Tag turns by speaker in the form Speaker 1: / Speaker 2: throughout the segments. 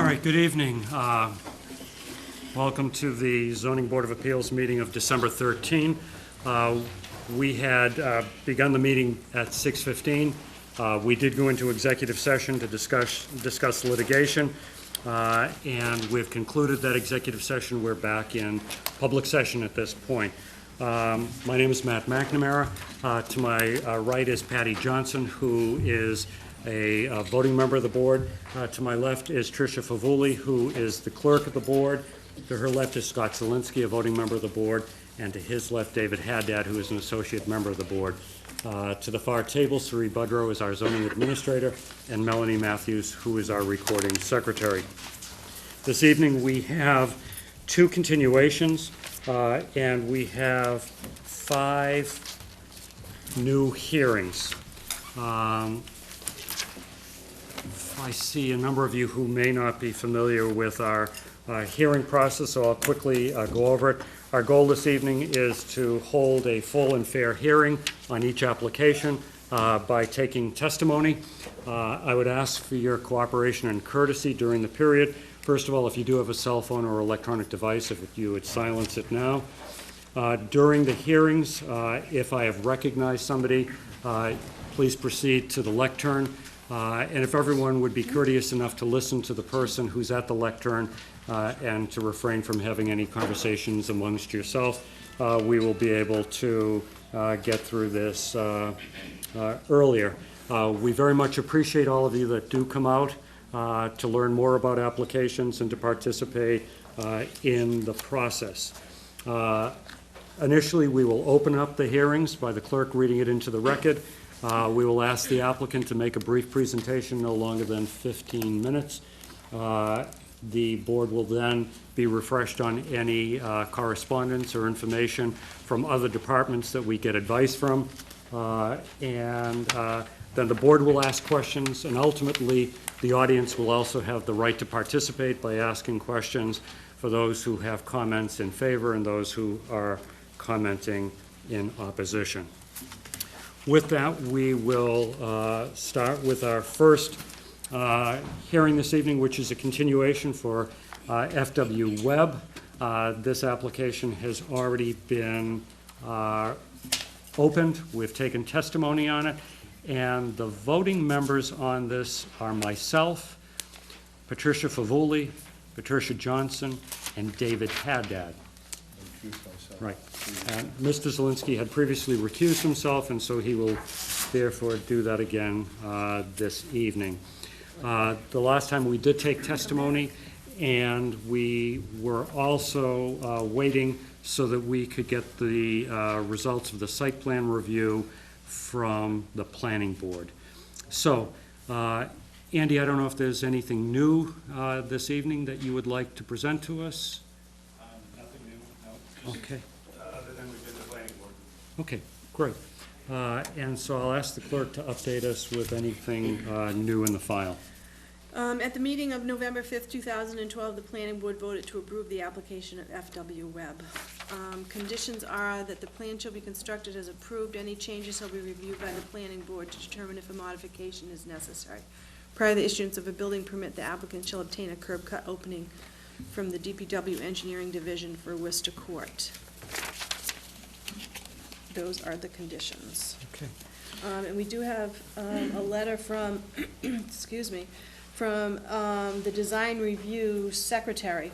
Speaker 1: right, good evening. Welcome to the Zoning Board of Appeals meeting of December 13. We had begun the meeting at 6:15. We did go into executive session to discuss litigation, and we've concluded that executive session. We're back in public session at this point. My name is Matt McNamara. To my right is Patty Johnson, who is a voting member of the board. To my left is Tricia Favuli, who is the clerk of the board. To her left is Scott Zielinski, a voting member of the board. And to his left, David Haddad, who is an associate member of the board. To the far table, Sri Budrow is our zoning administrator, and Melanie Matthews, who is our recording secretary. This evening we have two continuations, and we have 5 new hearings. I see a number of you who may not be familiar with our hearing process, so I'll quickly go over it. Our goal this evening is to hold a full and fair hearing on each application by taking testimony. I would ask for your cooperation and courtesy during the period. First of all, if you do have a cell phone or electronic device, if you would silence it now. During the hearings, if I have recognized somebody, please proceed to the lectern. And if everyone would be courteous enough to listen to the person who's at the lectern and to refrain from having any conversations amongst yourself, we will be able to get through this earlier. We very much appreciate all of you that do come out to learn more about applications and to participate in the process. Initially, we will open up the hearings by the clerk reading it into the record. We will ask the applicant to make a brief presentation, no longer than 15 minutes. The board will then be refreshed on any correspondence or information from other departments that we get advice from. And then the board will ask questions, and ultimately the audience will also have the right to participate by asking questions for those who have comments in favor and those who are commenting in opposition. With that, we will start with our first hearing this evening, which is a continuation for FW Webb. This application has already been opened. We've taken testimony on it, and the voting members on this are myself, Patricia Favuli, Patricia Johnson, and David Haddad. Right. Mr. Zielinski had previously recused himself, and so he will therefore do that again this evening. The last time we did take testimony, and we were also waiting so that we could get the results of the site plan review from the planning board. So, Andy, I don't know if there's anything new this evening that you would like to present to us?
Speaker 2: Nothing new, no.
Speaker 1: Okay.
Speaker 2: Other than we did the planning board.
Speaker 1: Okay, great. And so I'll ask the clerk to update us with anything new in the file.
Speaker 3: At the meeting of November 5th, 2012, the planning board voted to approve the application of FW Webb. Conditions are that the plan shall be constructed as approved. Any changes shall be reviewed by the planning board to determine if a modification is necessary. Prior to the issuance of a building permit, the applicant shall obtain a curb cut opening from the DPW Engineering Division for Worcester Court. Those are the conditions.
Speaker 1: Okay.
Speaker 3: And we do have a letter from, excuse me, from the design review secretary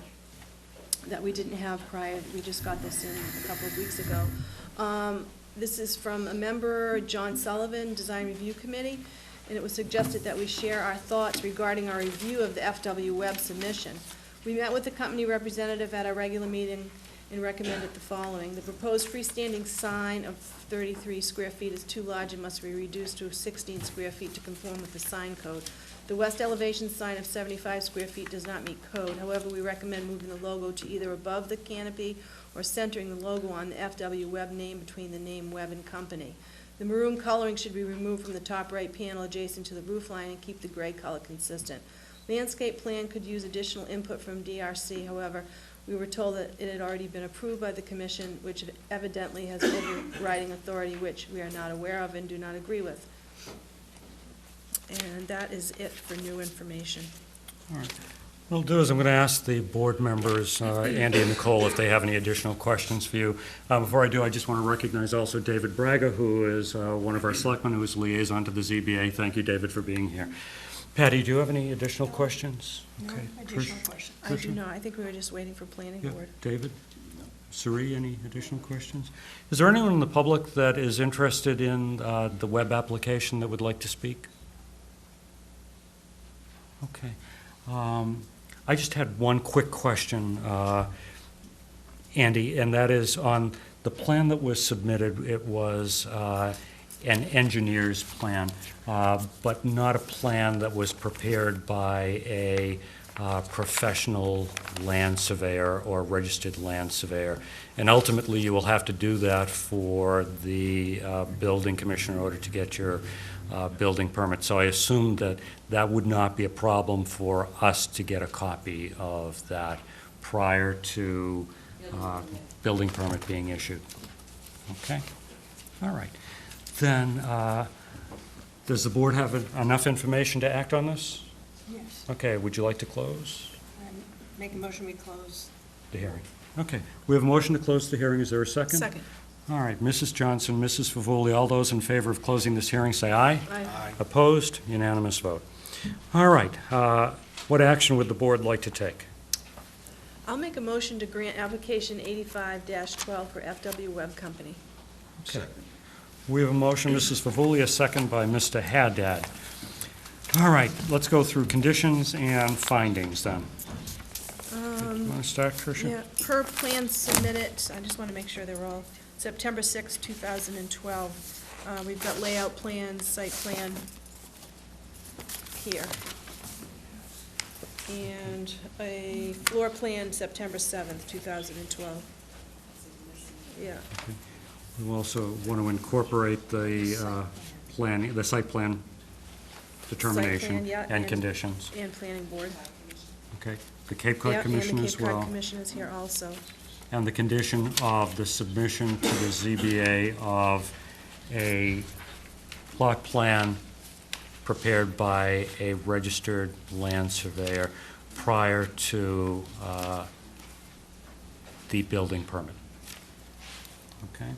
Speaker 3: that we didn't have prior. We just got this in a couple of weeks ago. This is from a member, John Sullivan, Design Review Committee, and it was suggested that we share our thoughts regarding our review of the FW Webb submission. We met with the company representative at our regular meeting and recommended the following. The proposed freestanding sign of 33 square feet is too large and must be reduced to 16 square feet to conform with the sign code. The west elevation sign of 75 square feet does not meet code. However, we recommend moving the logo to either above the canopy or centering the logo on the FW Webb name between the name Webb and Company. The maroon coloring should be removed from the top right panel adjacent to the roof line and keep the gray color consistent. Landscape plan could use additional input from DRC. However, we were told that it had already been approved by the commission, which evidently has overriding authority, which we are not aware of and do not agree with. And that is it for new information.
Speaker 1: All right. What I'll do is I'm going to ask the board members, Andy and Nicole, if they have any additional questions for you. Before I do, I just want to recognize also David Braga, who is one of our selectmen, who is liaison to the ZBA. Thank you, David, for being here. Patty, do you have any additional questions?
Speaker 3: No
Speaker 1: Okay.
Speaker 3: additional questions. I do not. I think we were just waiting for planning
Speaker 1: Yeah,
Speaker 3: board.
Speaker 1: David? Suri, any additional questions? Is there anyone in the public that is interested in the web application that would like to speak? Okay. I just had one quick question, Andy, and that is on the plan that was submitted. It was an engineer's plan, but not a plan that was prepared by a professional land surveyor or registered land surveyor. And ultimately, you will have to do that for the building commissioner in order to get your building permit. So I assume that that would not be a problem for us to get a copy of that prior to building permit being issued. Okay? All right. Then, does the board have enough information to act on this?
Speaker 4: Yes.
Speaker 1: Okay, would you like to close
Speaker 4: Make a motion, we close.
Speaker 1: the hearing? Okay, we have a motion to close the hearing. Is there a second?
Speaker 3: Second.
Speaker 1: All right, Mrs. Johnson, Mrs. Favuli, all those in favor of closing this hearing, say aye.
Speaker 3: Aye.
Speaker 1: Opposed? Unanimous vote. All right, what action would the board like to take?
Speaker 3: I'll make a motion to grant application 85-12 for FW Web Company.
Speaker 1: Okay. We have a motion, Mrs. Favuli, a second by Mr. Haddad. All right, let's go through conditions and findings then. You want to start, Tricia?
Speaker 3: Yeah, per plan submitted, I just want to make sure they're all, September 6, 2012. We've got layout plans, site plan here. And a floor plan, September 7th, 2012. Yeah,
Speaker 1: We also want to incorporate the plan, the site plan determination
Speaker 3: yeah,
Speaker 1: and
Speaker 3: and-
Speaker 1: conditions.
Speaker 3: and planning board.
Speaker 1: Okay, the Cape Cod
Speaker 3: Yeah,
Speaker 1: Commission as
Speaker 3: And the Cape Cod
Speaker 1: well.
Speaker 3: Commission is here also.
Speaker 1: And the condition of the submission to the ZBA of a plot plan prepared by a registered land surveyor prior to the building permit. Okay?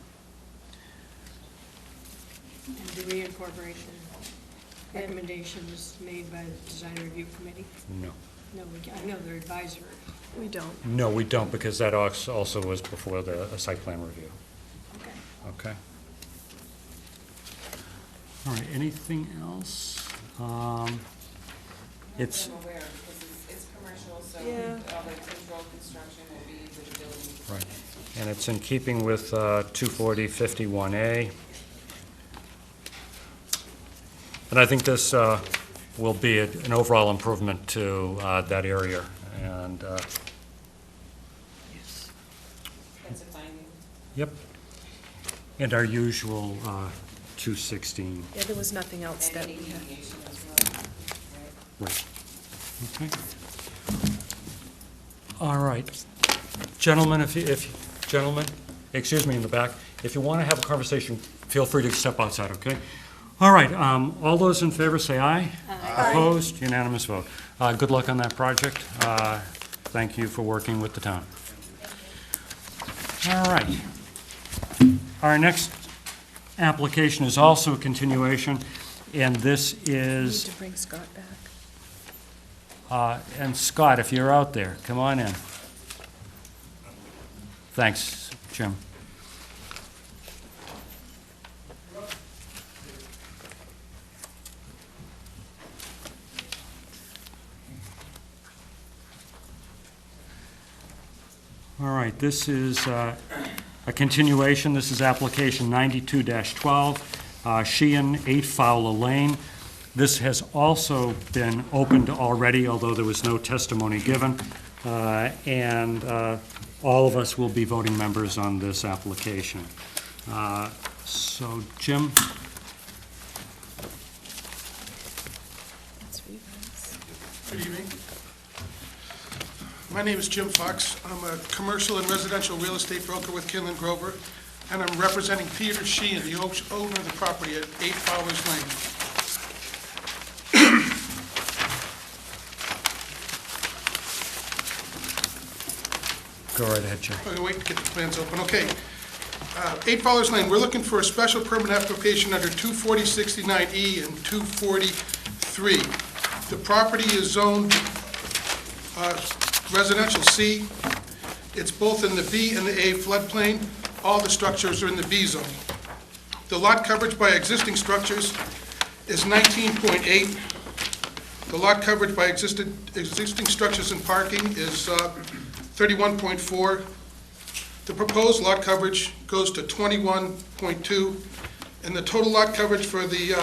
Speaker 4: And the reincorporation recommendations made by the design review committee?
Speaker 1: No.
Speaker 4: No, I know they're advisory.
Speaker 3: We don't.
Speaker 1: No, we don't, because that also was before the site plan review.
Speaker 4: Okay.
Speaker 1: Okay. All right, anything else? It's,
Speaker 5: I'm aware, because it's commercial, so
Speaker 3: Yeah.
Speaker 5: all the controlled construction will be with the building.
Speaker 1: right, and it's in keeping with 240-51A. And I think this will be an overall improvement to that area, and,
Speaker 5: That's a finding.
Speaker 1: yep. And our usual 216.
Speaker 3: Yeah, there was nothing else
Speaker 5: And
Speaker 3: that
Speaker 5: any
Speaker 3: we had.
Speaker 5: deviation as well, right?
Speaker 1: Right. Okay. All right. Gentlemen, gentlemen, excuse me in the back, if you want to have a conversation, feel free to step outside, okay? All right, all those in favor say aye. Aye. Opposed? Unanimous vote. Good luck on that project. Thank you for working with the town. All right. Our next application is also a continuation, and this
Speaker 3: We need
Speaker 1: is
Speaker 3: to bring Scott back.
Speaker 1: and Scott, if you're out there, come on in. Thanks, Jim. All right, this is a continuation. This is application 92-12, Sheehan, 8 Fowler Lane. This has also been opened already, although there was no testimony given, and all of us will be voting members on this application. So, Jim?
Speaker 3: That's for you guys.
Speaker 6: Good evening. My name is Jim Fox. I'm a commercial and residential real estate broker with Kinlan Grover, and I'm representing Peter Sheehan, the owner of the property at 8 Fowler's Lane.
Speaker 1: Go right ahead, Jim.
Speaker 6: I'm going to wait to get the plans open. Okay. 8 Fowler's Lane, we're looking for a special permit application under 24069E and 243. The property is zoned residential C. It's both in the B and the A floodplain. All the structures are in the B zone. The lot coverage by existing structures is 19.8. The lot coverage by existing structures and parking is 31.4. The proposed lot coverage goes to 21.2, and the total lot coverage for the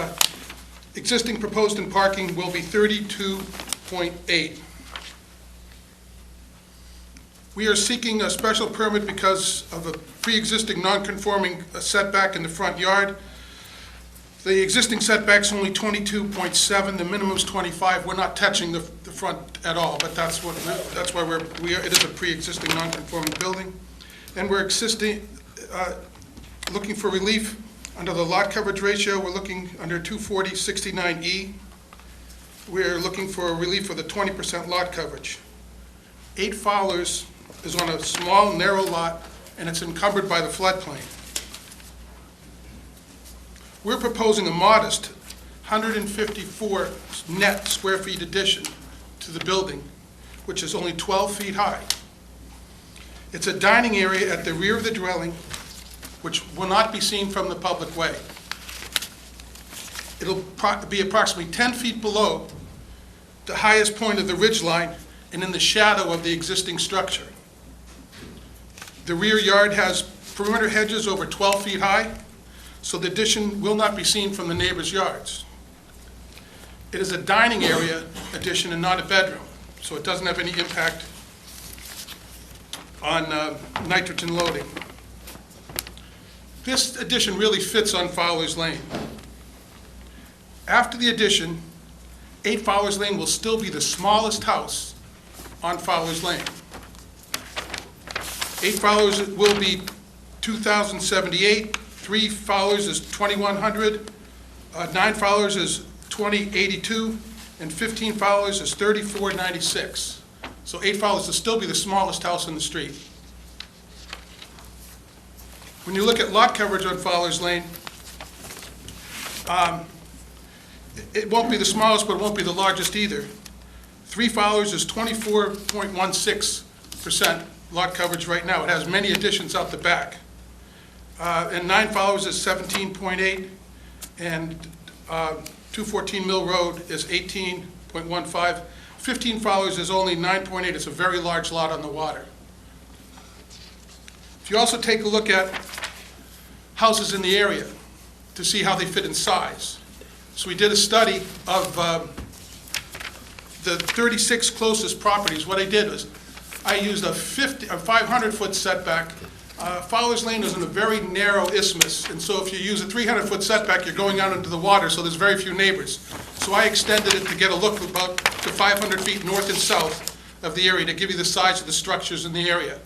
Speaker 6: existing proposed and parking will be 32.8. We are seeking a special permit because of a pre-existing non-conforming setback in the front yard. The existing setback's only 22.7, the minimum's 25. We're not touching the front at all, but that's why it is a pre-existing non-conforming building. And we're looking for relief under the lot coverage ratio. We're looking under 24069E. We're looking for relief for the 20% lot coverage. 8 Fowler's is on a small, narrow lot, and it's encumbered by the floodplain. We're proposing a modest 154 net square feet addition to the building, which is only 12 feet high. It's a dining area at the rear of the dwelling, which will not be seen from the public way. It'll be approximately 10 feet below the highest point of the ridge line and in the shadow of the existing structure. The rear yard has perimeter hedges over 12 feet high, so the addition will not be seen from the neighbors' yards. It is a dining area addition and not a bedroom, so it doesn't have any impact on nitrogen loading. This addition really fits on Fowler's Lane. After the addition, 8 Fowler's Lane will still be the smallest house on Fowler's Lane. 8 Fowler's will be 2,078, 3 Fowler's is 2,100, 9 Fowler's is 2,082, and 15 Fowler's is 3,496. So 8 Fowler's will still be the smallest house in the street. When you look at lot coverage on Fowler's Lane, it won't be the smallest, but it won't be the largest either. 3 Fowler's is 24.16% lot coverage right now. It has many additions out the back. And 9 Fowler's is 17.8, and 214 Mill Road is 18.15. 15 Fowler's is only 9.8. It's a very large lot on the water. If you also take a look at houses in the area to see how they fit in size. So we did a study of the 36 closest properties. What I did was I used a 500-foot setback. Fowler's Lane is in a very narrow isthmus, and so if you use a 300-foot setback, you're going out into the water, so there's very few neighbors. So I extended it to get a look about to 500 feet north and south of the area to give you the size of the structures in the area.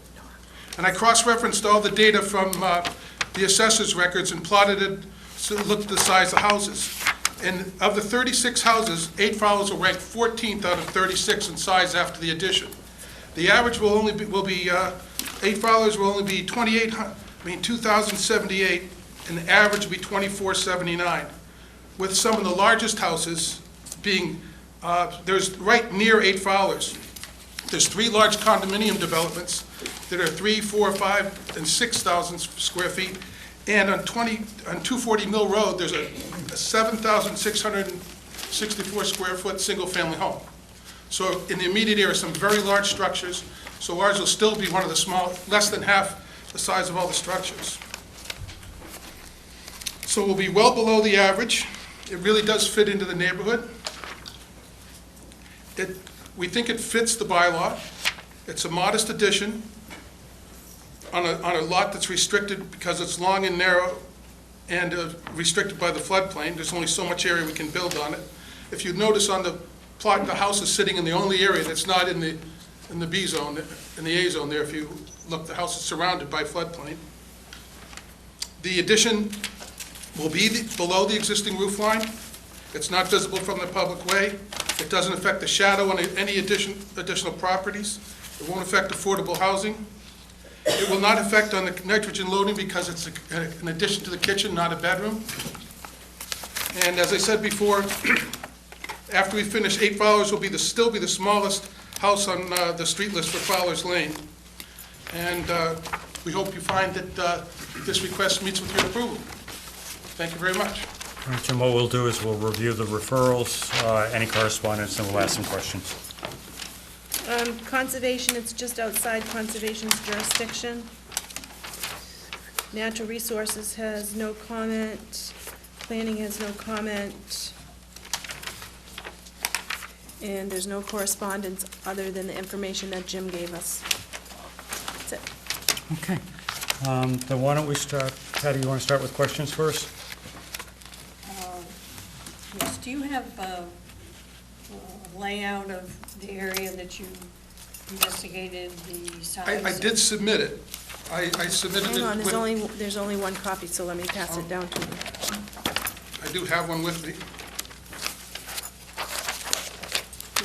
Speaker 6: And I cross-referenced all the data from the assessor's records and plotted it, so looked at the size of houses. And of the 36 houses, 8 Fowler's will rank 14th out of 36 in size after the addition. The average will only be, 8 Fowler's will only be 2,078, and the average will be 2,479. With some of the largest houses being, there's right near 8 Fowler's. There's 3 large condominium developments that are 3, 4, 5, and 6,000 square feet. And on 240 Mill Road, there's a 7,664 square foot single-family home. So in the immediate area, some very large structures. So ours will still be one of the small, less than half the size of all the structures. So we'll be well below the average. It really does fit into the neighborhood. We think it fits the bylaw. It's a modest addition on a lot that's restricted because it's long and narrow and restricted by the floodplain. There's only so much area we can build on it. If you notice on the plot, the house is sitting in the only area that's not in the B zone, in the A zone there. If you look, the house is surrounded by floodplain. The addition will be below the existing roof line. It's not visible from the public way. It doesn't affect the shadow on any additional properties. It won't affect affordable housing. It will not affect on the nitrogen loading because it's an addition to the kitchen, not a bedroom. And as I said before, after we finish, 8 Fowlers will still be the smallest house on the street list for Fowlers Lane. And we hope you find that this request meets with your approval. Thank you very much.
Speaker 1: All right, Jim, what we'll do is we'll review the referrals, any correspondence, and we'll ask some questions.
Speaker 3: Conservation, it's just outside conservation's jurisdiction. Natural Resources has no comment. Planning has no comment. And there's no correspondence other than the information that Jim gave us. That's it.
Speaker 1: Okay. Then why don't we start, Patty, you want to start with questions first?
Speaker 4: Yes, do you have a layout of the area that you investigated, the size?
Speaker 6: I did submit it. I submitted it.
Speaker 3: Hang on,
Speaker 6: with-
Speaker 3: there's only one copy, so let me pass it down to you.
Speaker 6: I do have one with me.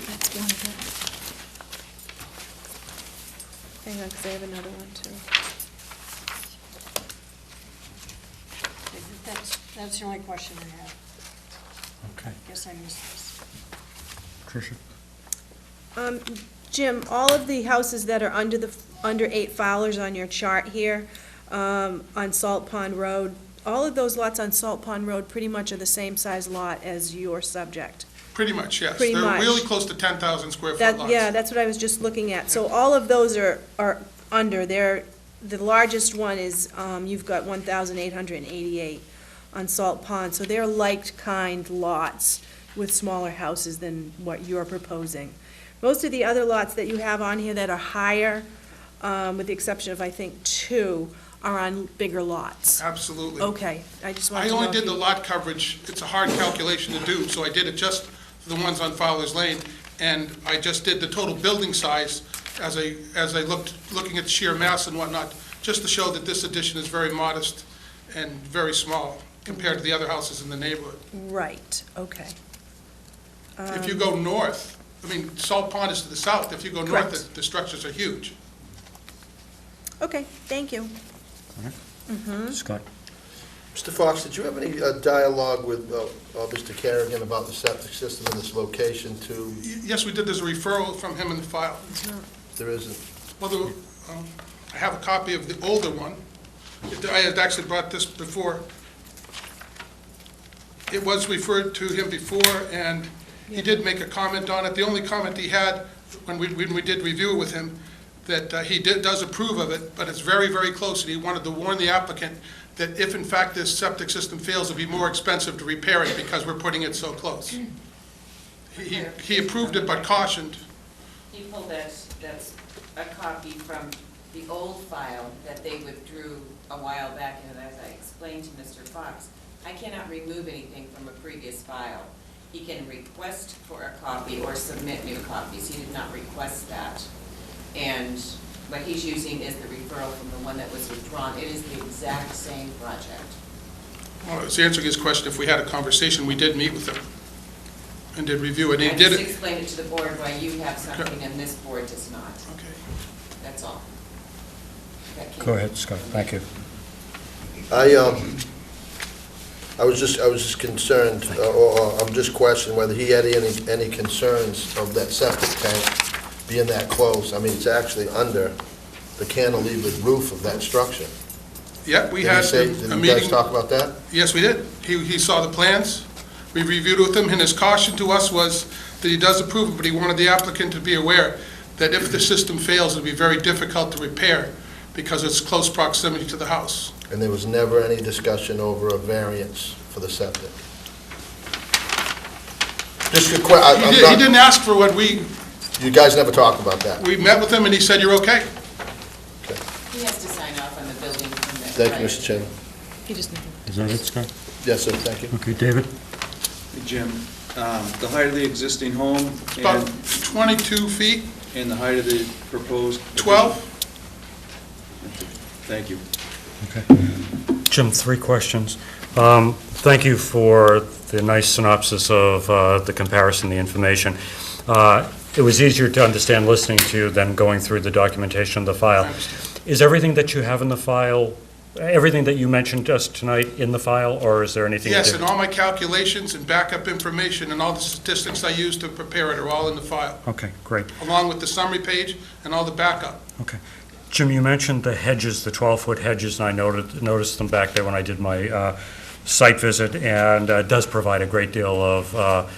Speaker 3: That's one of them. Hang on, because I have another one too.
Speaker 4: That's the only question I have.
Speaker 1: Okay.
Speaker 4: Guess I missed this.
Speaker 1: Tricia?
Speaker 3: Jim, all of the houses that are under 8 Fowlers on your chart here, on Salt Pond Road, all of those lots on Salt Pond Road pretty much are the same size lot as your subject.
Speaker 6: Pretty much, yes.
Speaker 3: Pretty
Speaker 6: They're
Speaker 3: much.
Speaker 6: really close to 10,000 square foot lots.
Speaker 3: Yeah, that's what I was just looking at. So all of those are under, the largest one is, you've got 1,888 on Salt Pond. So they're like-kind lots with smaller houses than what you're proposing. Most of the other lots that you have on here that are higher, with the exception of, I think, 2, are on bigger lots.
Speaker 6: Absolutely.
Speaker 3: Okay, I just wanted
Speaker 6: I
Speaker 3: to know.
Speaker 6: only
Speaker 3: if
Speaker 6: did
Speaker 3: you-
Speaker 6: the lot coverage, it's a hard calculation to do, so I did it just for the ones on Fowler's Lane, and I just did the total building size as I looking at sheer mass and whatnot, just to show that this addition is very modest and very small compared to the other houses in the neighborhood.
Speaker 3: Right, okay.
Speaker 6: If you go north, I mean, Salt Pond is to the south, if you go north,
Speaker 3: Correct.
Speaker 6: the structures are huge.
Speaker 3: Okay, thank you.
Speaker 1: Scott?
Speaker 7: Mr. Fox, did you have any dialogue with Mr. Carrigan about the septic system in this location to,
Speaker 6: Yes, we did, there's a referral from him in the file.
Speaker 7: there isn't?
Speaker 6: Well, I have a copy of the older one. I had actually brought this before. It was referred to him before, and he did make a comment on it. The only comment he had, when we did review it with him, that he does approve of it, but it's very, very close, and he wanted to warn the applicant that if in fact this septic system fails, it'll be more expensive to repair it because we're putting it so close. He approved it but cautioned.
Speaker 8: He pulled that's a copy from the old file that they withdrew a while back, and as I explained to Mr. Fox, I cannot remove anything from a previous file. He can request for a copy or submit new copies. He did not request that. And what he's using is the referral from the one that was withdrawn. It is the exact same project.
Speaker 6: Well, it's answering his question, if we had a conversation, we did meet with him and did review it. He
Speaker 8: I
Speaker 6: did
Speaker 8: just
Speaker 6: it.
Speaker 8: explained it to the board why you have something and this board does not.
Speaker 6: Okay.
Speaker 8: That's all. That came-
Speaker 1: Go ahead, Scott, thank you.
Speaker 7: I was just concerned, or I'm just questioning whether he had any concerns of that septic tank being that close. I mean, it's actually under the cantilevered roof of that structure.
Speaker 6: Yeah, we had
Speaker 7: Did
Speaker 6: a
Speaker 7: you guys
Speaker 6: meeting.
Speaker 7: talk about that?
Speaker 6: Yes, we did. He saw the plans. We reviewed it with him, and his caution to us was that he does approve it, but he wanted the applicant to be aware that if the system fails, it'll be very difficult to repair because it's close proximity to the house.
Speaker 7: And there was never any discussion over a variance for the septic? Just a
Speaker 6: He didn't ask for what
Speaker 7: you guys never talked about that?
Speaker 6: we met with him, and he said, "You're okay."
Speaker 7: Okay.
Speaker 8: He has to sign off on the building permit.
Speaker 7: Thank you,
Speaker 8: prior
Speaker 7: Mr.
Speaker 8: to-
Speaker 7: Chairman.
Speaker 3: He just,
Speaker 1: Is that it, Scott?
Speaker 7: Yes, sir, thank you.
Speaker 1: Okay, David?
Speaker 9: Jim, the height of the existing home
Speaker 6: It's about 22 feet,
Speaker 9: and the height of the proposed?
Speaker 6: 12.
Speaker 9: Thank you.
Speaker 1: Okay. Jim, 3 questions. Thank you for the nice synopsis of the comparison, the information. It was easier to understand listening to you than going through the documentation of the file. Is everything that you have in the file, everything that you mentioned just tonight in the file, or is there anything?
Speaker 6: Yes, and all my calculations and backup information and all the statistics I used to prepare it are all in the file,
Speaker 1: Okay, great.
Speaker 6: along with the summary page and all the backup.
Speaker 1: Okay. Jim, you mentioned the hedges, the 12-foot hedges, and I noticed them back there when I did my site visit, and it does provide a great deal of,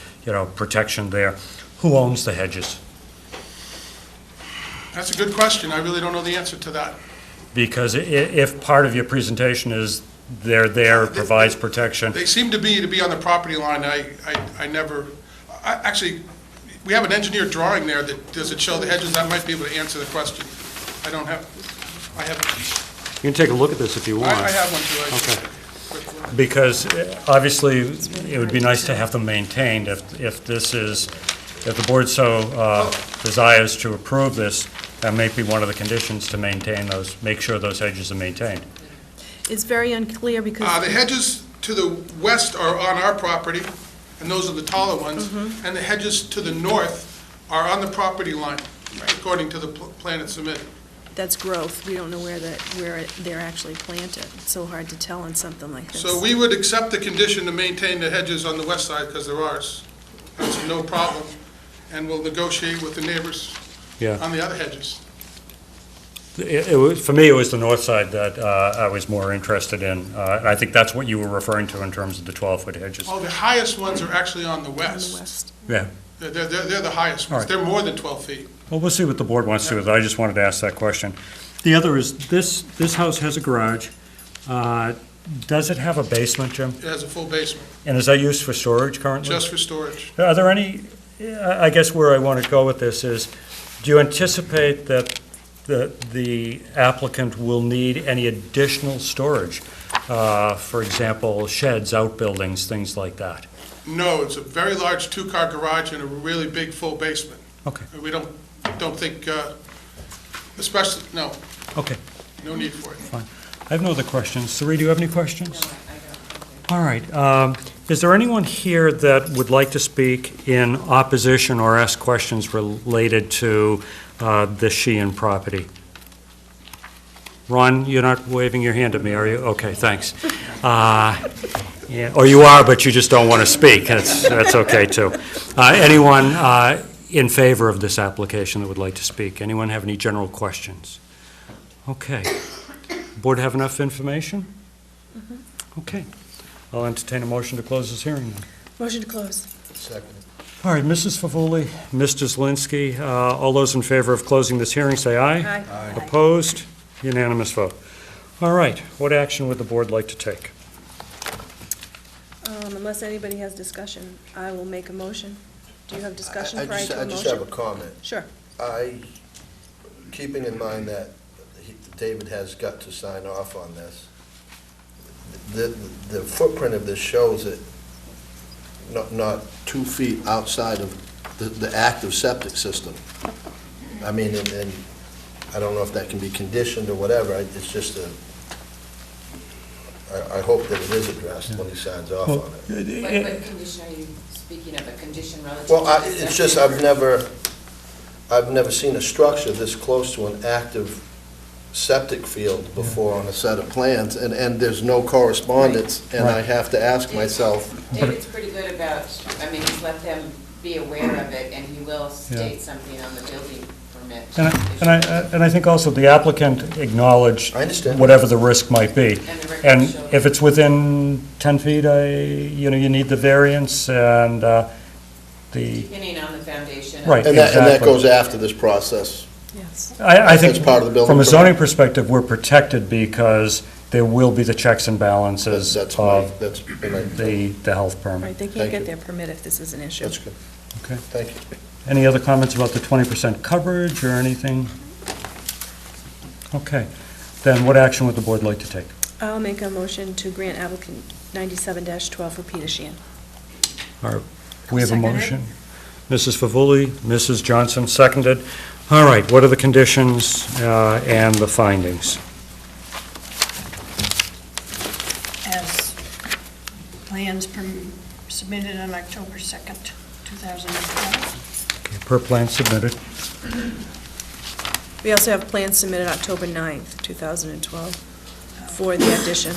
Speaker 1: protection there. Who owns the hedges?
Speaker 6: That's a good question. I really don't know the answer to that.
Speaker 1: Because if part of your presentation is they're there, it provides protection.
Speaker 6: They seem to be on the property line. Actually, we have an engineered drawing there that, does it show the hedges? I might be able to answer the question. I have,
Speaker 1: You can take a look at this if you want.
Speaker 6: I have one too.
Speaker 1: Okay. Because obviously, it would be nice to have them maintained if the board so desires to approve this. That may be one of the conditions to maintain those, make sure those hedges are maintained.
Speaker 3: It's very unclear because.
Speaker 6: The hedges to the west are on our property, and those are the taller ones. And the hedges to the north are on the property line, according to the plan that's submitted.
Speaker 3: That's growth. We don't know where they're actually planted. It's so hard to tell on something like this.
Speaker 6: So we would accept the condition to maintain the hedges on the west side, because they're ours. That's no problem. And we'll negotiate with the neighbors
Speaker 1: Yeah.
Speaker 6: on the other hedges.
Speaker 1: For me, it was the north side that I was more interested in. And I think that's what you were referring to in terms of the 12-foot hedges.
Speaker 6: Oh, the highest ones are actually on the
Speaker 3: On
Speaker 6: west.
Speaker 3: the west.
Speaker 1: Yeah.
Speaker 6: They're the highest
Speaker 1: All
Speaker 6: ones.
Speaker 1: right.
Speaker 6: They're more than 12 feet.
Speaker 1: Well, we'll see what the board wants to do with it. I just wanted to ask that question. The other is, this house has a garage. Does it have a basement, Jim?
Speaker 6: It has a full basement,
Speaker 1: And is that used for storage currently?
Speaker 6: just for storage.
Speaker 1: Are there any, I guess where I want to go with this is, do you anticipate that the applicant will need any additional storage? For example, sheds, outbuildings, things like that?
Speaker 6: No, it's a very large two-car garage and a really big full basement.
Speaker 1: Okay,
Speaker 6: We don't think, especially, no,
Speaker 1: okay,
Speaker 6: no need for it.
Speaker 1: fine. I have no other questions. Sari, do you have any questions?
Speaker 8: No, I don't.
Speaker 1: All right. Is there anyone here that would like to speak in opposition or ask questions related to the Sheehan property? Ron, you're not waving your hand at me, are you? Okay, thanks. Yeah, or you are, but you just don't want to speak. That's okay, too. Anyone in favor of this application that would like to speak? Anyone have any general questions? Okay. Board have enough information? Okay. I'll entertain a motion to close this hearing then.
Speaker 3: Motion to close.
Speaker 7: Second.
Speaker 1: All right, Mrs. Favuli, Mr. Zelinski, all those in favor of closing this hearing, say aye.
Speaker 3: Aye.
Speaker 1: Opposed? Unanimous vote. All right, what action would the board like to take?
Speaker 3: Unless anybody has discussion, I will make a motion. Do you have discussion prior to a
Speaker 7: I
Speaker 3: motion?
Speaker 7: just have a comment.
Speaker 3: Sure.
Speaker 7: Keeping in mind that David has got to sign off on this, the footprint of this shows it not 2 feet outside of the active septic system. I mean, and I don't know if that can be conditioned or whatever, it's just I hope that it is addressed when he signs off on it.
Speaker 8: What condition are you speaking of, a condition relative to?
Speaker 7: Well,
Speaker 8: the
Speaker 7: it's just,
Speaker 8: septic?
Speaker 7: I've never seen a structure this close to an active septic field before on a set of plans, and there's no correspondence, and I have to ask myself.
Speaker 8: David's pretty good about, I mean, he's let them be aware of it, and he will state something on the building permit.
Speaker 1: And I think also the applicant acknowledged
Speaker 7: I understand.
Speaker 1: whatever the risk might be.
Speaker 8: And the record
Speaker 1: And
Speaker 8: shows-
Speaker 1: if it's within 10 feet, you need the variance and the,
Speaker 8: Depending on the foundation.
Speaker 1: Right.
Speaker 7: And that
Speaker 1: Exactly.
Speaker 7: goes after this process.
Speaker 3: Yes.
Speaker 1: I think
Speaker 7: That's part of the building
Speaker 1: from a
Speaker 7: permit.
Speaker 1: zoning perspective, we're protected because there will be the checks and balances
Speaker 7: That's
Speaker 1: of
Speaker 7: right.
Speaker 1: the health permit.
Speaker 3: Right, they can't
Speaker 7: Thank
Speaker 3: get
Speaker 7: you.
Speaker 3: their permit if this is an issue.
Speaker 7: That's good.
Speaker 1: Okay.
Speaker 7: Thank you.
Speaker 1: Any other comments about the 20% coverage or anything? Okay. Then what action would the board like to take?
Speaker 3: I'll make a motion to grant applicant 97-12 for Peter Sheehan.
Speaker 1: All right, we have a
Speaker 3: Second it.
Speaker 1: motion. Mrs. Favuli, Mrs. Johnson, seconded. All right, what are the conditions and the findings?
Speaker 4: As plans submitted on October 2nd, 2012.
Speaker 1: Okay, per plan submitted.
Speaker 3: We also have plans submitted October 9th, 2012, for the addition.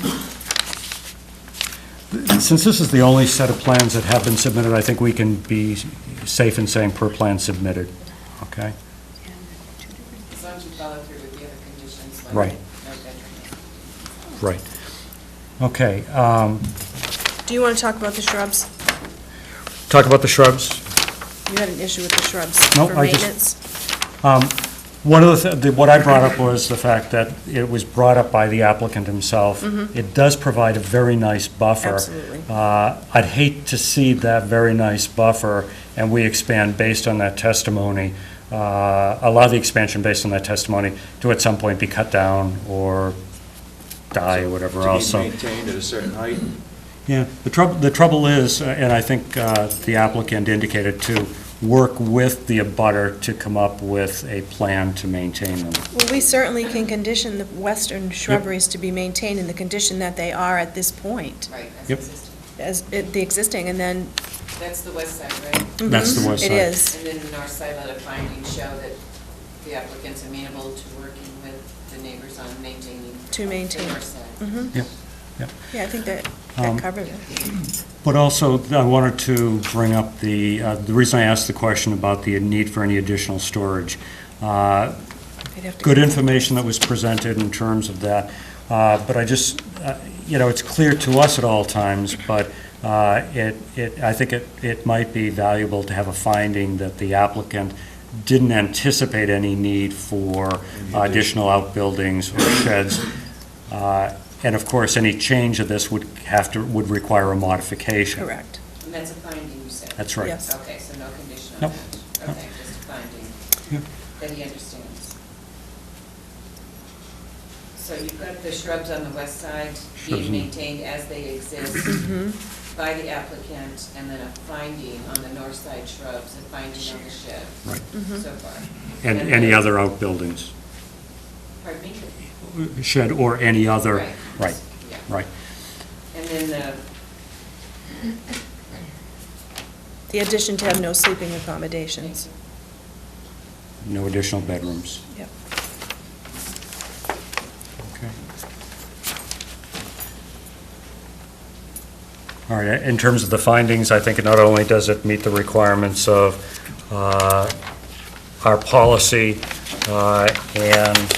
Speaker 1: Since this is the only set of plans that have been submitted, I think we can be safe in saying per plan submitted, okay?
Speaker 8: As long as you follow through with the other conditions, like
Speaker 1: Right.
Speaker 8: no detriment.
Speaker 1: Right. Okay,
Speaker 3: Do you want to talk about the shrubs?
Speaker 1: talk about the shrubs.
Speaker 3: You had an issue with the shrubs
Speaker 1: No,
Speaker 3: for
Speaker 1: I just-
Speaker 3: maintenance?
Speaker 1: One of what I brought up was the fact that it was brought up by the applicant himself. It does provide a very nice buffer.
Speaker 3: Absolutely.
Speaker 1: I'd hate to see that very nice buffer, and we expand based on that testimony, allow the expansion based on that testimony to at some point be cut down or die or whatever else.
Speaker 9: To be
Speaker 1: So,
Speaker 9: maintained at a certain height.
Speaker 1: yeah, the trouble is, and I think the applicant indicated too, work with the abutter to come up with a plan to maintain them.
Speaker 3: Well, we certainly can condition the western shrubberies to be maintained in the condition that they are at this point,
Speaker 8: Right, as
Speaker 1: Yep.
Speaker 8: existing.
Speaker 3: as the existing, and then.
Speaker 8: That's the west side, right?
Speaker 1: That's the west side.
Speaker 3: It is.
Speaker 8: And then the north side letter findings show that the applicant's amenable to working with the neighbors on maintaining.
Speaker 3: To maintain.
Speaker 8: The north side.
Speaker 3: Mhm.
Speaker 1: Yep, yep.
Speaker 3: Yeah, I think that covers it.
Speaker 1: But also, I wanted to bring up the reason I asked the question about the need for any additional storage.
Speaker 3: They'd have to
Speaker 1: Good
Speaker 3: go-
Speaker 1: information that was presented in terms of that, but I just, it's clear to us at all times, but I think it might be valuable to have a finding that the applicant didn't anticipate any need for additional outbuildings or sheds. And of course, any change of this would require a modification.
Speaker 3: Correct.
Speaker 8: And that's a finding, you said?
Speaker 1: That's right.
Speaker 3: Yes.
Speaker 8: Okay, so no condition on
Speaker 1: Nope.
Speaker 8: that? Okay, just a finding
Speaker 1: Yep.
Speaker 8: that he understands. So you've got the shrubs on the west side
Speaker 1: Shrubs
Speaker 8: being
Speaker 1: in-
Speaker 8: maintained as they exist by the applicant, and then a finding on the north side shrubs, a finding on the shed.
Speaker 1: Right.
Speaker 8: So far.
Speaker 1: And
Speaker 8: then
Speaker 1: any
Speaker 8: the-
Speaker 1: other outbuildings,
Speaker 8: Pardon me?
Speaker 1: shed or any other,
Speaker 8: Right.
Speaker 1: right,
Speaker 8: Yeah.
Speaker 1: right.
Speaker 8: And then
Speaker 3: The addition to have no sleeping accommodations.
Speaker 1: No additional bedrooms.
Speaker 3: Yep.
Speaker 1: Okay. All right, in terms of the findings, I think not only does it meet the requirements of our policy and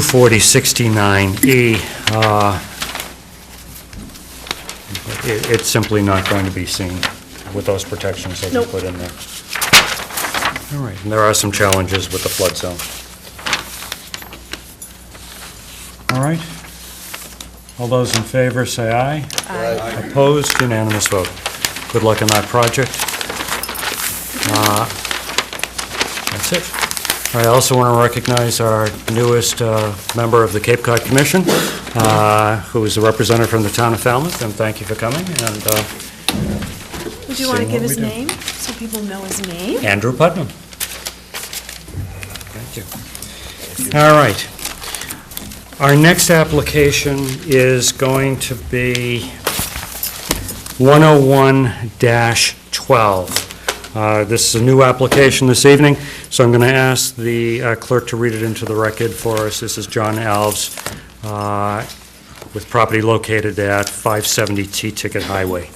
Speaker 1: 240-69E, it's simply not going to be seen with those protections that we
Speaker 3: Nope.
Speaker 1: put in there. All right, and there are some challenges with the flood zone. All right. All those in favor, say aye.
Speaker 3: Aye.
Speaker 1: Opposed, unanimous vote. Good luck on that project. That's it. I also want to recognize our newest member of the Cape Cod Commission, who is a representative from the town of Falmouth, and thank you for coming. And
Speaker 3: Would you want to
Speaker 1: Seeing
Speaker 3: give
Speaker 1: what
Speaker 3: his
Speaker 1: we do.
Speaker 3: name, so people know his name?
Speaker 1: Andrew Putnam. Thank you. All right. Our next application is going to be 101-12. This is a new application this evening, so I'm going to ask the clerk to read it into the record for us. This is John Alves with property located at 570 T-Ticket Highway.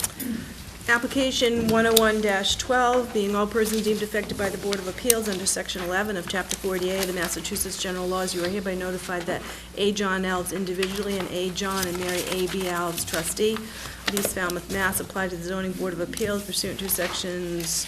Speaker 3: Application 101-12, being all persons deemed affected by the Board of Appeals under Section 11 of Chapter 48 of the Massachusetts General Laws, you are hereby notified that A. John Alves individually and A. John and Mary A. B. Alves trustee of East Falmouth, Mass. Applied to the Zoning Board of Appeals pursuant to Sections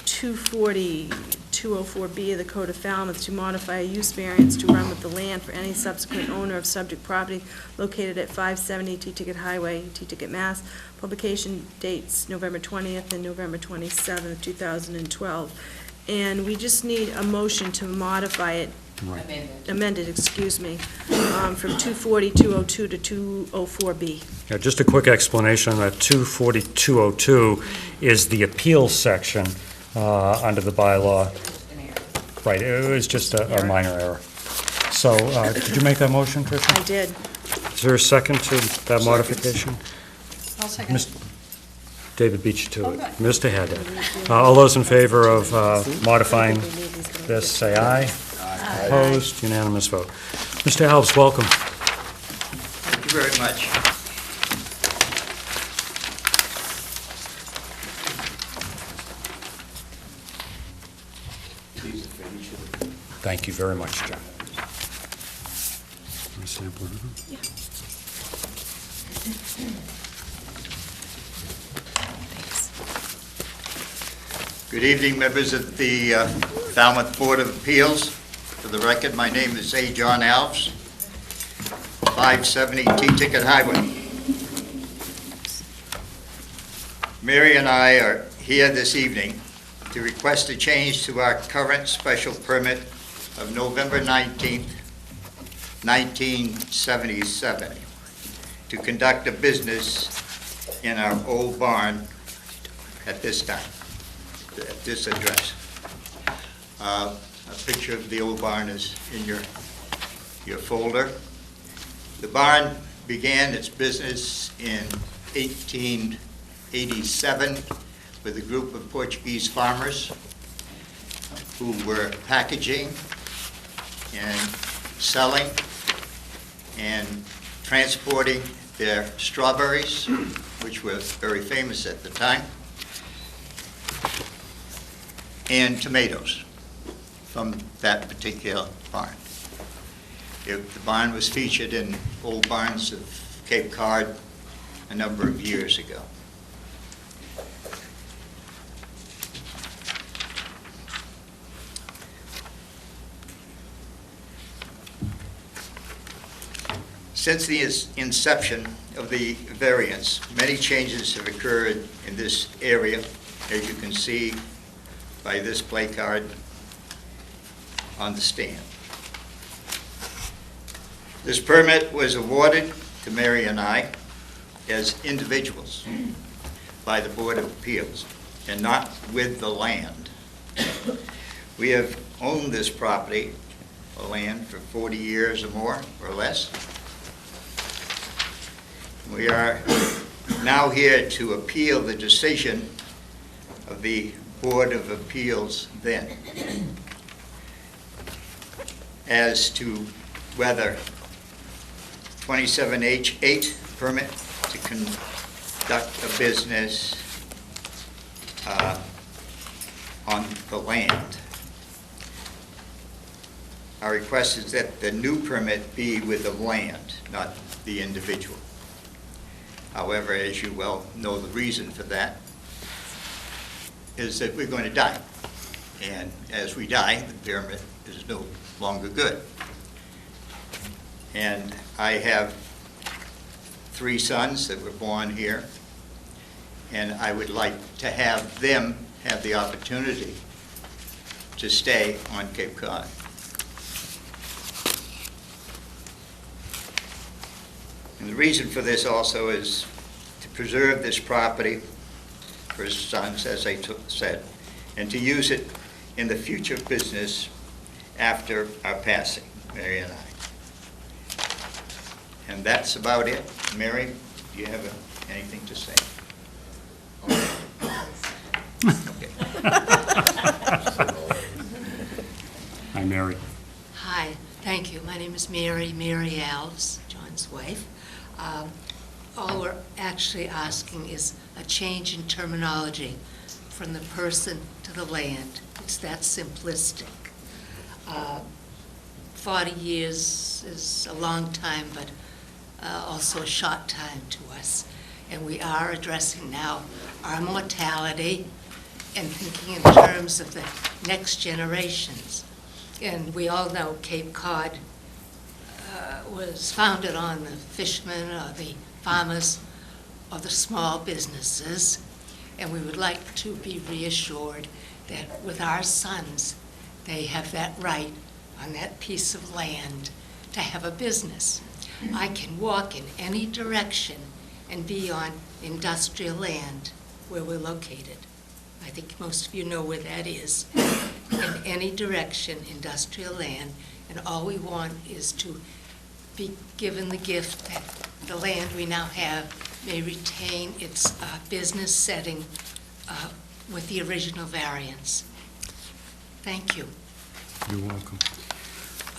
Speaker 3: 240, 204B of the Code of Falmouth to modify a use variance to run with the land for any subsequent owner of subject property located at 570 T-Ticket Highway, T-Ticket, Mass. Publication dates November 20th and November 27th, 2012. And we just need a motion to modify it, amended, excuse me, from 240, 202 to 204B.
Speaker 1: Yeah, just a quick explanation on that 240-202 is the appeals section under the bylaw. Right, it was just a minor error. So, did you make that motion, Tricia?
Speaker 3: I did.
Speaker 1: Is there a second to that modification?
Speaker 4: I'll second.
Speaker 1: Mis- David beat you to it.
Speaker 3: Okay.
Speaker 1: Mr. Haddad. All those in favor of modifying this, say aye. Opposed, unanimous vote. Mr. Alves, welcome.
Speaker 10: Thank you very much.
Speaker 1: Thank you very much, John.
Speaker 10: Good evening, members of the Falmouth Board of Appeals. For the record, my name is A. John Alves, 570 T-Ticket Highway. Mary and I are here this evening to request a change to our current special permit of November 19th, 1977, to conduct a business in our old barn at this time, at this address. A picture of the old barn is in your folder. The barn began its business in 1887 with a group of Portuguese farmers who were packaging and selling and transporting their strawberries, which were very famous at the time, and tomatoes from that particular barn. The barn was featured in Old Barns of Cape Cod a number of years ago. Since the inception of the variance, many changes have occurred in this area, as you can see by this placard on the stand. This permit was awarded to Mary and I as individuals by the Board of Appeals and not with the land. We have owned this property, or land, for 40 years or more, or less. We are now here to appeal the decision of the Board of Appeals then as to whether 27H8 permit to conduct a business on the land. Our request is that the new permit be with the land, not the individual. However, as you well know, the reason for that is that we're going to die. And as we die, the permit is no longer good. And I have 3 sons that were born here, and I would like to have them have the opportunity to stay on Cape Cod. And the reason for this also is to preserve this property for his sons, as I said, and to use it in the future business after our passing, Mary and I. And that's about it. Mary, do you have anything to say? Okay.
Speaker 1: Hi, Mary.
Speaker 11: Hi, thank you. My name is Mary Alves, John's wife. All we're actually asking is a change in terminology from the person to the land. It's that simplistic. 40 years is a long time, but also a short time to us. And we are addressing now our mortality and thinking in terms of the next generations. And we all know Cape Cod was founded on the fishermen or the farmers or the small businesses. And we would like to be reassured that with our sons, they have that right on that piece of land to have a business. I can walk in any direction and be on industrial land where we're located. I think most of you know where that is. In any direction, industrial land, and all we want is to be given the gift that the land we now have may retain its business setting with the original variance. Thank you.
Speaker 1: You're welcome.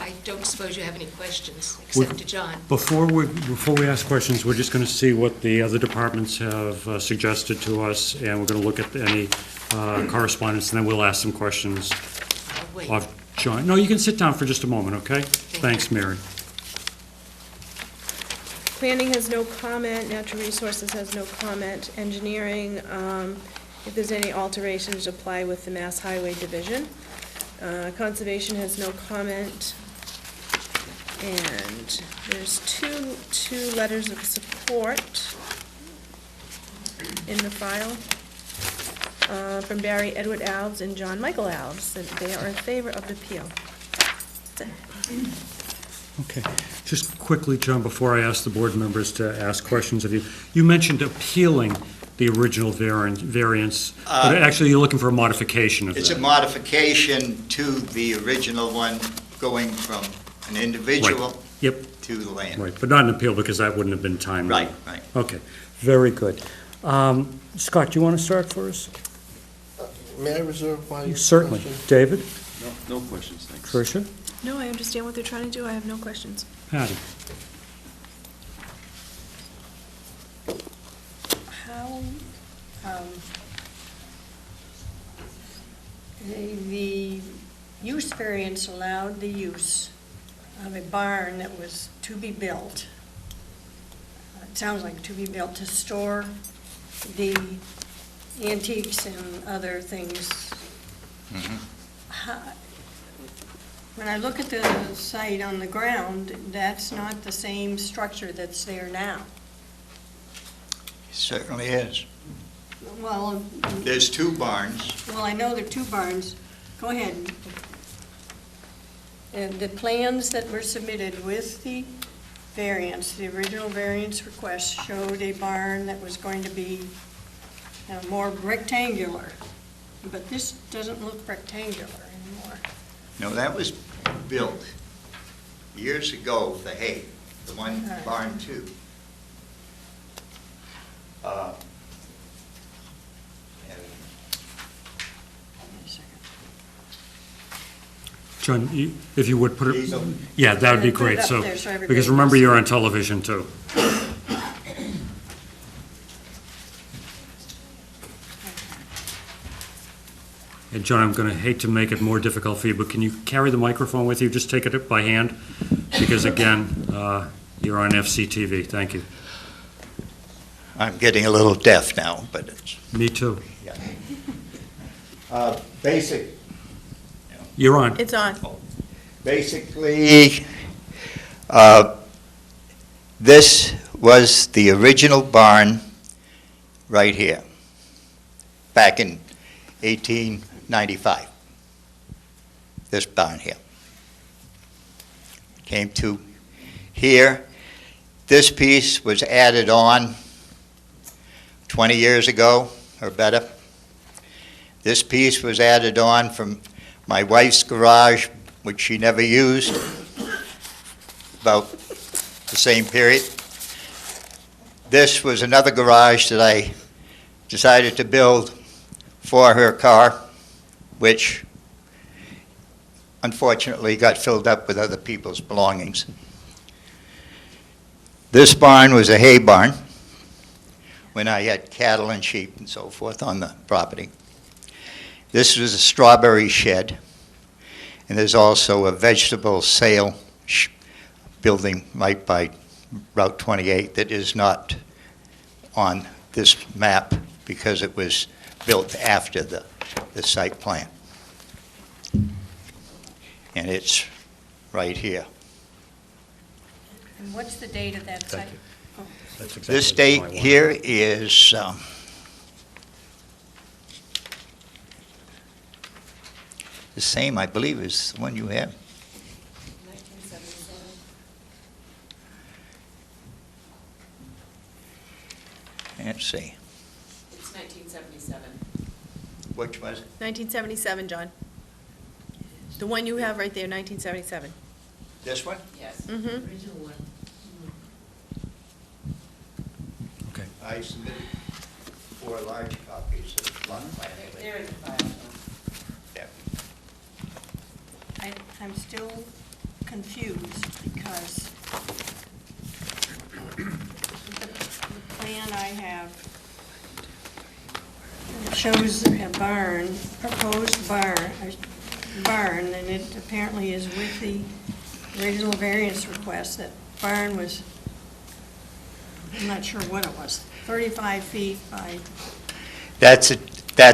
Speaker 11: I don't suppose you have any questions, except to John.
Speaker 1: Before we ask questions, we're just going to see what the other departments have suggested to us, and we're going to look at any correspondence, and then we'll ask some questions
Speaker 11: I'll wait.
Speaker 1: of John. No, you can sit down for just a moment, okay? Thanks, Mary.
Speaker 3: Planning has no comment, natural resources has no comment, engineering, if there's any alterations, apply with the Mass Highway Division. Conservation has no comment, and there's two letters of support in the file from Barry Edward Alves and John Michael Alves, that they are in favor of the appeal. That's it.
Speaker 1: Okay. Just quickly, John, before I ask the board members to ask questions of you, you mentioned appealing the original variance, but actually you're looking for a modification of that.
Speaker 10: It's a modification to the original one, going from an individual
Speaker 1: Yep,
Speaker 10: to the land.
Speaker 1: right, but not an appeal because that wouldn't have been timely.
Speaker 10: Right, right.
Speaker 1: Okay, very good. Scott, do you want to start for us?
Speaker 7: May I reserve my
Speaker 1: Certainly.
Speaker 7: question?
Speaker 1: David?
Speaker 9: No questions, thanks.
Speaker 1: Tricia?
Speaker 3: No, I understand what they're trying to do, I have no questions.
Speaker 1: Patty?
Speaker 4: How, the use variance allowed the use of a barn that was to be built. It sounds like to be built to store the antiques and other things. How- When I look at the site on the ground, that's not the same structure that's there now.
Speaker 10: It certainly is.
Speaker 4: Well,
Speaker 10: There's two barns.
Speaker 4: well, I know there are two barns. Go ahead. And the plans that were submitted with the variance, the original variance request, showed a barn that was going to be more rectangular. But this doesn't look rectangular anymore.
Speaker 10: No, that was built years ago for hay, the one
Speaker 4: All right.
Speaker 10: barn two.
Speaker 1: John, if you would put it,
Speaker 10: These are-
Speaker 1: yeah, that would be
Speaker 4: Yeah, put it
Speaker 1: great,
Speaker 4: up
Speaker 1: so,
Speaker 4: there so everybody
Speaker 1: because remember,
Speaker 4: can
Speaker 1: you're
Speaker 4: see.
Speaker 1: on television, too. And John, I'm going to hate to make it more difficult for you, but can you carry the microphone with you? Just take it by hand, because again, you're on FCTV. Thank you.
Speaker 10: I'm getting a little deaf now, but it's,
Speaker 1: Me too.
Speaker 10: basic,
Speaker 3: It's on.
Speaker 10: basically, this was the original barn right here, back in 1895. This barn here. Came to here. This piece was added on 20 years ago or better. This piece was added on from my wife's garage, which she never used, about the same period. This was another garage that I decided to build for her car, which unfortunately got filled up with other people's belongings. This barn was a hay barn when I had cattle and sheep and so forth on the property. This was a strawberry shed, and there's also a vegetable sale building right by Route 28 that is not on this map because it was built after the site plan. And it's right here.
Speaker 4: And what's the date of that site? Oh,
Speaker 1: That's exactly
Speaker 10: This
Speaker 1: what I
Speaker 10: date
Speaker 1: wanted.
Speaker 10: here is the same, I believe, as the one you have.
Speaker 5: 1977.
Speaker 10: Let's see,
Speaker 5: It's 1977.
Speaker 10: which was it?
Speaker 3: 1977, John. The one you have right there, 1977.
Speaker 10: This one?
Speaker 5: Yes.
Speaker 3: Mm-hmm.
Speaker 11: Original one.
Speaker 1: Okay.
Speaker 10: I submitted 4 large copies of the plot plan.
Speaker 8: They're in the file.
Speaker 10: Yeah.
Speaker 4: I'm still confused because the plan I have shows a barn, proposed barn, and it apparently is with the original variance request. That barn was, I'm not sure what it was, 35 feet by,
Speaker 10: That's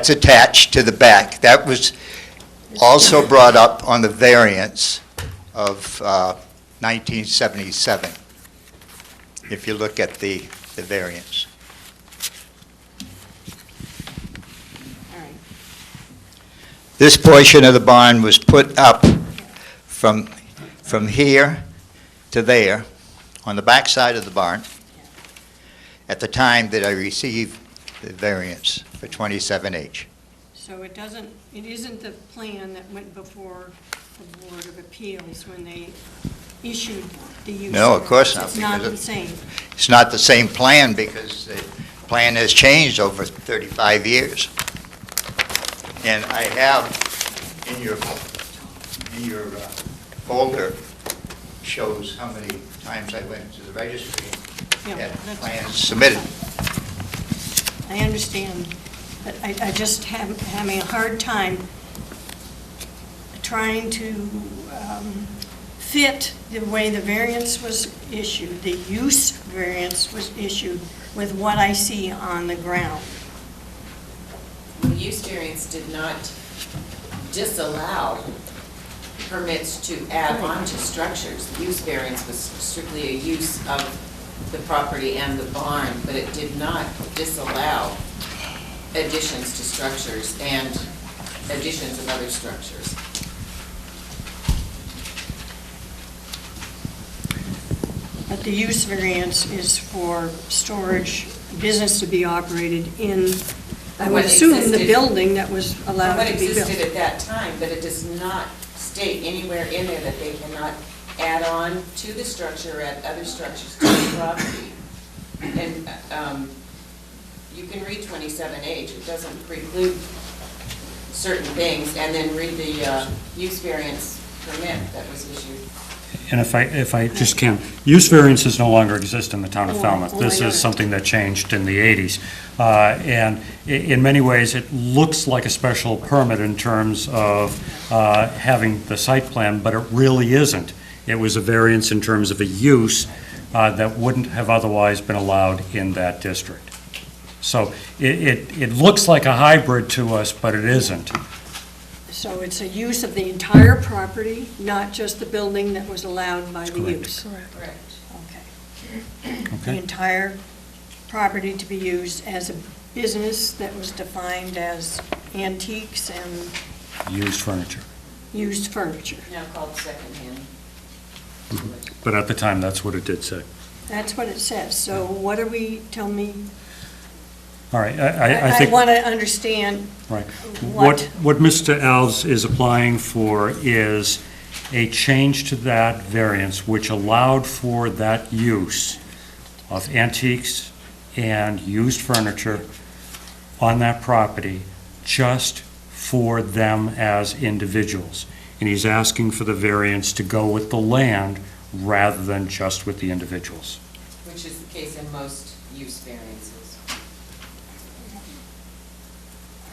Speaker 10: attached to the back. That was also brought up on the variance of 1977, if you look at the variance.
Speaker 4: all right.
Speaker 10: This portion of the barn was put up from here to there, on the back side of the barn, at the time that I received the variance for 27H.
Speaker 4: So it isn't the plan that went before the Board of Appeals when they issued the use.
Speaker 10: No, of course not,
Speaker 4: It's not
Speaker 10: because
Speaker 4: the same.
Speaker 10: It's not the same plan because the plan has changed over 35 years. And I have in your folder shows how many times I went to the registry
Speaker 4: Yeah,
Speaker 10: and
Speaker 4: that's-
Speaker 10: plans submitted.
Speaker 4: I understand, but I just having a hard time trying to fit the way the variance was issued, the use variance was issued with what I see on the ground.
Speaker 8: The use variance did not disallow permits to add on to structures. The use variance was strictly a use of the property and the barn, but it did not disallow additions to structures and additions of other structures.
Speaker 4: But the use variance is for storage, business to be operated in, I would
Speaker 8: What
Speaker 4: assume, the
Speaker 8: existed-
Speaker 4: building that was allowed
Speaker 8: What
Speaker 4: to be built.
Speaker 8: existed at that time, but it does not state anywhere in there that they cannot add on to the structure, add other structures to the property. And you can read 27H, it doesn't preclude certain things, and then read the use variance permit that was issued.
Speaker 1: And if I just can, use variances no longer exist in the town of
Speaker 4: Oh,
Speaker 1: Falmouth.
Speaker 4: oh,
Speaker 1: This
Speaker 4: I know.
Speaker 1: is something that changed in the 80s. And in many ways, it looks like a special permit in terms of having the site plan, but it really isn't. It was a variance in terms of a use that wouldn't have otherwise been allowed in that district. So it looks like a hybrid to us, but it isn't.
Speaker 4: So it's a use of the entire property, not just the building that was allowed by the
Speaker 1: correct.
Speaker 4: use?
Speaker 8: Correct.
Speaker 4: Okay. The
Speaker 1: Okay?
Speaker 4: entire property to be used as a business that was defined as antiques and
Speaker 1: Used furniture.
Speaker 4: used furniture.
Speaker 8: Now called secondhand.
Speaker 1: But at the time, that's what it did say.
Speaker 4: That's what it says. So what are we, tell me,
Speaker 1: All right, I think...
Speaker 4: want to understand
Speaker 1: Right.
Speaker 4: what,
Speaker 1: What Mr. Alves is applying for is a change to that variance which allowed for that use of antiques and used furniture on that property just for them as individuals. And he's asking for the variance to go with the land rather than just with the individuals.
Speaker 8: Which is the case in most use variances.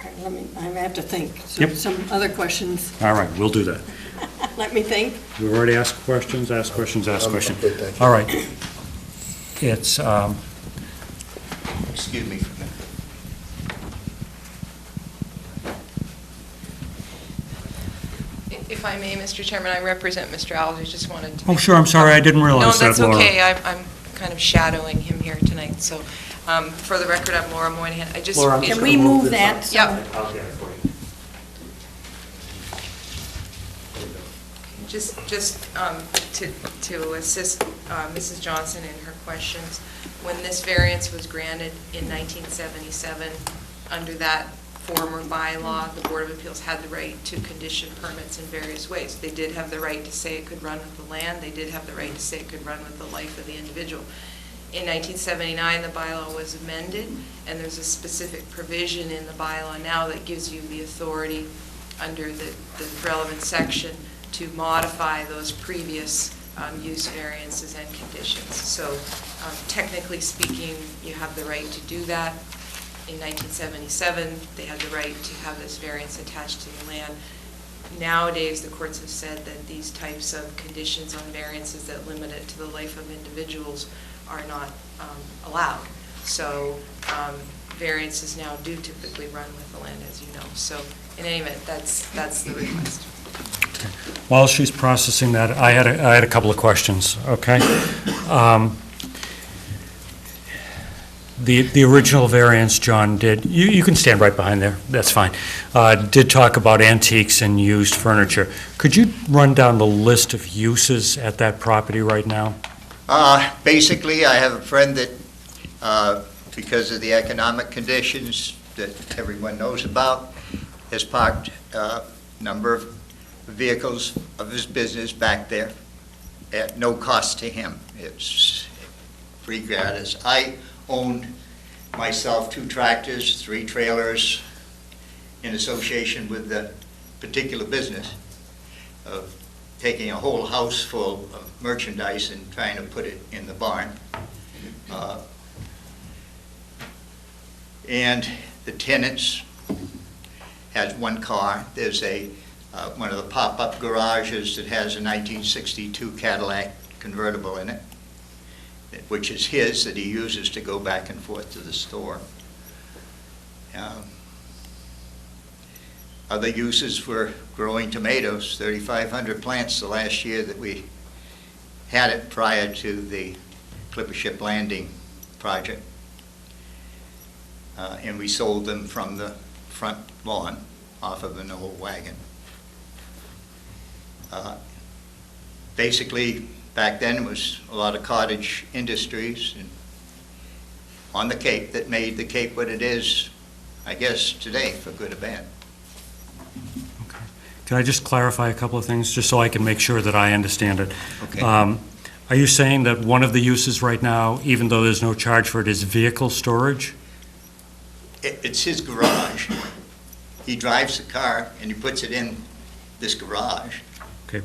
Speaker 4: I have to think.
Speaker 1: Yep.
Speaker 4: Some other questions.
Speaker 1: All right, we'll do that.
Speaker 4: Let me think.
Speaker 1: We've already asked questions, asked questions, asked questions.
Speaker 7: Okay, thank you.
Speaker 1: All right. It's,
Speaker 10: Excuse me for a minute.
Speaker 12: If I may, Mr. Chairman, I represent Mr. Alves. I just wanted to...
Speaker 1: oh, sure, I'm sorry, I didn't realize that,
Speaker 12: No,
Speaker 1: Laura.
Speaker 12: that's okay. I'm kind of shadowing him here tonight. So for the record, I'm Laura Moynihan. I just...
Speaker 1: Laura, I'm
Speaker 4: Can
Speaker 1: just
Speaker 4: we
Speaker 1: gonna move
Speaker 4: move
Speaker 1: this
Speaker 4: that?
Speaker 1: up.
Speaker 4: so-
Speaker 12: Yep.
Speaker 1: I'll get it for you.
Speaker 12: Just to assist Mrs. Johnson in her questions, when this variance was granted in 1977, under that former bylaw, the Board of Appeals had the right to condition permits in various ways. They did have the right to say it could run with the land. They did have the right to say it could run with the life of the individual. In 1979, the bylaw was amended, and there's a specific provision in the bylaw now that gives you the authority under the relevant section to modify those previous use variances and conditions. So technically speaking, you have the right to do that. In 1977, they had the right to have this variance attached to the land. Nowadays, the courts have said that these types of conditions on variances that limit it to the life of individuals are not allowed. So variances now do typically run with the land, as you know. So in any event, that's the request.
Speaker 1: While she's processing that, I had a couple of questions, okay? The original variance, John, you can stand right behind there, that's fine, did talk about antiques and used furniture. Could you run down the list of uses at that property right now?
Speaker 10: Basically, I have a friend that, because of the economic conditions that everyone knows about, has parked a number of vehicles of his business back there at no cost to him. It's free gratis. I owned myself 2 tractors, 3 trailers in association with the particular business of taking a whole house full of merchandise and trying to put it in the barn. And the tenants has 1 car. There's one of the pop-up garages that has a 1962 Cadillac convertible in it, which is his, that he uses to go back and forth to the store. Other uses were growing tomatoes, 3,500 plants the last year that we had it prior to the Clipper Ship Landing project. And we sold them from the front lawn off of an old wagon. Basically, back then it was a lot of cottage industries and on the Cape that made the Cape what it is, I guess, today, for good or bad.
Speaker 1: Okay. Can I just clarify a couple of things, just so I can make sure that I understand it?
Speaker 10: Okay.
Speaker 1: Are you saying that one of the uses right now, even though there's no charge for it, is vehicle storage?
Speaker 10: It's his garage. He drives the car and he puts it in this garage.
Speaker 1: Okay.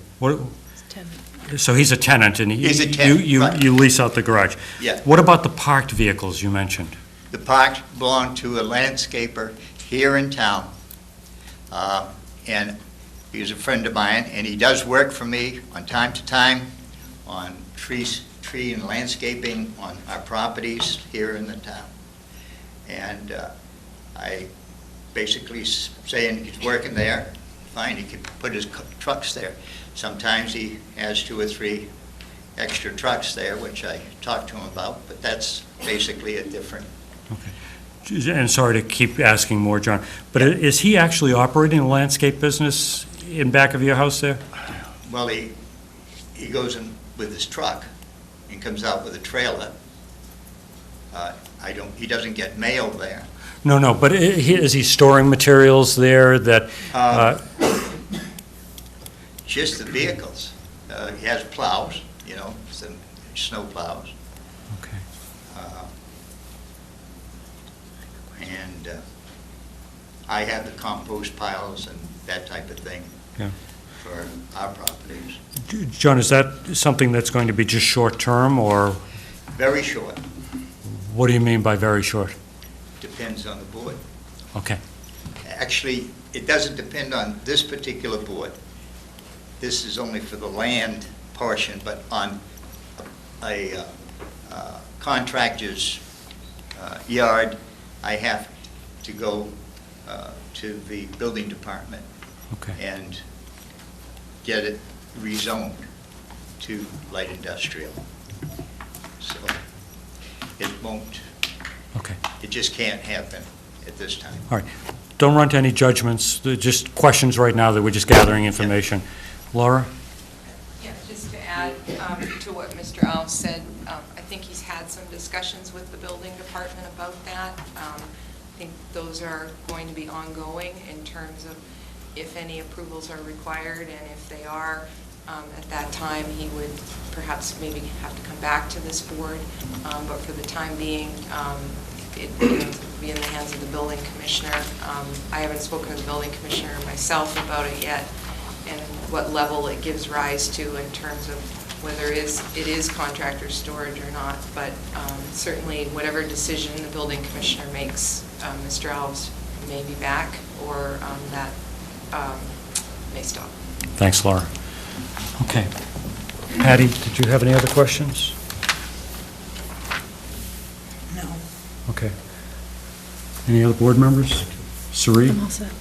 Speaker 1: So he's a tenant, and
Speaker 10: He's a tenant, right.
Speaker 1: you lease out the garage?
Speaker 10: Yeah.
Speaker 1: What about the parked vehicles you mentioned?
Speaker 10: The park belonged to a landscaper here in town. And he's a friend of mine, and he does work for me on time to time on tree and landscaping on our properties here in the town. And I basically saying he's working there, fine, he can put his trucks there. Sometimes he has 2 or 3 extra trucks there, which I talked to him about, but that's basically a different.
Speaker 1: Okay. And sorry to keep asking more, John, but is he actually operating a landscape business in back of your house there?
Speaker 10: Well, he goes in with his truck and comes out with a trailer. He doesn't get mail there.
Speaker 1: No, but is he storing materials there that?
Speaker 10: Just the vehicles. He has plows, some snow plows.
Speaker 1: Okay.
Speaker 10: And I have the compost piles and that type of thing for our properties.
Speaker 1: John, is that something that's going to be just short-term, or?
Speaker 10: Very short.
Speaker 1: What do you mean by very short?
Speaker 10: Depends on the board.
Speaker 1: Okay.
Speaker 10: Actually, it doesn't depend on this particular board. This is only for the land portion, but on a contractor's yard, I have to go to the building department and get it rezoned to light industrial. So it won't, it just can't happen at this time.
Speaker 1: All right. Don't run to any judgments, they're just questions right now that we're just gathering information. Laura?
Speaker 12: Yeah, just to add to what Mr. Alves said, I think he's had some discussions with the building department about that. I think those are going to be ongoing in terms of if any approvals are required, and if they are, At that time, he would perhaps maybe have to come back to this board, but for the time being, it would be in the hands of the building commissioner. I haven't spoken to the building commissioner myself about it yet, and what level it gives rise to in terms of whether it is contractor storage or not, but certainly whatever decision the building commissioner makes, Mr. Alves may be back, or that may stop.
Speaker 1: Thanks, Laura. Okay. Patty, did you have any other questions?
Speaker 4: No.
Speaker 1: Okay. Any other board members? Sari?
Speaker 3: I'm all set.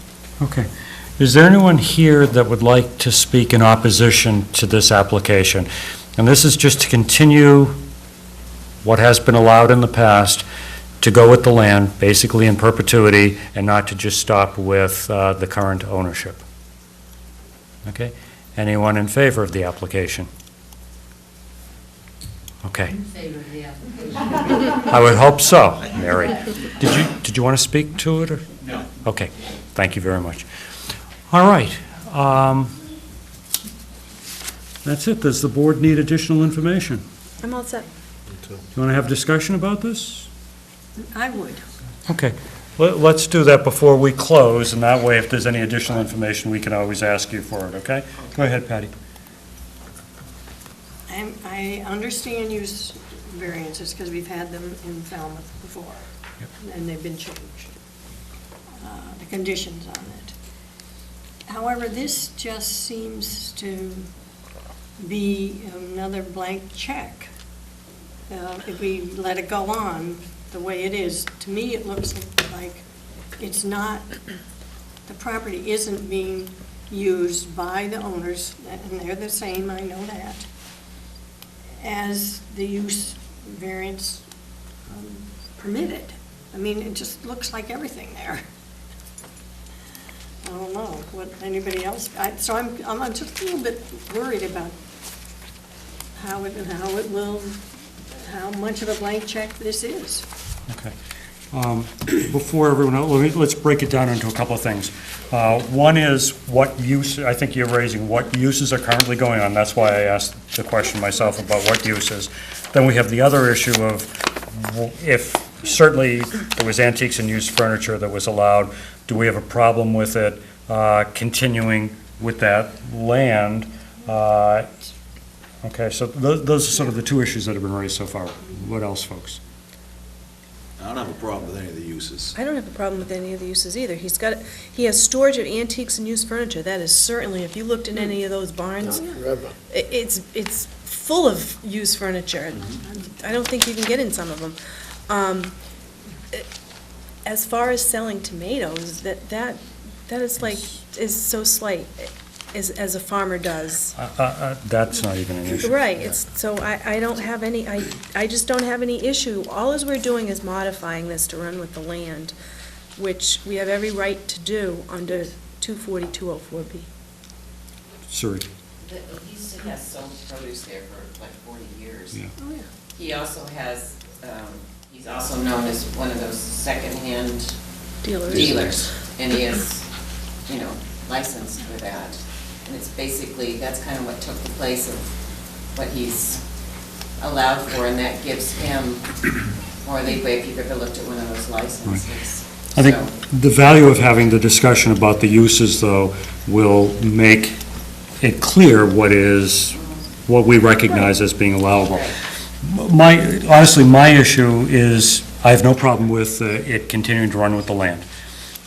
Speaker 1: Okay. Is there anyone here that would like to speak in opposition to this application? And this is just to continue what has been allowed in the past, to go with the land, basically in perpetuity, and not to just stop with the current ownership. Okay? Anyone in favor of the application? Okay.
Speaker 11: In favor of the application.
Speaker 1: I would hope so, Mary. Did you want to speak to it, or? No. Okay, thank you very much. All right. That's it. Does the board need additional information?
Speaker 3: I'm all set.
Speaker 1: Do you want to have discussion about this?
Speaker 4: I would.
Speaker 1: Okay. Let's do that before we close, and that way, if there's any additional information, we can always ask you for it, okay? Go ahead, Patty.
Speaker 4: I understand use variances because we've had them in Falmouth before, and they've been changed, the conditions on it. However, this just seems to be another blank check. If we let it go on the way it is, to me, it looks like it's not, the property isn't being used by the owners, and they're the same, I know that, as the use variance permitted. I mean, it just looks like everything there. I don't know what anybody else, so I'm just a little bit worried about how much of a blank check this is.
Speaker 1: Okay. Before everyone else, let's break it down into a couple of things. One is what use, I think you're raising, what uses are currently going on. That's why I asked the question myself about what uses. Then we have the other issue of if certainly there was antiques and used furniture that was allowed, do we have a problem with it continuing with that land? Okay, so those are sort of the two issues that have been raised so far. What else, folks?
Speaker 9: I don't have a problem with any of the uses.
Speaker 3: I don't have a problem with any of the uses either. He has storage of antiques and used furniture. That is certainly, if you looked in any of those barns, it's full of used furniture. I don't think you can get in some of them. As far as selling tomatoes, that is so slight as a farmer does.
Speaker 1: That's not even an issue.
Speaker 3: Right, so I don't have any, I just don't have any issue. All as we're doing is modifying this to run with the land, which we have every right to do under 240-204B.
Speaker 1: Sorry.
Speaker 8: He still has sold produce there for like 40 years.
Speaker 1: Yeah.
Speaker 4: Oh, yeah.
Speaker 8: He also has, he's also known as one of those secondhand dealers, and he is, licensed for that. And it's basically, that's kind of what took the place of what he's allowed for, and that gives him more leeway if you've ever looked at one of those licenses.
Speaker 1: I think the value of having the discussion about the uses, though, will make it clear what we recognize as being allowable. Honestly, my issue is, I have no problem with it continuing to run with the land.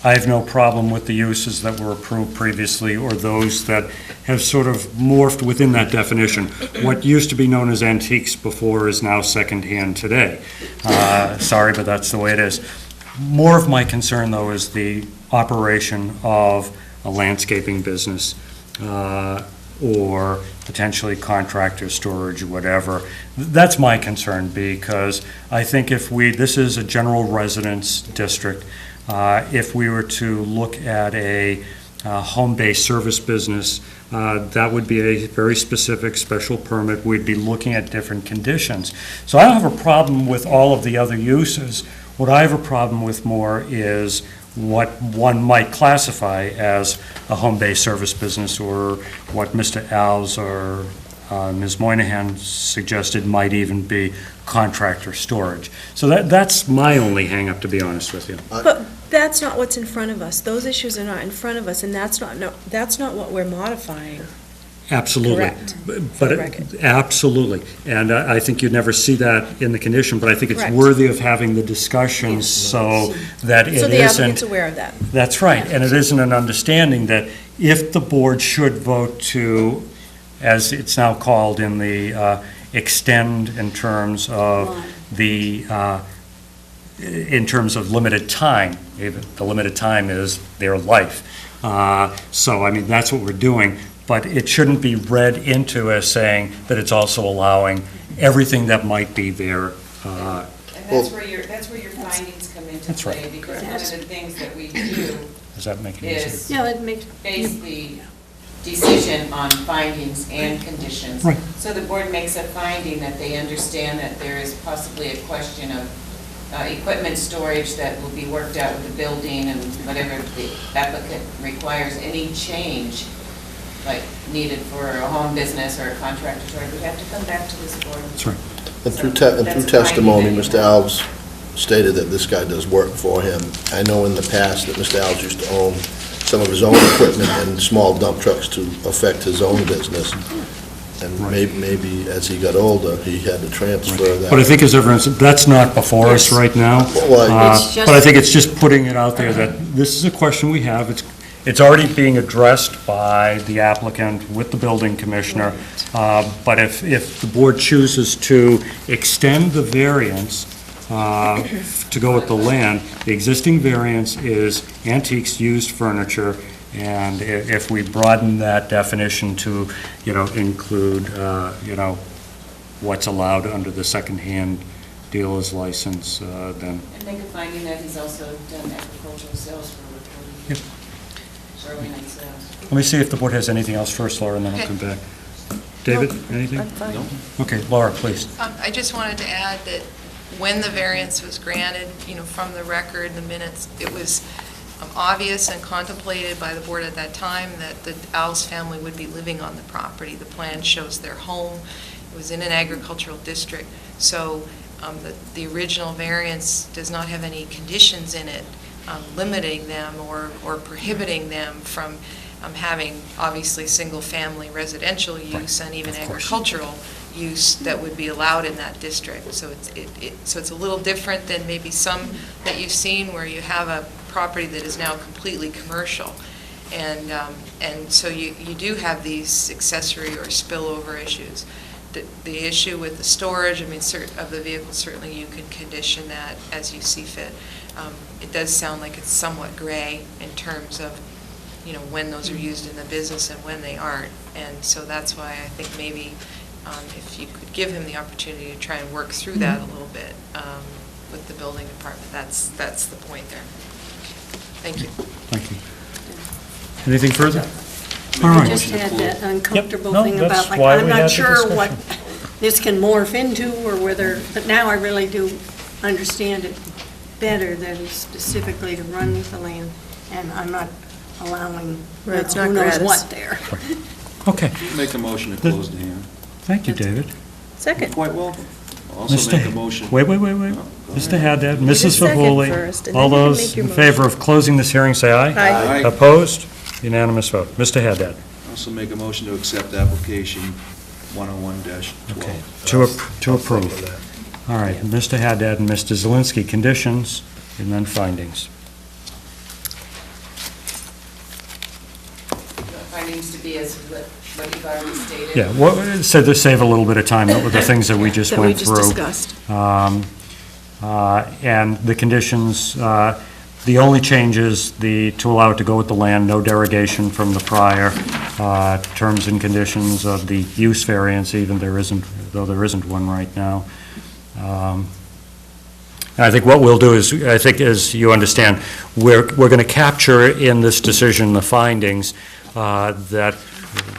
Speaker 1: I have no problem with the uses that were approved previously or those that have sort of morphed within that definition. What used to be known as antiques before is now secondhand today. Sorry, but that's the way it is. More of my concern, though, is the operation of a landscaping business or potentially contractor storage or whatever. That's my concern, because I think this is a general residence district. If we were to look at a home-based service business, that would be a very specific special permit. We'd be looking at different conditions. So I don't have a problem with all of the other uses. What I have a problem with more is what one might classify as a home-based service business, or what Mr. Alves or Ms. Moynihan suggested might even be contractor storage. So that's my only hang-up, to be honest with you.
Speaker 3: But that's not what's in front of us. Those issues are not in front of us, and that's not what we're modifying.
Speaker 1: Absolutely.
Speaker 3: Correct.
Speaker 1: But
Speaker 3: For the record.
Speaker 1: absolutely. And I think you'd never see that in the condition, but I think it's
Speaker 3: Correct.
Speaker 1: worthy of having the discussion so that it
Speaker 3: So the applicant's
Speaker 1: isn't.
Speaker 3: aware of that.
Speaker 1: That's right, and it isn't an understanding that if the board should vote to, as it's now called in the, extend in terms of the, in terms of limited time, even the limited time is their life. So, I mean, that's what we're doing, but it shouldn't be read into as saying that it's also allowing everything that might be there.
Speaker 8: And that's where your findings come into
Speaker 1: That's
Speaker 8: play,
Speaker 1: right.
Speaker 8: because one of the things that we do
Speaker 1: Does that make it easier?
Speaker 8: is
Speaker 4: Yeah, that makes,
Speaker 8: base the decision on findings and conditions.
Speaker 1: Right.
Speaker 8: So the board makes a finding that they understand that there is possibly a question of equipment storage that will be worked out with the building, and whatever the applicant requires, any change like needed for a home business or a contractor storage, would have to come back to this board.
Speaker 1: That's right.
Speaker 7: And through
Speaker 8: So that's
Speaker 7: testimony,
Speaker 8: finding
Speaker 7: Mr.
Speaker 8: that you
Speaker 7: Alves stated that this guy does work for him. I know in the past that Mr. Alves used to own some of his own equipment and small dump trucks to affect his own business. And maybe as he got older, he had to transfer that.
Speaker 1: But I think as everyone said, that's not before us right now.
Speaker 7: Well,
Speaker 4: It's just-
Speaker 1: But I think it's just putting it out there that this is a question we have. It's already being addressed by the applicant with the building commissioner. But if the board chooses to extend the variance to go with the land, the existing variance is antiques, used furniture, and if we broaden that definition to, include, what's allowed under the secondhand dealer's license, then,
Speaker 8: And make a finding that he's also done agricultural sales for over 40 years. Sales.
Speaker 1: let me see if the board has anything else first, Laura, and then I'll come back. David, anything?
Speaker 3: I'm fine.
Speaker 1: Okay, Laura, please.
Speaker 12: I just wanted to add that when the variance was granted, from the record, the minutes, it was obvious and contemplated by the board at that time that the Alves family would be living on the property. The plan shows their home. It was in an agricultural district. So the original variance does not have any conditions in it limiting them or prohibiting them from having, obviously, single-family residential use and even agricultural use that would be allowed in that district. So it's a little different than maybe some that you've seen where you have a property that is now completely commercial. And so you do have these accessory or spillover issues. The issue with the storage, of the vehicle, certainly you can condition that as you see fit. It does sound like it's somewhat gray in terms of, when those are used in the business and when they aren't. And so that's why I think maybe if you could give him the opportunity to try and work through that a little bit with the building department, that's the point there. Thank you.
Speaker 1: Thank you. Anything further? All
Speaker 4: I
Speaker 1: right.
Speaker 4: just had that uncomfortable
Speaker 1: No,
Speaker 4: thing
Speaker 1: that's
Speaker 4: about,
Speaker 1: why
Speaker 4: I'm
Speaker 1: we had
Speaker 4: not
Speaker 1: the
Speaker 4: sure what
Speaker 1: discussion.
Speaker 4: this can morph into, or whether, but now I really do understand it better, that it's specifically to run with the land, and I'm not allowing
Speaker 3: Right, it's not
Speaker 4: who knows
Speaker 3: gratis.
Speaker 4: what there.
Speaker 1: Okay,
Speaker 9: Make a motion to close the hearing.
Speaker 1: thank you, David.
Speaker 3: Second.
Speaker 9: Quite welcome. Also
Speaker 1: Mr.
Speaker 9: make a motion.
Speaker 1: Wait.
Speaker 9: go
Speaker 1: Mr.
Speaker 9: ahead.
Speaker 1: Haddad,
Speaker 3: a
Speaker 1: Mrs.
Speaker 3: second
Speaker 1: Vivoli,
Speaker 3: first, and
Speaker 1: all
Speaker 3: then you can
Speaker 1: those
Speaker 3: make your
Speaker 1: in favor of closing this hearing, say aye.
Speaker 3: Aye.
Speaker 9: Aye.
Speaker 1: Opposed? Unanimous vote. Mr. Haddad.
Speaker 9: Also make a motion to accept application 101-12.
Speaker 1: Okay. To approve. All right, Mr. Haddad and Mr. Zelinski, conditions and then findings.
Speaker 8: Findings to be as what you've already stated.
Speaker 1: Yeah, so to save a little bit of time with the things that we just
Speaker 3: That we
Speaker 1: went
Speaker 3: just
Speaker 1: through.
Speaker 3: discussed.
Speaker 1: And the conditions, the only change is to allow it to go with the land, no derogation from the prior terms and conditions of the use variance, even though there isn't one right now. And I think what we'll do is, I think as you understand, we're going to capture in this decision the findings that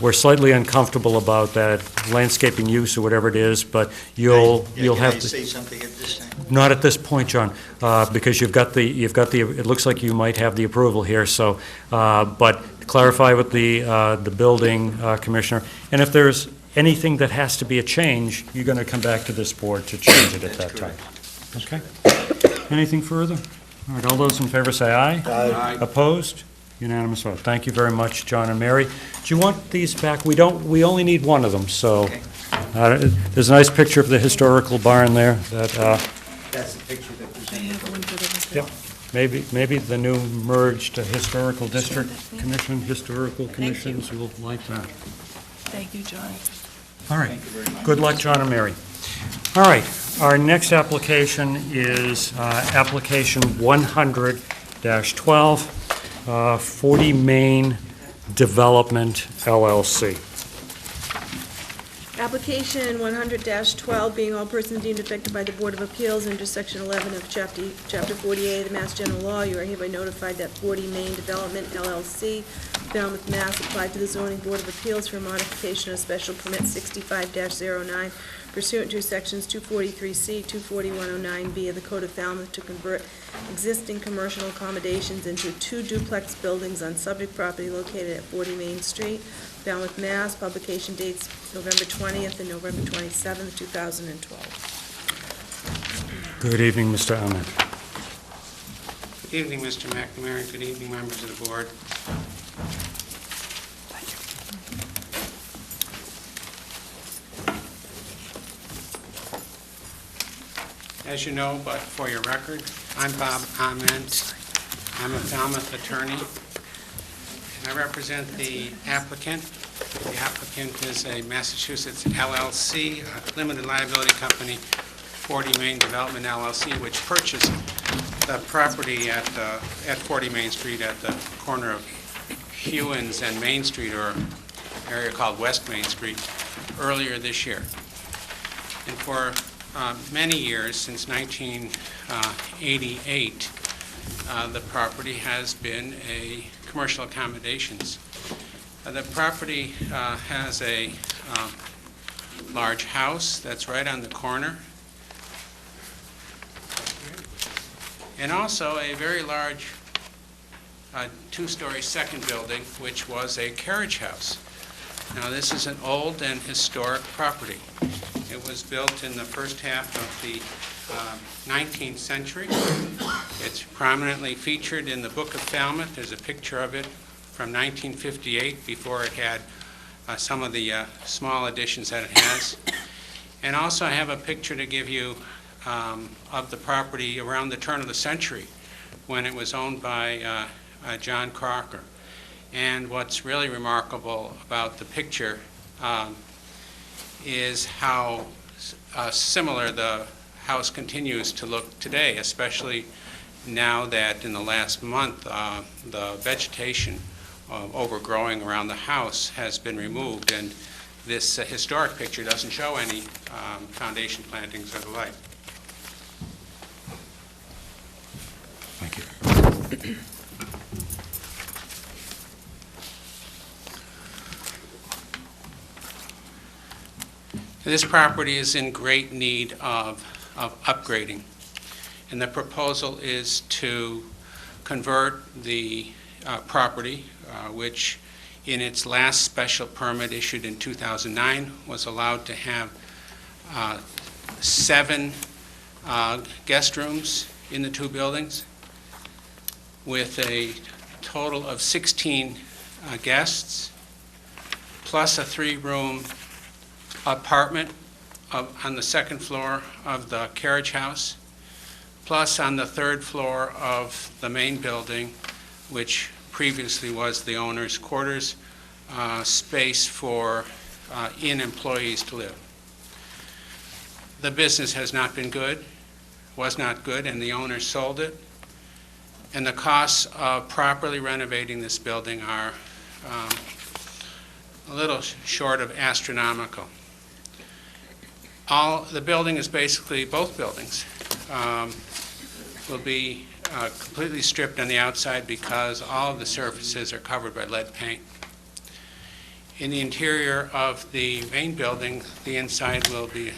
Speaker 1: we're slightly uncomfortable about that landscaping use or whatever it is, but you'll have
Speaker 10: Can I
Speaker 1: to.
Speaker 10: say something at this time?
Speaker 1: Not at this point, John, because you've got the, it looks like you might have the approval here, so, but clarify with the building commissioner. And if there's anything that has to be a change, you're going to come back to this board to change it at that time. Okay? Anything further? All right, all those in favor say aye.
Speaker 7: Aye.
Speaker 1: Opposed? Unanimous vote. Thank you very much, John and Mary. Do you want these back? We only need one of them, so. There's a nice picture of the historical barn there that,
Speaker 10: That's the picture that was in
Speaker 1: yep, maybe the new merged historical district commission, historical commissions will like that.
Speaker 3: Thank you, John.
Speaker 1: All right. Good luck, John and Mary. All right, our next application is application 100-12, 40 Main Development LLC.
Speaker 3: Application 100-12, being all persons deemed affected by the Board of Appeals under Section 11 of Chapter 48 of the Mass General Law, you are hereby notified that 40 Main Development LLC, Falmouth, Mass, applied to the Zoning Board of Appeals for a modification of Special Permit 65-09 pursuant to Sections 243C, 24109B of the Code of Falmouth to convert existing commercial accommodations into 2 duplex buildings on subject property located at 40 Main Street, Falmouth, Mass. Publication dates November 20th and November 27th, 2012.
Speaker 1: Good evening, Mr. Ahmed.
Speaker 13: Good evening, Mr. McNamara. Good evening, members of the board. As you know, but for your record, I'm Bob Ahmed. I'm a Falmouth attorney, and I represent the applicant. The applicant is a Massachusetts LLC, a limited liability company, 40 Main Development LLC, which purchased the property at 40 Main Street at the corner of Hewins and Main Street, or an area called West Main Street, earlier this year. And for many years, since 1988, the property has been a commercial accommodations. The property has a large house that's right on the corner, and also a very large 2-story second building, which was a carriage house. Now, this is an old and historic property. It was built in the first half of the 19th century. It's prominently featured in the Book of Falmouth. There's a picture of it from 1958, before it had some of the small additions that it has. And also I have a picture to give you of the property around the turn of the century, when it was owned by John Crocker. And what's really remarkable about the picture is how similar the house continues to look today, especially now that in the last month the vegetation overgrowing around the house has been removed, and this historic picture doesn't show any foundation plantings or the like.
Speaker 1: Thank you.
Speaker 13: This property is in great need of upgrading, and the proposal is to convert the property, which in its last special permit issued in 2009 was allowed to have 7 guest rooms in the 2 buildings, with a total of 16 guests, plus a 3-room apartment on the 2nd floor of the carriage house, plus on the 3rd floor of the main building, which previously was the owner's quarters, space for inn employees to live. The business has not been good, was not good, and the owner sold it. And the costs of properly renovating this building are a little short of astronomical. The building is basically, both buildings will be completely stripped on the outside because all of the surfaces are covered by lead paint. In the interior of the main building, the inside will be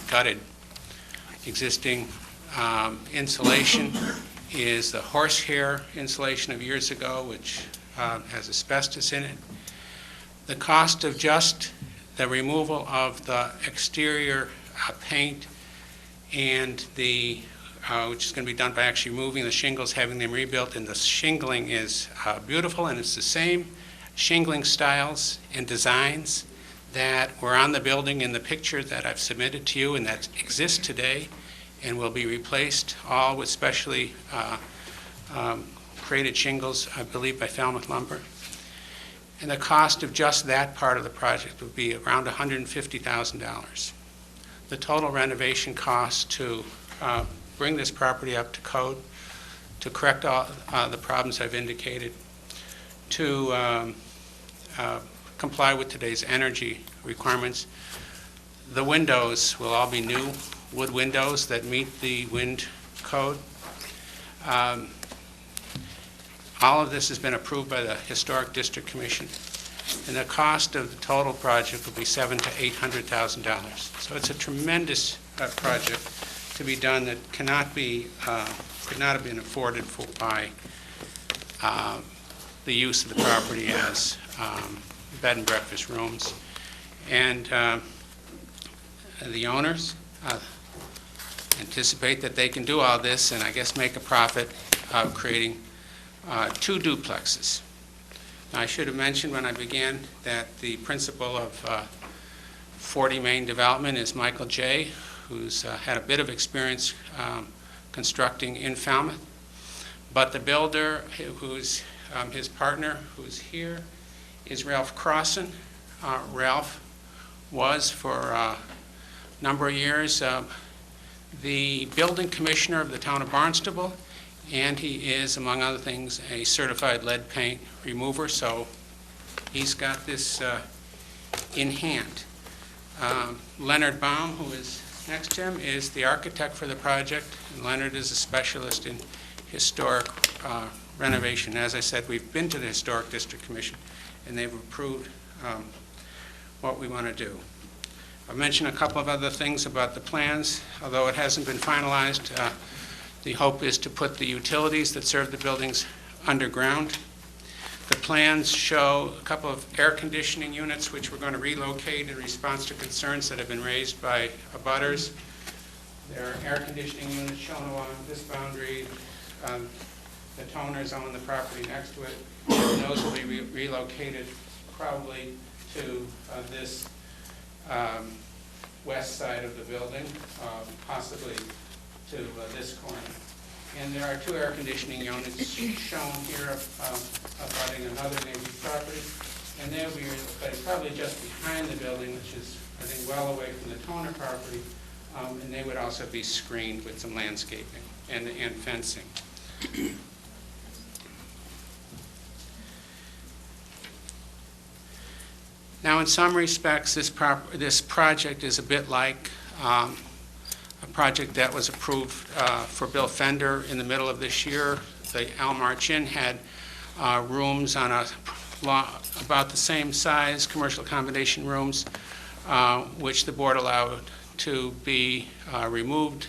Speaker 13: gutted. Existing insulation is the horsehair insulation of years ago, which has asbestos in it. The cost of just the removal of the exterior paint and the, which is going to be done by actually removing the shingles, having them rebuilt, and the shingling is beautiful, and it's the same shingling styles and designs that were on the building in the picture that I've submitted to you and that exist today and will be replaced, all with specially created shingles, I believe, by Falmouth Lumber. And the cost of just that part of the project would be around $150,000. The total renovation cost to bring this property up to code, to correct all the problems I've indicated, to comply with today's energy requirements. The windows will all be new wood windows that meet the wind code. All of this has been approved by the Historic District Commission, and the cost of the total project will be $700,000 to $800,000. So it's a tremendous project to be done that could not have been afforded for by the use of the property as bed and breakfast rooms. And the owners anticipate that they can do all this and I guess make a profit of creating 2 duplexes. Now, I should have mentioned when I began that the principal of 40 Main Development is Michael J., who's had a bit of experience constructing in Falmouth. But the builder, who's his partner, who's here, is Ralph Crossan. Ralph was for a number of years the building commissioner of the town of Barnstable, and he is, among other things, a certified lead paint remover, so he's got this in hand. Leonard Baum, who is next to him, is the architect for the project. And Leonard is a specialist in historic renovation. As I said, we've been to the Historic District Commission, and they've approved what we want to do. I've mentioned a couple of other things about the plans. Although it hasn't been finalized, the hope is to put the utilities that serve the buildings underground. The plans show a couple of air conditioning units which we're going to relocate in response to concerns that have been raised by abutters. There are air conditioning units shown along this boundary. The toners on the property next to it, and those will be relocated probably to this west side of the building, possibly to this corner. And there are 2 air conditioning units shown here abutting another neighbor's property, and they'll be replaced probably just behind the building, which is, I think, well away from the toner property, and they would also be screened with some landscaping and fencing. Now, in some respects, this project is a bit like a project that was approved for Bill Fender in the middle of this year. The Al March Inn had rooms on about the same size, commercial accommodation rooms, which the board allowed to be removed,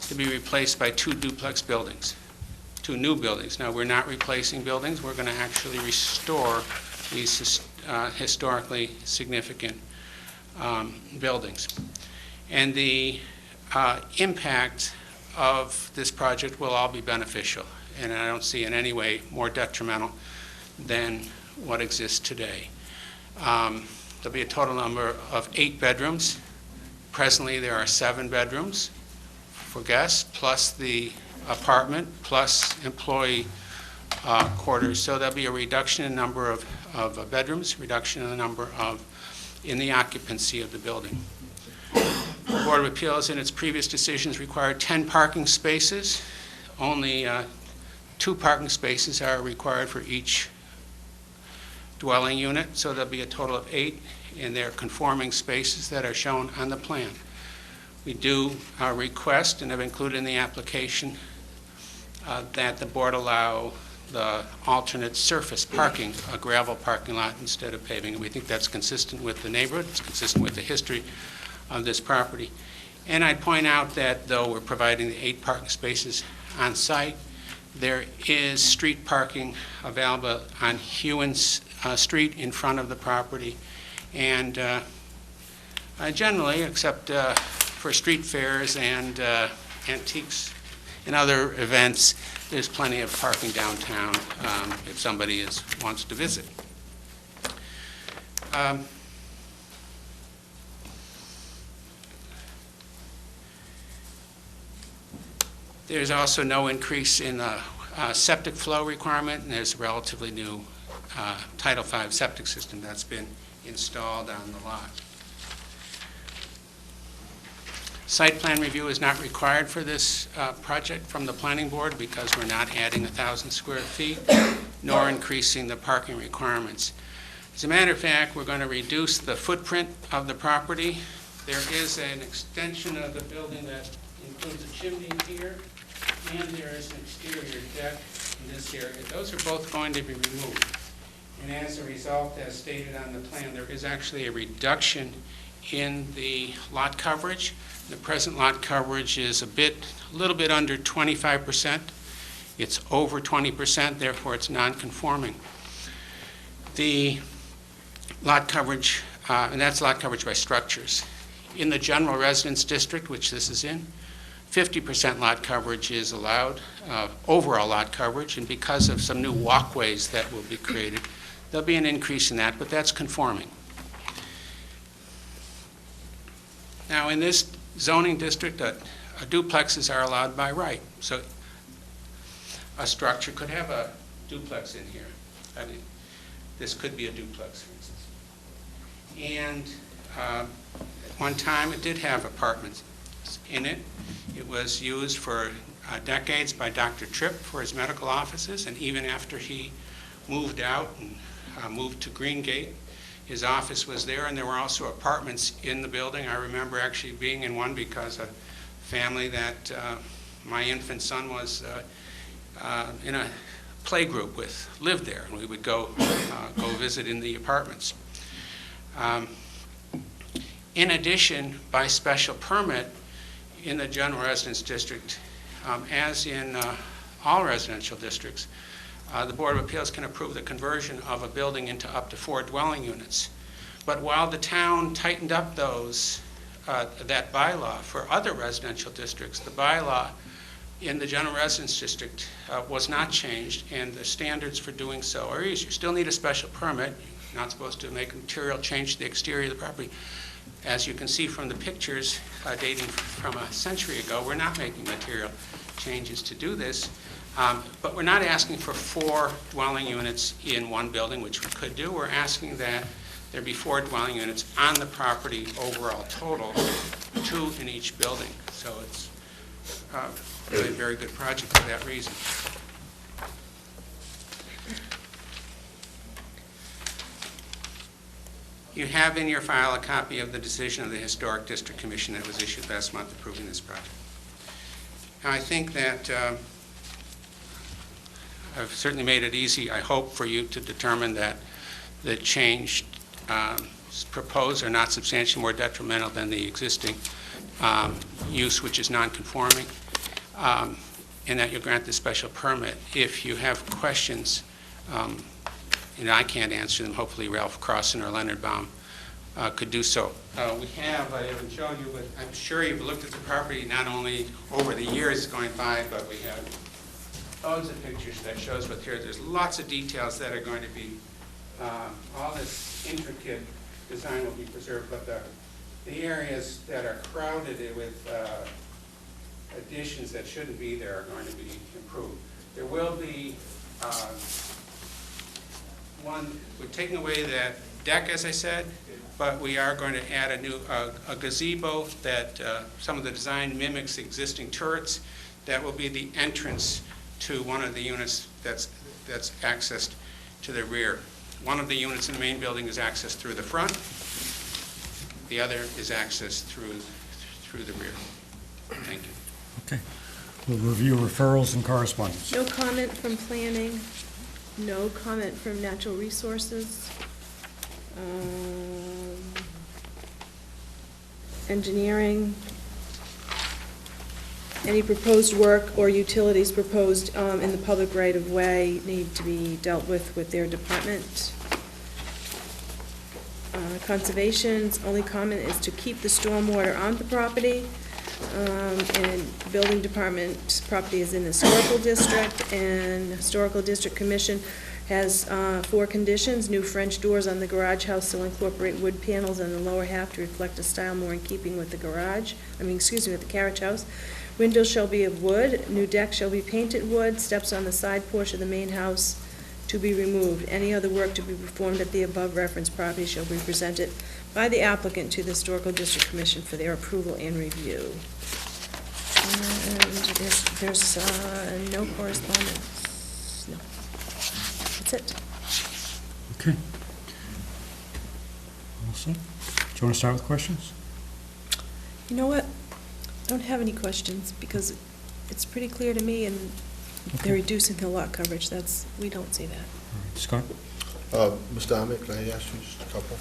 Speaker 13: to be replaced by 2 duplex buildings, 2 new buildings. Now, we're not replacing buildings. We're going to actually restore these historically significant buildings. And the impact of this project will all be beneficial, and I don't see in any way more detrimental than what exists today. There'll be a total number of 8 bedrooms. Presently, there are 7 bedrooms for guests, plus the apartment, plus employee quarters. So there'll be a reduction in number of bedrooms, reduction in the number in the occupancy of the building. The Board of Appeals in its previous decisions required 10 parking spaces. Only 2 parking spaces are required for each dwelling unit, so there'll be a total of 8 in their conforming spaces that are shown on the plan. We do request, and have included in the application, that the board allow the alternate surface parking, a gravel parking lot instead of paving. And we think that's consistent with the neighborhood, it's consistent with the history of this property. And I'd point out that though we're providing the 8 parking spaces on site, there is street parking available on Hewens Street in front of the property. And generally, except for street fairs and antiques and other events, there's plenty of parking downtown if somebody wants to visit. There's also no increase in the septic flow requirement, and there's a relatively new Title V septic system that's been installed on the lot. Site plan review is not required for this project from the planning board because we're not adding 1,000 square feet nor increasing the parking requirements. As a matter of fact, we're going to reduce the footprint of the property. There is an extension of the building that includes a chimney here, and there is an exterior deck in this area. Those are both going to be removed. And as a result, as stated on the plan, there is actually a reduction in the lot coverage. The present lot coverage is a little bit under 25%. It's over 20%, therefore it's non-conforming. The lot coverage, and that's lot coverage by structures. In the general residence district, which this is in, 50% lot coverage is allowed, overall lot coverage, and because of some new walkways that will be created, there'll be an increase in that, but that's conforming. Now, in this zoning district, duplexes are allowed by right. So a structure could have a duplex in here. I mean, this could be a duplex, for instance. And at one time, it did have apartments in it. It was used for decades by Dr. Tripp for his medical offices, and even after he moved out and moved to Greengate, his office was there, and there were also apartments in the building. I remember actually being in one because a family that my infant son was in a play group with lived there, and we would go visit in the apartments. In addition, by special permit in the general residence district, as in all residential districts, the Board of Appeals can approve the conversion of a building into up to 4 dwelling units. But while the town tightened up that bylaw for other residential districts, the bylaw in the general residence district was not changed, and the standards for doing so are easier. You still need a special permit. You're not supposed to make a material change to the exterior of the property. As you can see from the pictures dating from a century ago, we're not making material changes to do this. But we're not asking for 4 dwelling units in one building, which we could do. We're asking that there be 4 dwelling units on the property overall total, 2 in each building. So it's really a very good project for that reason. You have in your file a copy of the decision of the Historic District Commission that was issued last month approving this project. Now, I think that I've certainly made it easy, I hope, for you to determine that the change proposed are not substantially more detrimental than the existing use, which is non-conforming, and that you grant the special permit. If you have questions, and I can't answer them, hopefully Ralph Crossan or Leonard Baum could do so. I haven't shown you, but I'm sure you've looked at the property not only over the years going by, but we have loads of pictures that shows what's here. There's lots of details that are going to be, all this intricate design will be preserved, but the areas that are crowded with additions that shouldn't be there are going to be improved. There will be we're taking away that deck, as I said, but we are going to add a gazebo that some of the design mimics existing turrets. That will be the entrance to one of the units that's accessed to the rear. One of the units in the main building is accessed through the front. The other is accessed through the rear. Thank you.
Speaker 1: Okay. We'll review referrals and correspondence.
Speaker 3: No comment from planning, no comment from natural resources. Engineering, Any proposed work or utilities proposed in the public right-of-way need to be dealt with their department. Conservation's only comment is to keep the stormwater on the property. And building department property is in the historical district, and historical district commission has 4 conditions. New French doors on the garage house will incorporate wood panels on the lower half to reflect a style more in keeping with the with the carriage house. Windows shall be of wood. New deck shall be painted wood. Steps on the side porch of the main house to be removed. Any other work to be performed at the above referenced property shall be presented by the applicant to the Historical District Commission for their approval and review. And there's no correspondence. No. That's it.
Speaker 1: Okay. All set. Do you want to start with questions?
Speaker 3: You know what? I don't have any questions because it's pretty clear to me, and they're reducing the lot coverage. We don't see that.
Speaker 1: All right. Scott?
Speaker 7: Mr. Ahmed, can I ask you just a couple?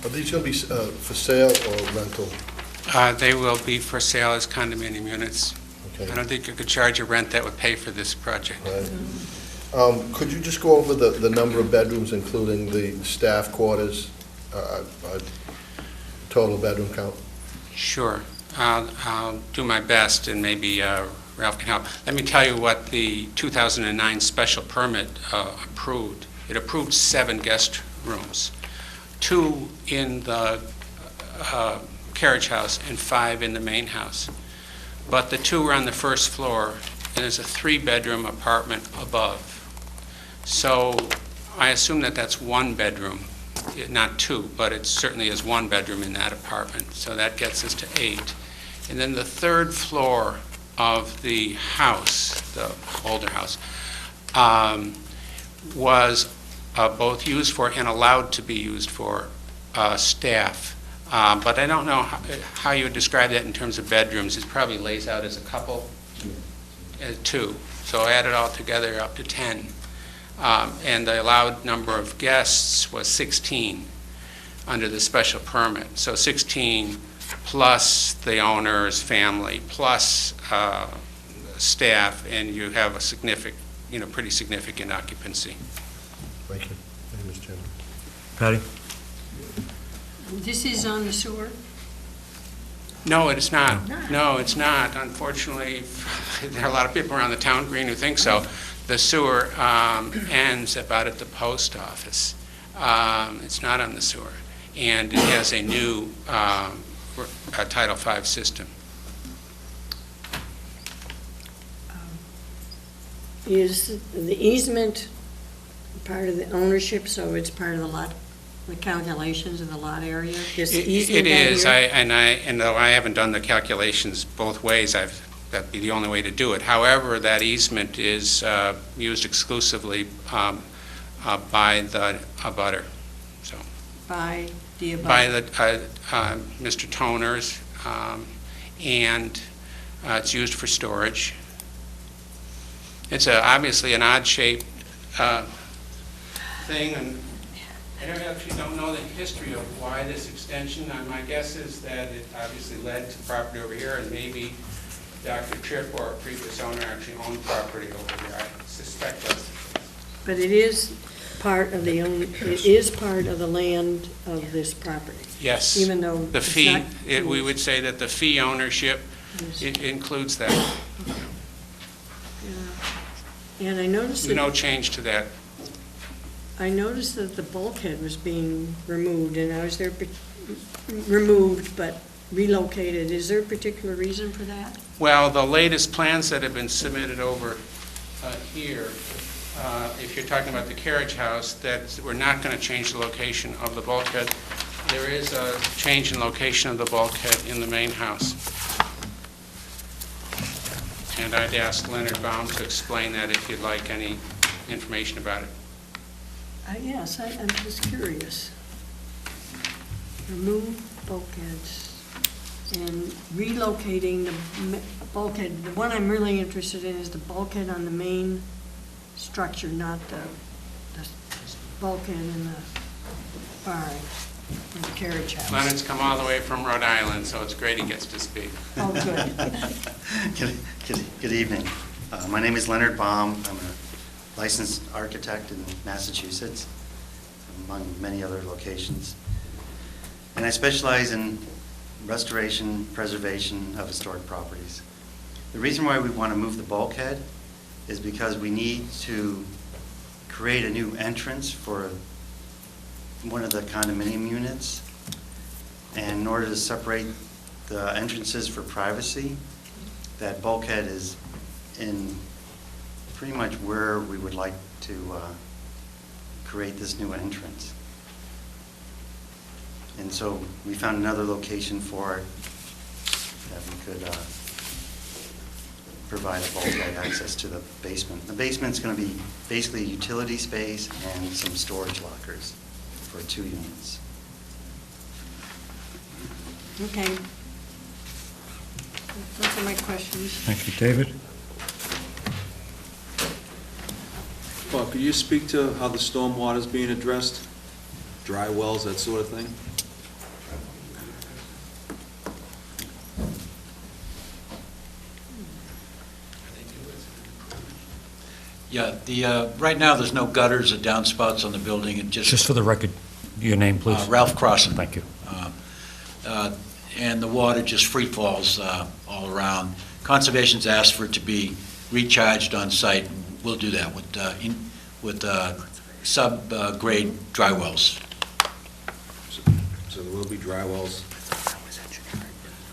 Speaker 7: Are these going to be for sale or rental?
Speaker 13: They will be for sale as condominium units.
Speaker 7: Okay.
Speaker 13: I don't think you could charge a rent that would pay for this project.
Speaker 7: Right. Could you just go over the number of bedrooms, including the staff quarters, total bedroom count?
Speaker 13: Sure. I'll do my best, and maybe Ralph can help. Let me tell you what the 2009 special permit approved. It approved 7 guest rooms, 2 in the carriage house and 5 in the main house. But the 2 were on the first floor, and there's a 3-bedroom apartment above. So I assume that that's 1 bedroom, not 2, but it certainly is 1 bedroom in that apartment. So that gets us to 8. And then the 3rd floor of the house, the older house, was both used for and allowed to be used for staff. But I don't know how you would describe that in terms of bedrooms. It probably lays out as a couple, 2. So add it all together up to 10. And the allowed number of guests was 16 under the special permit. So 16 plus the owner's family, plus staff, and you have a pretty significant occupancy.
Speaker 7: Thank you. Thank you, Mr. Chairman.
Speaker 1: Patty?
Speaker 4: This is on the sewer?
Speaker 13: No, it is not. No, it's not. Unfortunately, there are a lot of people around the town green who think so. The sewer ends about at the post office. It's not on the sewer. And it has a new Title V system.
Speaker 4: Is the easement part of the ownership, so it's part of the lot, the calculations of the lot area?
Speaker 13: It is. And though I haven't done the calculations both ways, that'd be the only way to do it. However, that easement is used exclusively by the abutter. So
Speaker 4: By the abutter?
Speaker 13: By the Mr. Toners, and it's used for storage. It's obviously an odd-shaped thing, and I actually don't know the history of why this extension. My guess is that it obviously led to property over here, and maybe Dr. Tripp or a previous owner actually owned property over here. I suspect that's the case.
Speaker 4: But it is part of it is part of the land of this property?
Speaker 13: Yes.
Speaker 4: Even though
Speaker 13: the fee, we would say that the fee ownership it includes that.
Speaker 4: Yeah. And I noticed that...
Speaker 13: No change to that.
Speaker 4: I noticed that the bulkhead was being removed, and I was there, removed, but relocated. Is there a particular reason for that?
Speaker 13: Well, the latest plans that have been submitted over here, if you're talking about the carriage house, that we're not going to change the location of the bulkhead. There is a change in location of the bulkhead in the main house. And I'd ask Leonard Baum to explain that if you'd like any information about it.
Speaker 4: Yes, I'm just curious. Remove bulkheads and relocating the bulkhead. The one I'm really interested in is the bulkhead on the main structure, not the bulkhead in the barn. the carriage house.
Speaker 13: Leonard's come all the way from Rhode Island, so it's great he gets to speak.
Speaker 4: Oh, good.
Speaker 14: Good evening. My name is Leonard Baum. I'm a licensed architect in Massachusetts, among many other locations. And I specialize in restoration, preservation of historic properties. The reason why we want to move the bulkhead is because we need to create a new entrance for one of the condominium units. And in order to separate the entrances for privacy, that bulkhead is in pretty much where we would like to create this new entrance. And so we found another location for it that we could provide a bulkhead access to the basement. The basement's going to be basically utility space and some storage lockers for 2 units.
Speaker 4: Okay. Those are my questions.
Speaker 1: Thank you, David.
Speaker 9: Bob, could you speak to how the storm water is being addressed? Dry wells, that sort of thing?
Speaker 15: Yeah, right now, there's no gutters or downspouts on the building, it
Speaker 1: Just for the record, your name, please.
Speaker 15: Ralph Crossan.
Speaker 1: Thank you.
Speaker 15: And the water just free falls all around. Conservation's asked for it to be recharged on site. We'll do that with sub-grade dry wells.
Speaker 9: So there will be dry wells?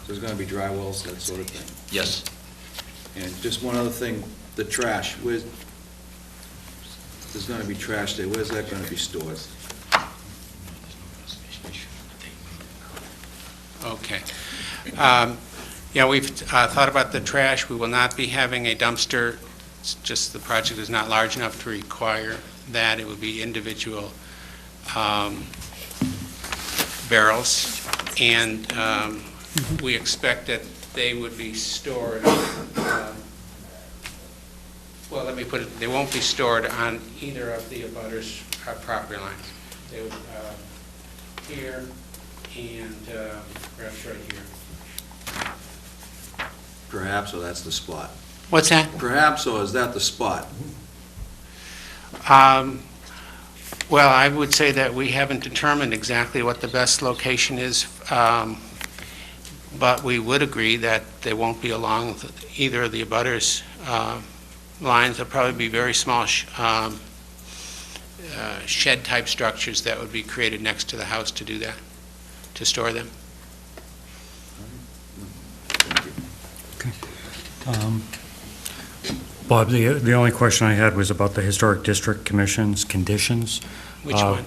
Speaker 9: There's going to be dry wells, that sort of thing?
Speaker 15: Yes.
Speaker 9: And just one other thing, the trash, there's going to be trash there, where's that going to be stored?
Speaker 13: Okay. Yeah, we've thought about the trash. We will not be having a dumpster. It's just the project is not large enough to require that. It would be individual barrels. And we expect that they would be stored, well, let me put it, they won't be stored on either of the abutters' property lines. They would, here and perhaps right here.
Speaker 9: Perhaps, or that's the spot?
Speaker 13: What's that?
Speaker 9: Perhaps, or is that the spot?
Speaker 13: Well, I would say that we haven't determined exactly what the best location is, but we would agree that they won't be along either of the abutters' lines. There'll probably be very small shed-type structures that would be created next to the house to do that, to store them.
Speaker 1: Bob, the only question I had was about the Historic District Commission's conditions.
Speaker 13: Which one?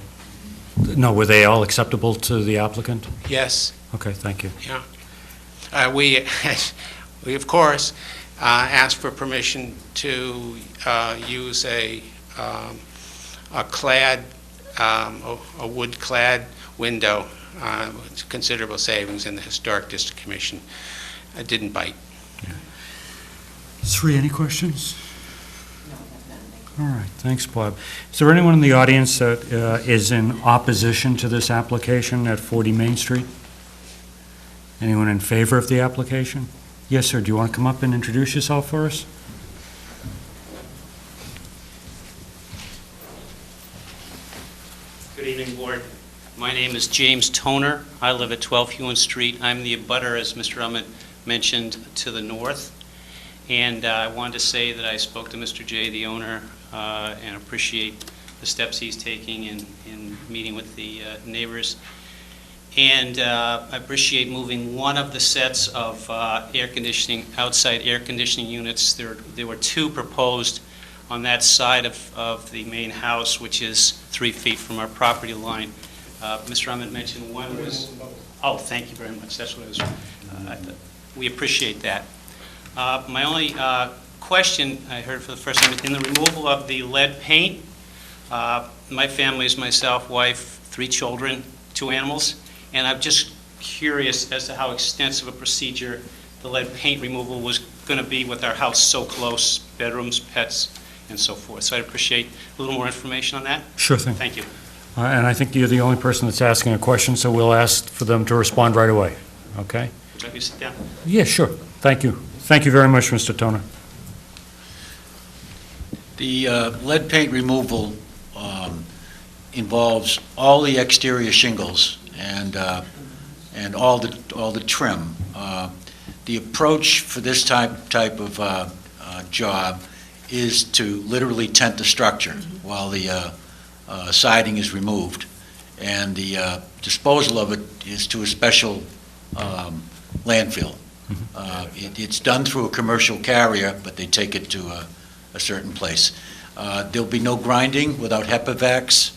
Speaker 1: No, were they all acceptable to the applicant?
Speaker 13: Yes.
Speaker 1: Okay, thank you.
Speaker 13: Yeah. We of course, asked for permission to use a clad, a wood-clad window. It's considerable savings, and the Historic District Commission didn't bite.
Speaker 1: Sri, any questions? All right, thanks, Bob. Is there anyone in the audience that is in opposition to this application at 40 Main Street? Anyone in favor of the application? Yes, sir. Do you want to come up and introduce yourself for us?
Speaker 16: Good evening, Board. My name is James Toner. I live at 12 Hewen Street. I'm the abutter, as Mr. Emmett mentioned, to the north. And I wanted to say that I spoke to Mr. Jay, the owner, and appreciate the steps he's taking in meeting with the neighbors. And I appreciate moving one of the sets of air conditioning, outside air conditioning units. There were 2 proposed on that side of the main house, which is 3 feet from our property line. Mr. Emmett mentioned one was... Oh, thank you very much. That's what I was... we appreciate that. My only question, I heard for the first time, in the removal of the lead paint, my family is myself, wife, 3 children, 2 animals, and I'm just curious as to how extensive a procedure the lead paint removal was going to be with our house so close, bedrooms, pets, and so forth. So I'd appreciate a little more information on that.
Speaker 1: Sure thing.
Speaker 16: Thank you.
Speaker 1: And I think you're the only person that's asking a question, so we'll ask for them to respond right away, okay?
Speaker 16: Let me sit down.
Speaker 1: Yeah, sure. Thank you. Thank you very much, Mr. Toner.
Speaker 15: The lead paint removal involves all the exterior shingles and all the trim. The approach for this type of job is to literally tent the structure while the siding is removed, and the disposal of it is to a special landfill. It's done through a commercial carrier, but they take it to a certain place. There'll be no grinding without HEPA-Vacs.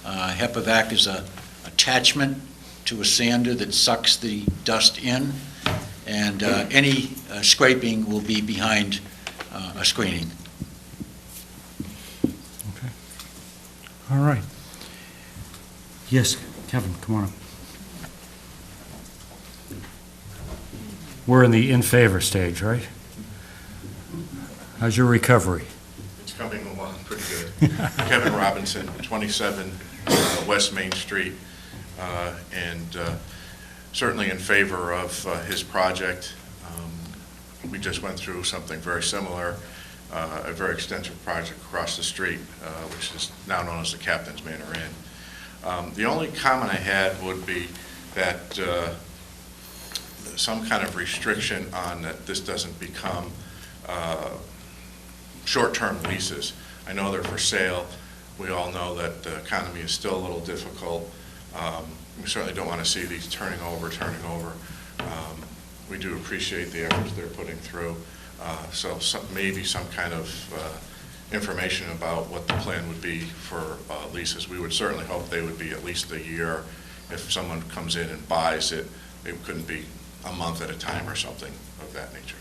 Speaker 15: HEPA-Vac is an attachment to a sander that sucks the dust in, and any scraping will be behind a screening.
Speaker 1: Okay. All right. Yes, Kevin, come on up. We're in the in favor stage, right? How's your recovery?
Speaker 17: It's coming along pretty good. Kevin Robinson, 27 West Main Street, and certainly in favor of his project. We just went through something very similar, a very extensive project across the street, which is now known as the Captain's Manor Inn. The only comment I had would be that some kind of restriction on that this doesn't become short-term leases. I know they're for sale. We all know that the economy is still a little difficult. We certainly don't want to see these turning over. We do appreciate the efforts they're putting through. So maybe some kind of information about what the plan would be for leases. We would certainly hope they would be at least a year. If someone comes in and buys it, it couldn't be a month at a time or something of that nature.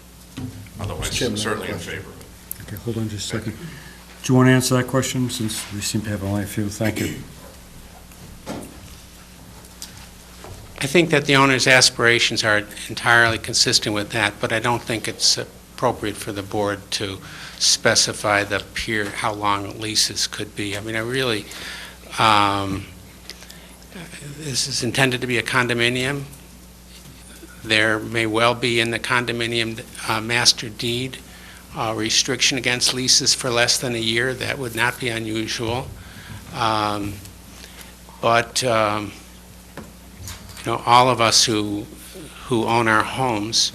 Speaker 17: Otherwise, certainly in favor of it.
Speaker 1: Okay, hold on just a second. Do you want to answer that question, since we seem to have only a few? Thank you.
Speaker 13: I think that the owner's aspirations are entirely consistent with that, but I don't think it's appropriate for the board to specify the period, how long leases could be. I mean, I really, this is intended to be a condominium. There may well be in the condominium master deed restriction against leases for less than a year. That would not be unusual. But you know, all of us who own our homes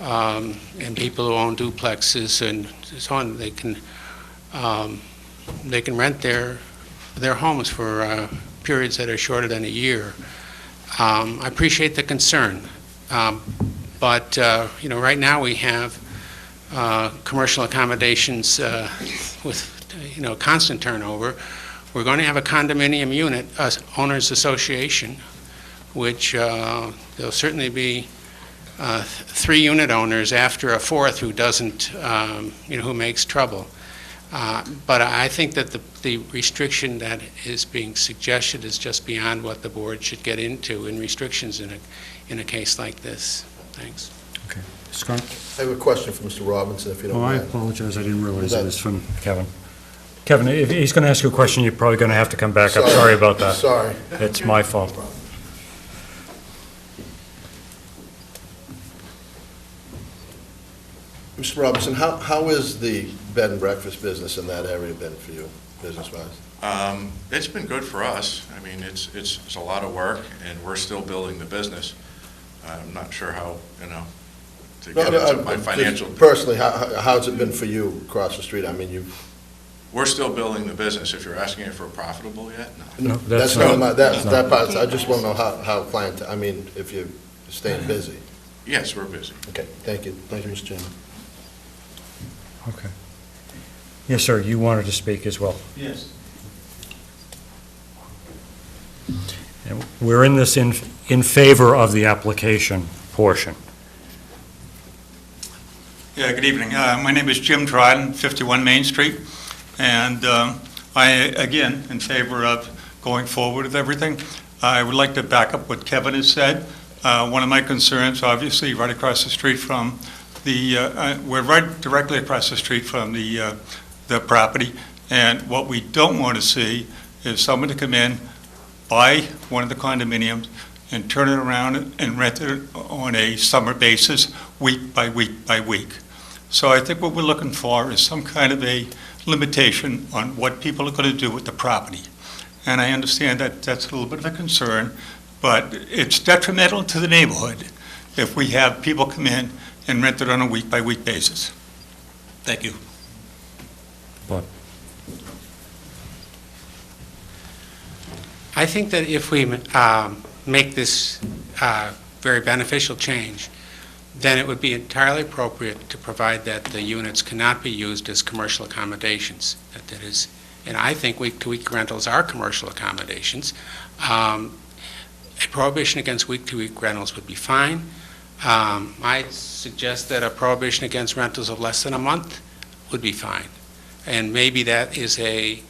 Speaker 13: and people who own duplexes and so on, they can rent their homes for periods that are shorter than a year. I appreciate the concern, but you know, right now we have commercial accommodations with constant turnover. We're going to have a condominium unit owners association, which there'll certainly be 3 unit owners after a 4th who doesn't, who makes trouble. But I think that the restriction that is being suggested is just beyond what the board should get into in restrictions in a case like this. Thanks.
Speaker 1: Okay. Scott?
Speaker 7: I have a question for Mr. Robinson, if you don't
Speaker 1: I
Speaker 7: mind.
Speaker 1: apologize. I didn't realize it was from Kevin. Kevin, if he's going to ask you a question, you're probably going to have to come back up. Sorry about that.
Speaker 7: Sorry.
Speaker 1: It's my fault.
Speaker 7: Mr. Robinson, how is the bed and breakfast business in that area been for you, business-wise?
Speaker 17: It's been good for us. I mean, it's a lot of work, and we're still building the business. I'm not sure how, to get into my financial.
Speaker 7: Personally, how's it been for you across the street? I mean,
Speaker 17: We're still building the business. If you're asking if we're profitable yet, no.
Speaker 1: No,
Speaker 7: That's not that part. I just want to know how if you're staying busy.
Speaker 17: Yes, we're busy.
Speaker 7: Okay, thank you. Thank you, Mr. Chairman.
Speaker 1: Okay. Yes, sir, you wanted to speak as well.
Speaker 15: Yes.
Speaker 1: And we're in this in favor of the application portion.
Speaker 18: Yeah, good evening. My name is Jim Dryden, 51 Main Street, and I, again, in favor of going forward with everything. I would like to back up what Kevin has said. One of my concerns, obviously, right across the street from we're right directly across the street from the property, and what we don't want to see is someone to come in buy one of the condominiums and turn it around and rent it on a summer basis, week by week by week. So I think what we're looking for is some kind of a limitation on what people are going to do with the property. And I understand that that's a little bit of a concern, but it's detrimental to the neighborhood if we have people come in and rent it on a week by week basis. Thank you.
Speaker 1: Bob?
Speaker 13: I think that if we make this very beneficial change, then it would be entirely appropriate to provide that the units cannot be used as commercial accommodations. That is, and I think week-to-week rentals are commercial accommodations. A prohibition against week-to-week rentals would be fine. I suggest that a prohibition against rentals of less than a month would be fine. And maybe that is a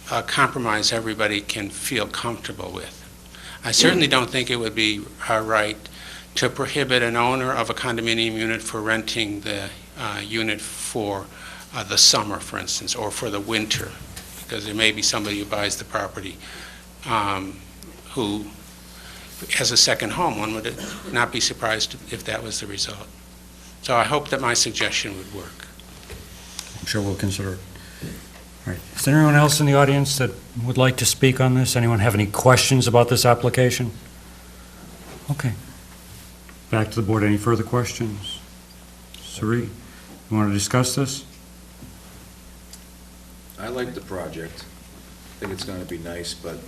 Speaker 13: compromise everybody can feel comfortable with. I certainly don't think it would be right to prohibit an owner of a condominium unit for renting the unit for the summer, for instance, or for the winter, because there may be somebody who buys the property who has a second home. One would not be surprised if that was the result. So I hope that my suggestion would work.
Speaker 1: I'm sure we'll consider it. All right. Is there anyone else in the audience that would like to speak on this? Anyone have any questions about this application? Okay. Back to the board. Any further questions? Sari, you want to discuss this?
Speaker 9: I like the project. I think it's going to be nice, but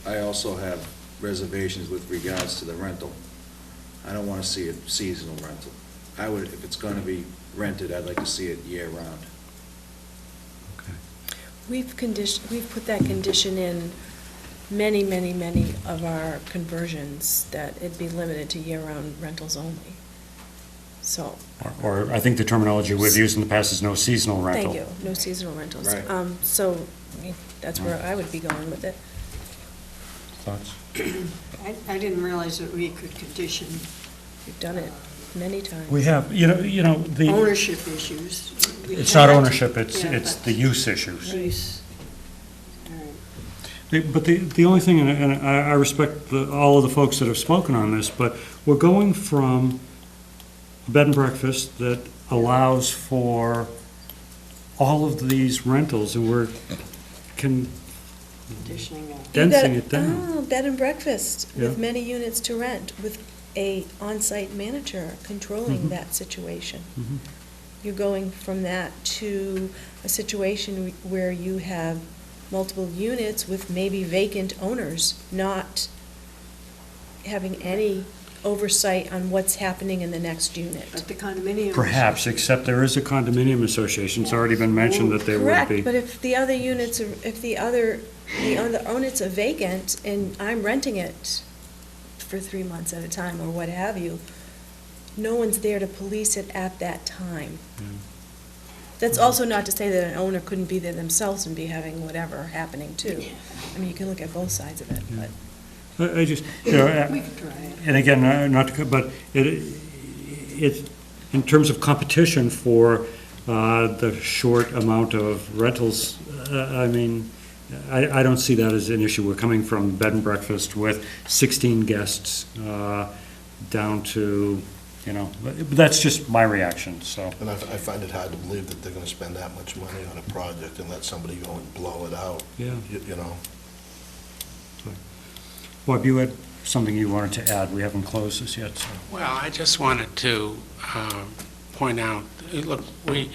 Speaker 9: I also have reservations with regards to the rental. I don't want to see a seasonal rental. I would, if it's going to be rented, I'd like to see it year-round.
Speaker 3: We've put that condition in many, many, many of our conversions, that it be limited to year-round rentals only. So.
Speaker 1: Or I think the terminology we've used in the past is no seasonal rental.
Speaker 3: Thank you, no seasonal rentals.
Speaker 9: Right.
Speaker 3: So that's where I would be going with it.
Speaker 1: Thoughts?
Speaker 4: I didn't realize that we could condition
Speaker 3: We've done it many times.
Speaker 1: We have, you know, the.
Speaker 4: ownership issues.
Speaker 1: It's not ownership, it's the use issues.
Speaker 4: Use.
Speaker 1: But the only thing, and I respect all of the folks that have spoken on this, but we're going from a bed and breakfast that allows for all of these rentals, and we're
Speaker 4: Conditioning it.
Speaker 1: condensing it down.
Speaker 3: Oh, bed and breakfast with
Speaker 1: Yeah.
Speaker 3: many units to rent, with a on-site manager controlling that situation.
Speaker 1: Mhm.
Speaker 3: You're going from that to a situation where you have multiple units with maybe vacant owners, not having any oversight on what's happening in the next unit.
Speaker 4: But the condominium.
Speaker 1: Perhaps, except there is a condominium association. It's already been mentioned that there would be.
Speaker 3: Correct, but if the other units, the other units are vacant and I'm renting it for 3 months at a time or what have you, no one's there to police it at that time. That's also not to say that an owner couldn't be there themselves and be having whatever happening too. I mean, you can look at both sides of it, but.
Speaker 1: I just, you know,
Speaker 4: We could try it.
Speaker 1: and again, not to, but it's, in terms of competition for the short amount of rentals, I mean, I don't see that as an issue. We're coming from bed and breakfast with 16 guests down to, you know, that's just my reaction, so.
Speaker 7: And I find it hard to believe that they're gonna spend that much money on a project and let somebody go and blow it out.
Speaker 1: Yeah.
Speaker 7: You know?
Speaker 1: Bob, you had something you wanted to add. We haven't closed this yet, so.
Speaker 13: Well, I just wanted to point out, look, we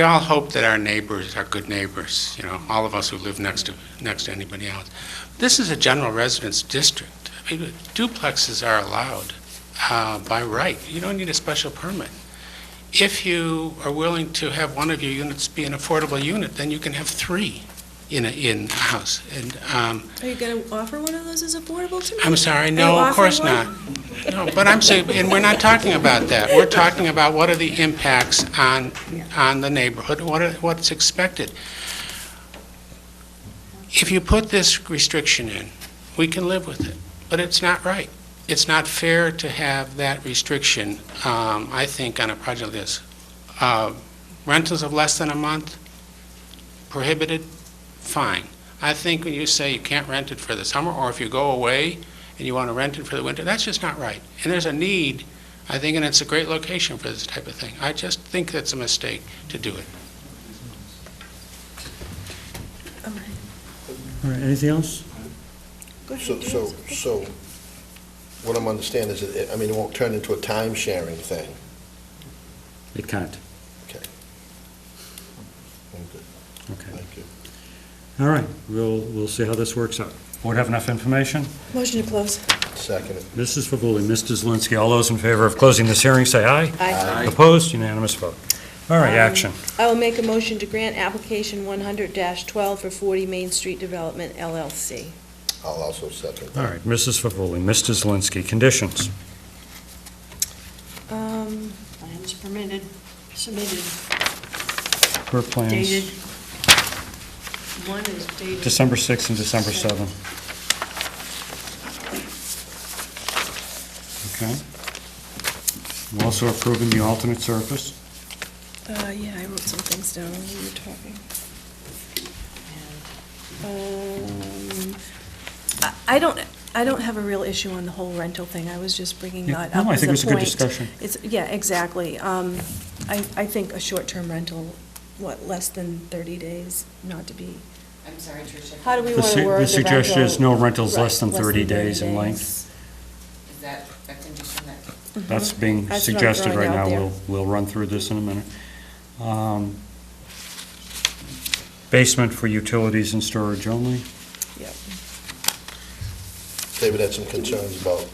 Speaker 13: all hope that our neighbors are good neighbors, you know, all of us who live next to anybody else. This is a general residence district. I mean, duplexes are allowed by right. You don't need a special permit. If you are willing to have one of your units be an affordable unit, then you can have 3 in a house. And
Speaker 3: Are you going to offer one of those as affordable to me?
Speaker 13: I'm sorry,
Speaker 3: Are
Speaker 13: no,
Speaker 3: you
Speaker 13: of course
Speaker 3: offering
Speaker 13: not. No, but I'm saying, and we're not talking about that. We're talking about what are the impacts on the neighborhood, what's expected. If you put this restriction in, we can live with it, but it's not right. It's not fair to have that restriction, I think, on a project like this. Rentals of less than a month, prohibited, fine. I think when you say you can't rent it for the summer, or if you go away and you want to rent it for the winter, that's just not right. And there's a need, I think, and it's a great location for this type of thing. I just think that's a mistake to do it.
Speaker 1: All right, anything else?
Speaker 7: So, what I'm understanding is, that it won't turn into a time-sharing thing.
Speaker 1: It can't.
Speaker 7: Okay. I'm good.
Speaker 1: Okay.
Speaker 7: Thank you.
Speaker 1: All right, we'll see how this works out. Board have enough information?
Speaker 3: Motion to close.
Speaker 7: Second.
Speaker 1: Mrs. Favuli, Mr. Zelinski, all those in favor of closing this hearing, say aye.
Speaker 3: Aye.
Speaker 1: Opposed? Unanimous vote. All right, action.
Speaker 3: I will make a motion to grant application 100-12 for 40 Main Street Development LLC.
Speaker 7: I'll also second that.
Speaker 1: All right, Mrs. Favuli, Mr. Zelinski, conditions.
Speaker 4: Plans permitted, submitted,
Speaker 1: Per plans.
Speaker 4: dated. One is dated.
Speaker 1: December 6th and December 7th. Okay. I'm also approving the alternate surface.
Speaker 3: Yeah, I wrote some things down when you were talking. I don't have a real issue on the whole rental thing. I was just bringing
Speaker 1: Yeah,
Speaker 3: that
Speaker 1: no,
Speaker 3: up
Speaker 1: I
Speaker 3: as
Speaker 1: think
Speaker 3: a
Speaker 1: it was a good
Speaker 3: point.
Speaker 1: discussion.
Speaker 3: Yeah, exactly. I think a short-term rental, less than 30 days, not to be.
Speaker 8: I'm sorry, Tricia.
Speaker 3: How do we
Speaker 1: The
Speaker 3: want to word the
Speaker 1: suggestion is no rentals
Speaker 3: Right,
Speaker 1: less than 30 days in length.
Speaker 8: Is that a condition that?
Speaker 1: That's being
Speaker 3: That's what I'm
Speaker 1: suggested
Speaker 3: throwing
Speaker 1: right
Speaker 3: out
Speaker 1: now.
Speaker 3: there.
Speaker 1: We'll run through this in a minute. Basement for utilities and storage only.
Speaker 3: Yep.
Speaker 7: David had some concerns about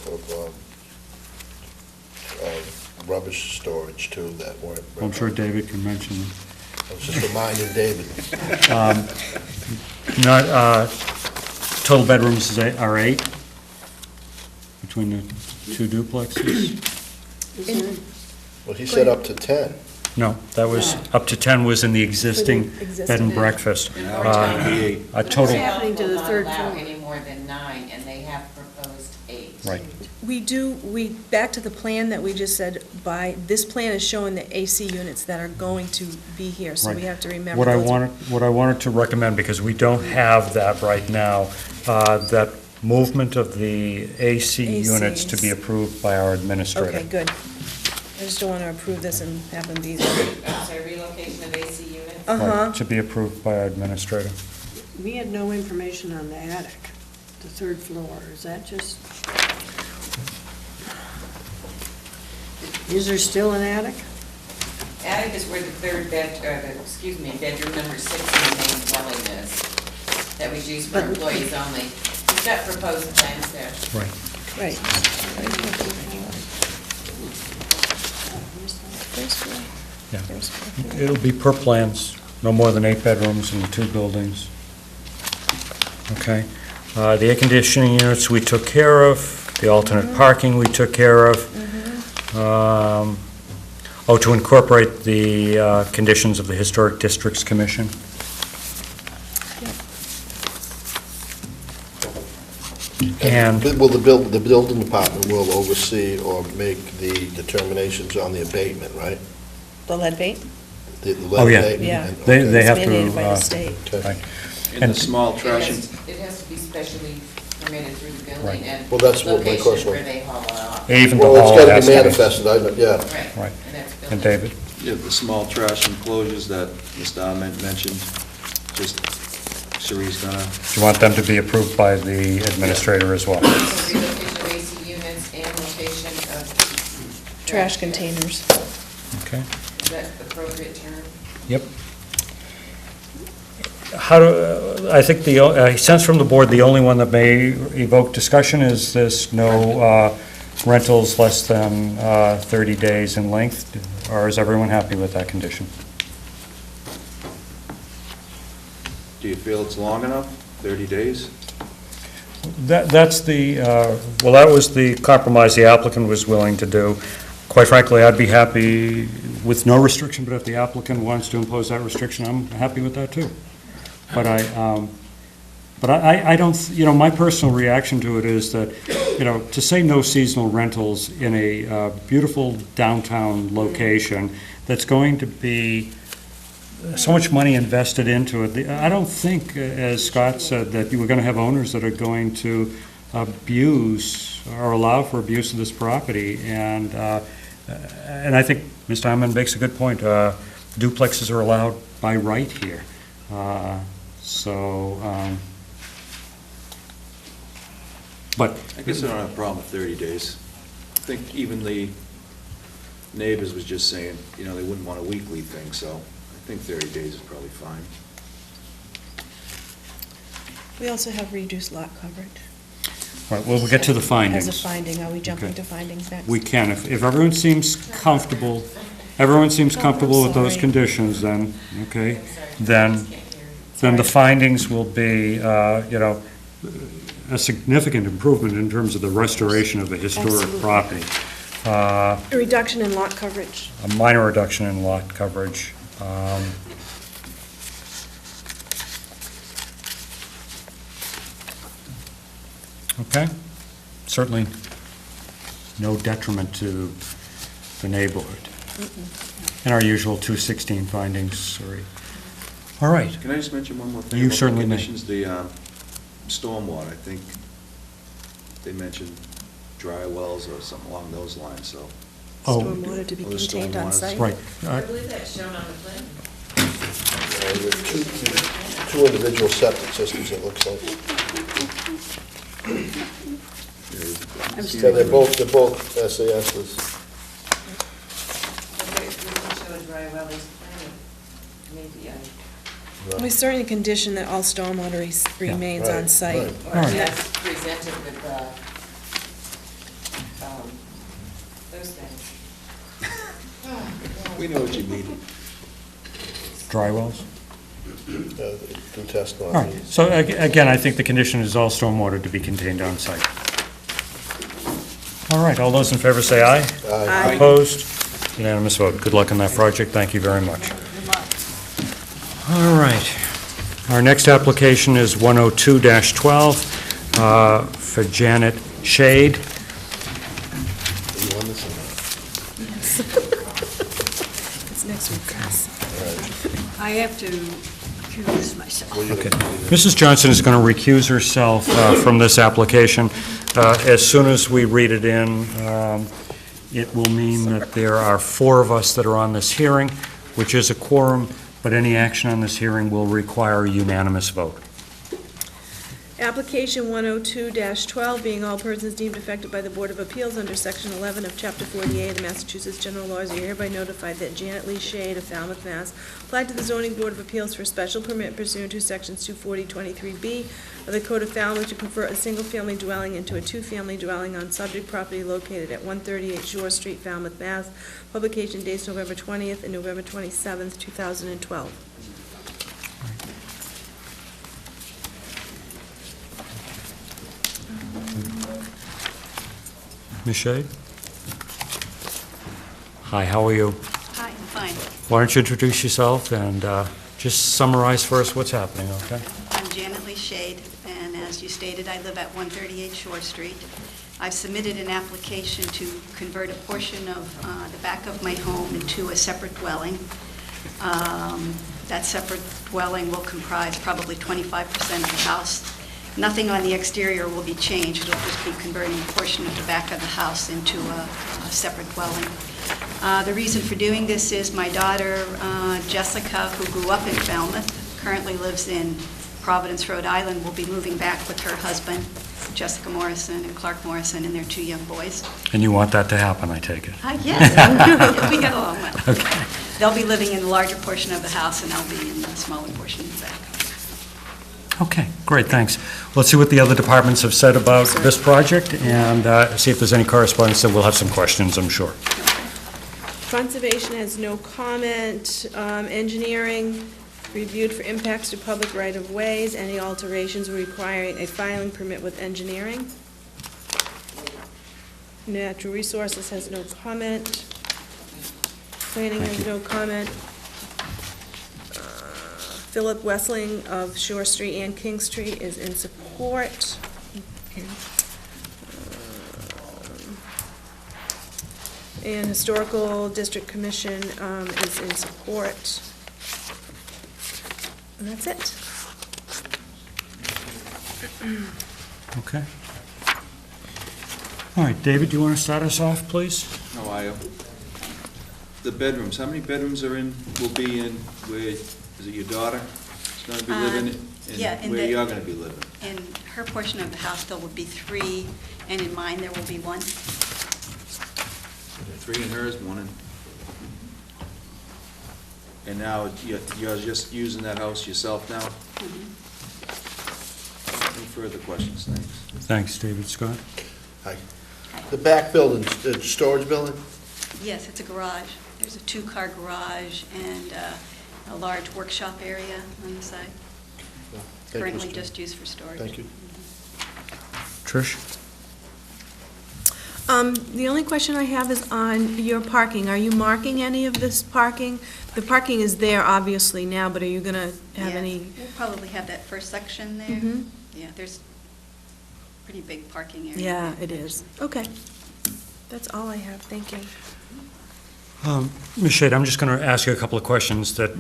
Speaker 7: rubbish storage too that weren't.
Speaker 1: I'm sure David can mention them.
Speaker 7: I was just reminding David.
Speaker 1: Total bedrooms are 8 between the two duplexes.
Speaker 7: Well, he said up to 10.
Speaker 1: No, that was, up to 10 was in the existing bed and breakfast.
Speaker 9: Now it's gonna be 8.
Speaker 1: A total,
Speaker 4: What's happening to the third
Speaker 8: Will not allow
Speaker 4: floor?
Speaker 8: any more than 9, and they have proposed 8.
Speaker 1: right.
Speaker 3: Back to the plan that we just said, this plan is showing the AC units that are going to be here, so we
Speaker 1: Right.
Speaker 3: have to remember.
Speaker 1: What
Speaker 3: those
Speaker 1: I wanted to recommend, because we don't have that right now, that movement of the AC units to be approved by our administrator.
Speaker 3: Okay, good. I just don't want to approve this and have them be there.
Speaker 8: I'm sorry, relocation of AC units?
Speaker 3: Uh-huh.
Speaker 1: Right, to be approved by our administrator.
Speaker 4: We had no information on the attic, the third floor. Is that just? Is there still an attic?
Speaker 8: Attic is where the bedroom number 6 in the main dwelling is, that was used for employees only. We've got proposed plans there.
Speaker 1: Right.
Speaker 3: Right.
Speaker 1: Yeah. It'll be per plans, no more than 8 bedrooms in the 2 buildings. Okay. The air conditioning units we took care of, the alternate parking we took care of. To incorporate the conditions of the Historic Districts Commission. And
Speaker 7: Will the building department will oversee or make the determinations on the abatement, right?
Speaker 3: The lead paint?
Speaker 7: The lead
Speaker 1: Oh, yeah.
Speaker 7: abatement?
Speaker 3: Yeah.
Speaker 7: And-
Speaker 1: They
Speaker 7: okay.
Speaker 1: have to.
Speaker 3: Mandated by the state.
Speaker 7: Okay.
Speaker 1: Right.
Speaker 9: In the small trash,
Speaker 8: It has to be specially permitted through the building
Speaker 1: Right.
Speaker 8: and
Speaker 7: Well, that's what my
Speaker 8: location
Speaker 7: question
Speaker 8: where
Speaker 7: was.
Speaker 8: they haul it off.
Speaker 1: Even the
Speaker 7: Well,
Speaker 1: hall
Speaker 7: it's got to
Speaker 1: has
Speaker 7: be
Speaker 1: to be.
Speaker 7: manifested, yeah.
Speaker 8: Right.
Speaker 1: Right.
Speaker 8: And that's
Speaker 1: And
Speaker 8: building.
Speaker 1: David?
Speaker 9: yeah, the small trash enclosures that Mr. Ahmed mentioned, just Cherie's gonna,
Speaker 1: Do you want them to be approved by the administrator as well?
Speaker 8: So relocation of AC units and location of.
Speaker 3: Trash containers.
Speaker 1: Okay.
Speaker 8: Is that the appropriate term?
Speaker 1: Yep. I think the sense from the board, the only one that may evoke discussion is this no rentals less than 30 days in length, or is everyone happy with that condition?
Speaker 9: do you feel it's long enough, 30 days?
Speaker 1: That's that was the compromise the applicant was willing to do. Quite frankly, I'd be happy with no restriction, but if the applicant wants to impose that restriction, I'm happy with that too. But I don't, my personal reaction to it is that, to say no seasonal rentals in a beautiful downtown location that's going to be so much money invested into it. I don't think, as Scott said, that you were going to have owners that are going to abuse or allow for abuse of this property. And I think Mr. Hammond makes a good point. Duplexes are allowed by right here. But
Speaker 9: I guess I don't have a problem with 30 days. I think even the neighbors was just saying, you know, they wouldn't want a weekly thing, so I think 30 days is probably fine.
Speaker 3: We also have reduced lot coverage.
Speaker 1: all right, well, we'll get to the findings.
Speaker 3: As a finding, are we jumping
Speaker 1: Okay.
Speaker 3: to findings next?
Speaker 1: We can, if everyone seems comfortable, with those
Speaker 3: sorry.
Speaker 1: conditions, then, okay, then the findings will be, a significant improvement in terms of the restoration of a historic
Speaker 3: Absolutely.
Speaker 1: property.
Speaker 3: A reduction in lot coverage.
Speaker 1: A minor reduction in lot coverage. Okay, certainly no detriment to the neighborhood. And our usual 216 findings, sorry. All right.
Speaker 9: Can I just mention one more thing?
Speaker 1: You
Speaker 9: about the
Speaker 1: certainly may.
Speaker 9: conditions? The stormwater, I think they mentioned dry wells or something along those lines, so.
Speaker 1: Oh.
Speaker 3: Stormwater to be
Speaker 9: Oh, the
Speaker 3: contained on
Speaker 9: stormwater.
Speaker 3: site.
Speaker 1: Right.
Speaker 8: I believe that's shown on the plan.
Speaker 7: Two individual septic systems, it looks like. Yeah, they're both SASs.
Speaker 8: Okay, if we can show a dry well as planned, maybe
Speaker 3: We certainly condition that all stormwater remains on site.
Speaker 7: right.
Speaker 8: or that's presented with, those things.
Speaker 9: We know what you mean.
Speaker 1: Dry wells?
Speaker 7: Do test
Speaker 1: All
Speaker 7: on
Speaker 1: right,
Speaker 7: these.
Speaker 1: so again, I think the condition is all stormwater to be contained on site. All right, all those in favor say aye.
Speaker 3: Aye.
Speaker 1: Opposed? Unanimous vote. Good luck on that project. Thank you very much. All right. Our next application is 102-12 for Janet Shade.
Speaker 7: You want this or
Speaker 3: It's next week, Chris.
Speaker 4: I have to recuse myself.
Speaker 1: Okay. Mrs. Johnson is going to recuse herself from this application. As soon as we read it in, it will mean that there are 4 of us that are on this hearing, which is a quorum, but any action on this hearing will require a unanimous vote.
Speaker 3: Application 102-12, being all persons deemed affected by the Board of Appeals under Section 11 of Chapter 48 of the Massachusetts General Laws, are hereby notified that Janet Lee Shade of Falmouth, Mass. applied to the Zoning Board of Appeals for a special permit pursuant to Sections 240-23B of the Code of Falmouth to convert a single-family dwelling into a two-family dwelling on subject property located at 138 Shore Street, Falmouth, Mass. Publication dates November 20th and November 27th, 2012.
Speaker 1: Ms. Shade? Hi, how are you?
Speaker 11: Hi, I'm fine.
Speaker 1: Why don't you introduce yourself and just summarize for us what's happening, okay?
Speaker 11: I'm Janet Lee Shade, and as you stated, I live at 138 Shore Street. I've submitted an application to convert a portion of the back of my home into a separate dwelling. That separate dwelling will comprise probably 25% of the house. Nothing on the exterior will be changed. It'll just be converting a portion of the back of the house into a separate dwelling. The reason for doing this is my daughter, Jessica, who grew up in Falmouth, currently lives in Providence, Rhode Island, will be moving back with her husband, Jessica Morrison and Clark Morrison, and their 2 young boys.
Speaker 1: And you want that to happen, I take it?
Speaker 11: Yes, we get along well.
Speaker 1: Okay.
Speaker 11: They'll be living in the larger portion of the house, and I'll be in the smaller portion of the back.
Speaker 1: Okay, great, thanks. Let's see what the other departments have said about this project, and see if there's any correspondence, and we'll have some questions, I'm sure.
Speaker 3: Conservation has no comment. Engineering, reviewed for impacts to public right-of-ways. Any alterations requiring a filing permit with engineering. Natural Resources has no comment. Planning has no comment. Philip Wessling of Shore Street and King Street is in support. And Historical District Commission is in support. And that's it.
Speaker 1: Okay. All right, David, do you want to start us off, please?
Speaker 9: No, the bedrooms, how many bedrooms will be in, where, is it your daughter is going to be living?
Speaker 19: Yeah,
Speaker 9: and where you're going to be living?
Speaker 19: In her portion of the house, there will be 3, and in mine, there will be 1.
Speaker 9: 3 in hers, 1 in... And now you're just using that house yourself now? Any further questions? Thanks.
Speaker 1: Thanks, David. Scott?
Speaker 7: Hi. The back building, the storage building?
Speaker 19: Yes, it's a garage. There's a 2-car garage and a large workshop area on the side.
Speaker 7: Thank you,
Speaker 19: Currently
Speaker 7: Mr.
Speaker 19: just used for storage.
Speaker 7: Thank you.
Speaker 1: Trish?
Speaker 3: The only question I have is on your parking. Are you marking any of this parking? The parking is there obviously now, but are you going to have
Speaker 19: Yeah,
Speaker 3: any?
Speaker 19: We'll probably have that first section there.
Speaker 3: Mhm.
Speaker 19: Yeah, there's pretty big parking area.
Speaker 3: Yeah, it is. Okay. That's all I have. Thank you.
Speaker 1: Ms. Shade, I'm just going to ask you a couple of questions that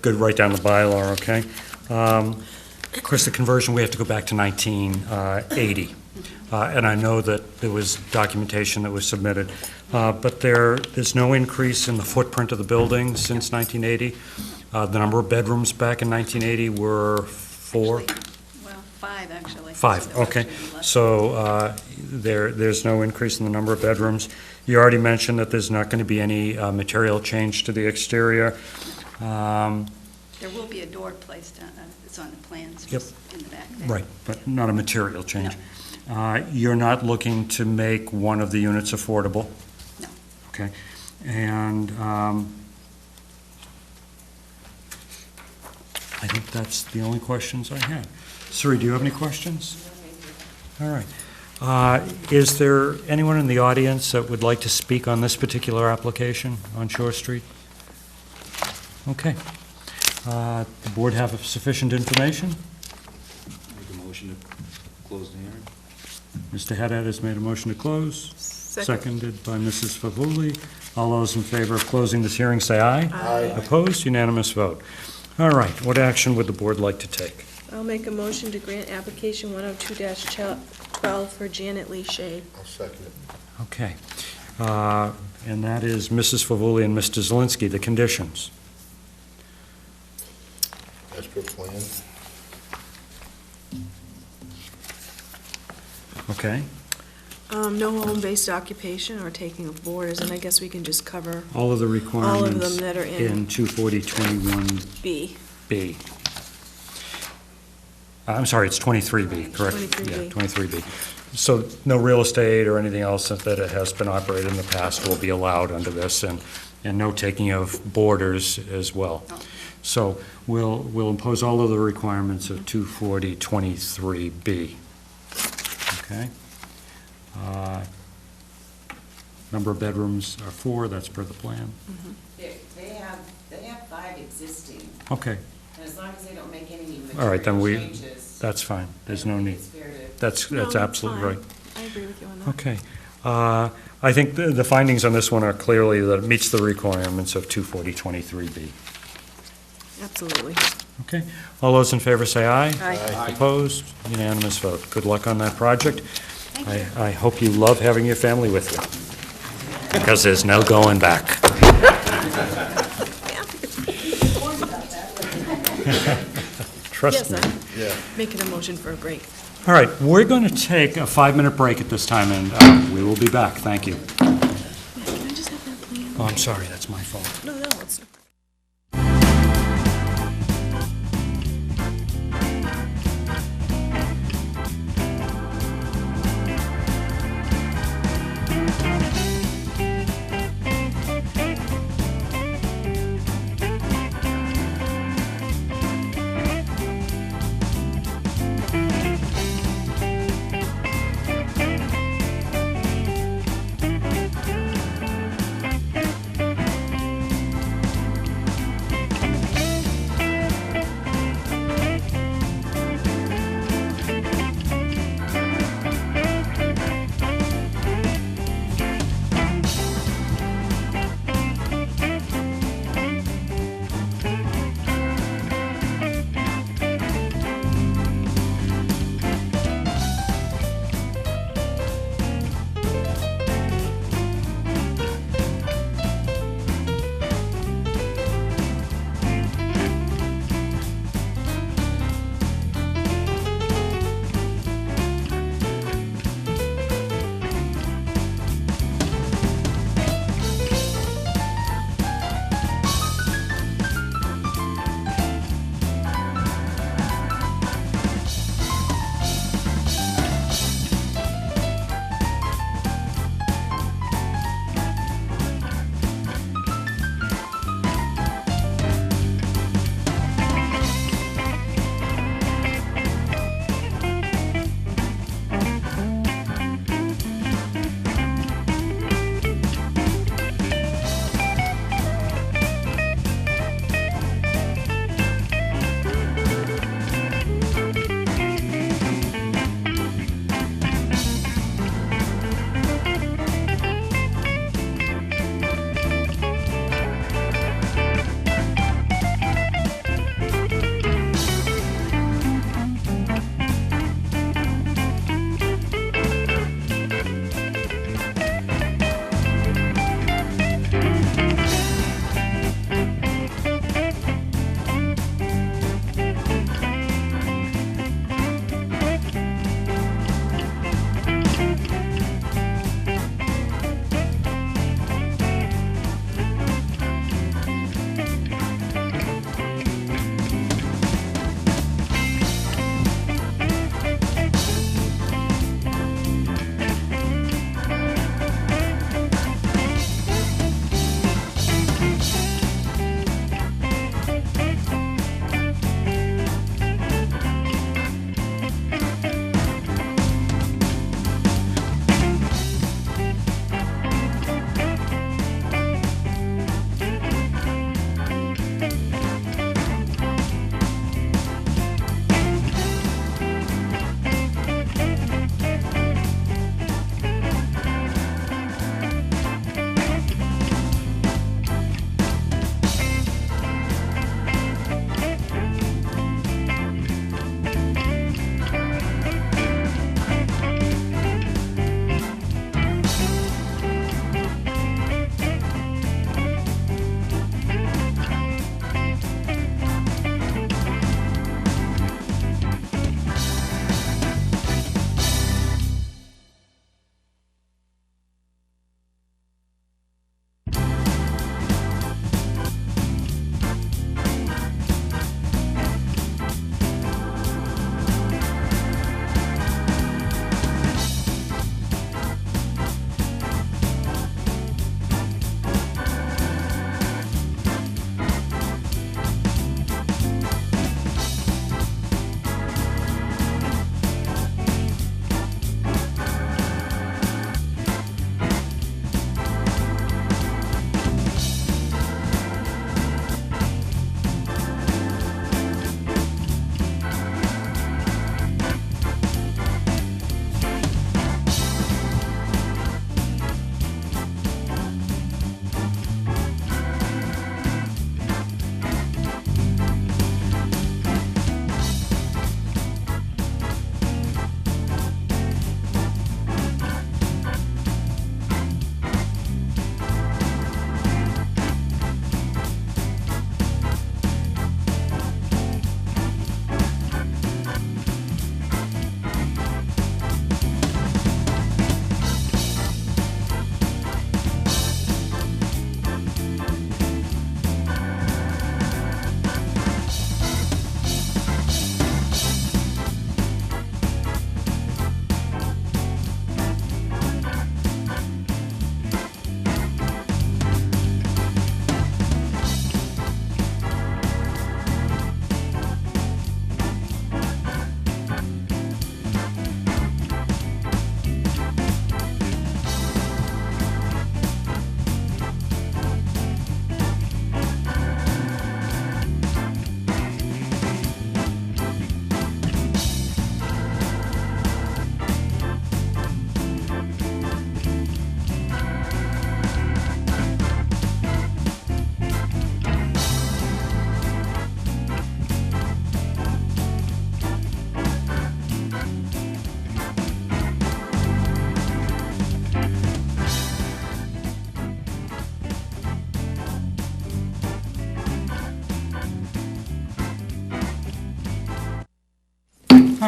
Speaker 1: go right down the bylaw, okay? Of course, the conversion, we have to go back to 1980. And I know that there was documentation that was submitted. But there's no increase in the footprint of the building since 1980. The number of bedrooms back in 1980 were 4?
Speaker 19: Well, 5, actually.
Speaker 1: 5, okay. So there's no increase in the number of bedrooms. You already mentioned that there's not going to be any material change to the exterior.
Speaker 19: There will be a door placed, it's on the plans,
Speaker 1: Yep.
Speaker 19: just in the back there.
Speaker 1: Right, but not a material change. You're not looking to make one of the units affordable?
Speaker 19: No.
Speaker 1: Okay. And I think that's the only questions I had. Sri, do you have any questions? All right. Is there anyone in the audience that would like to speak on this particular application on Shore Street? Okay. The board have sufficient information?
Speaker 9: Make a motion to close the hearing.
Speaker 1: Mr. Haddad has made a motion to close. Seconded by Mrs. Favuli. All those in favor of closing this hearing, say aye.
Speaker 7: Aye.
Speaker 1: Opposed? Unanimous vote. All right, what action would the board like to take?
Speaker 3: I'll make a motion to grant application 102-12 for Janet Lee Shade.
Speaker 7: I'll second it.
Speaker 1: Okay. And that is Mrs. Favuli and Mr. Zelinski, the conditions.
Speaker 7: As per plan.
Speaker 1: Okay.
Speaker 3: No home-based occupation or taking of boarders, and I guess we can just cover
Speaker 1: All of the requirements.
Speaker 3: all of them that are in
Speaker 1: 24021B.
Speaker 3: B.
Speaker 1: I'm sorry, it's 23B, correct?
Speaker 3: 23B.
Speaker 1: Yeah, 23B. So no real estate or anything else that has been operated in the past will be allowed under this, and no taking of boarders as well. So we'll impose all of the requirements of 24023B. Okay? Number of bedrooms are 4, that's per the plan.
Speaker 8: They have 5 existing,
Speaker 1: Okay,
Speaker 8: and as long as they don't make any new
Speaker 1: all right, then
Speaker 8: material changes.
Speaker 1: that's fine, there's no need.
Speaker 8: It's fair to.
Speaker 1: That's
Speaker 3: No,
Speaker 1: absolutely
Speaker 3: fine.
Speaker 1: right.
Speaker 3: I agree with you on that.
Speaker 1: Okay. I think the findings on this one are clearly that it meets the requirements of 24023B.
Speaker 3: Absolutely.
Speaker 1: Okay. All those in favor say aye.
Speaker 3: Aye.
Speaker 7: Aye.
Speaker 1: Opposed? Unanimous vote. Good luck on that project. I hope you love having your family with you, because there's no going back. Trust me.
Speaker 3: Yes, I'm
Speaker 7: Yeah.
Speaker 3: making a motion for a break.
Speaker 1: All right, we're going to take a 5-minute break at this time, and we will be back. Thank you.
Speaker 3: Can I just have that plan?
Speaker 1: Oh, I'm sorry, that's my fault.
Speaker 3: No, it's.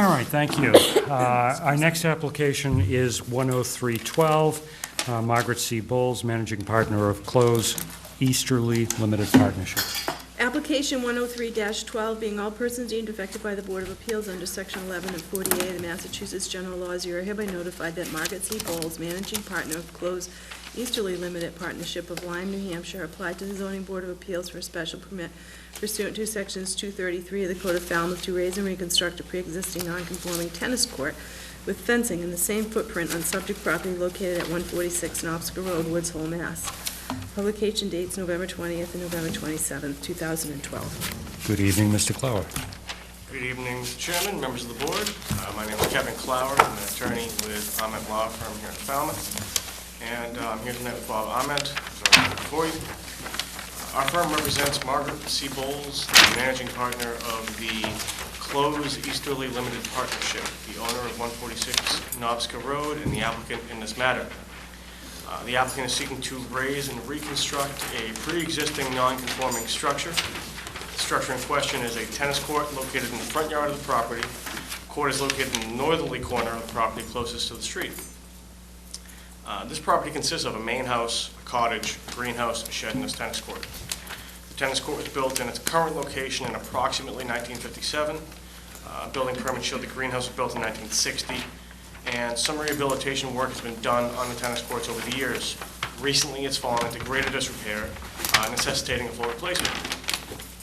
Speaker 1: All right, thank you. Our next application is 10312, Margaret C. Bowles, Managing Partner of Close Easterly Limited Partnership.
Speaker 3: Application 103-12, being all persons deemed affected by the Board of Appeals under Section 11 and 48 of the Massachusetts General Laws, you are hereby notified that Margaret C. Bowles, Managing Partner of Close Easterly Limited Partnership of Lyme, New Hampshire, applied to the Zoning Board of Appeals for a special permit pursuant to Sections 233 of the Code of Falmouth to raise and reconstruct a pre-existing non-conforming tennis court with fencing in the same footprint on subject property located at 146 Knobsco Road, Woods Hole, Mass. Publication dates November 20th and November 27th, 2012.
Speaker 1: Good evening, Mr. Clower.
Speaker 20: Good evening, Mr. Chairman, members of the board. My name is Kevin Clower. I'm an attorney with Ament Law Firm here in Falmouth. And I'm here tonight with Bob Ament, who's our before you. Our firm represents Margaret C. Bowles, the managing partner of the Close Easterly Limited Partnership, the owner of 146 Knobsco Road, and the applicant in this matter. The applicant is seeking to raise and reconstruct a pre-existing non-conforming structure. The structure in question is a tennis court located in the front yard of the property. The court is located in the northerly corner of the property closest to the street. This property consists of a main house, a cottage, a greenhouse, a shed, and this tennis court. The tennis court was built in its current location in approximately 1957. Building permits show the greenhouse was built in 1960. And some rehabilitation work has been done on the tennis courts over the years. Recently, it's fallen into greater disrepair, necessitating a full replacement.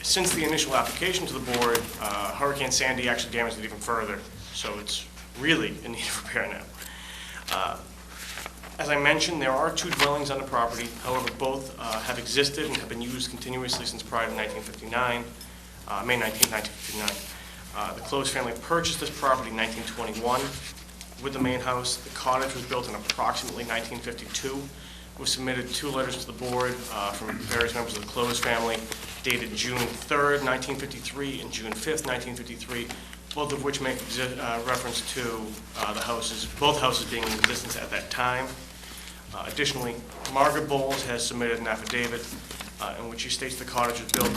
Speaker 20: Since the initial application to the board, Hurricane Sandy actually damaged it even further, so it's really in need of repair now. As I mentioned, there are 2 dwellings on the property. However, both have existed and have been used continuously since prior to 1959, May 19, 1959. The Close family purchased this property in 1921. With the main house, the cottage was built in approximately 1952. We submitted 2 letters to the board from various members of the Close family, dated June 3rd, 1953, and June 5th, 1953, both of which make reference to the houses, both houses being in existence at that time. Additionally, Margaret Bowles has submitted an affidavit in which she states the cottage was built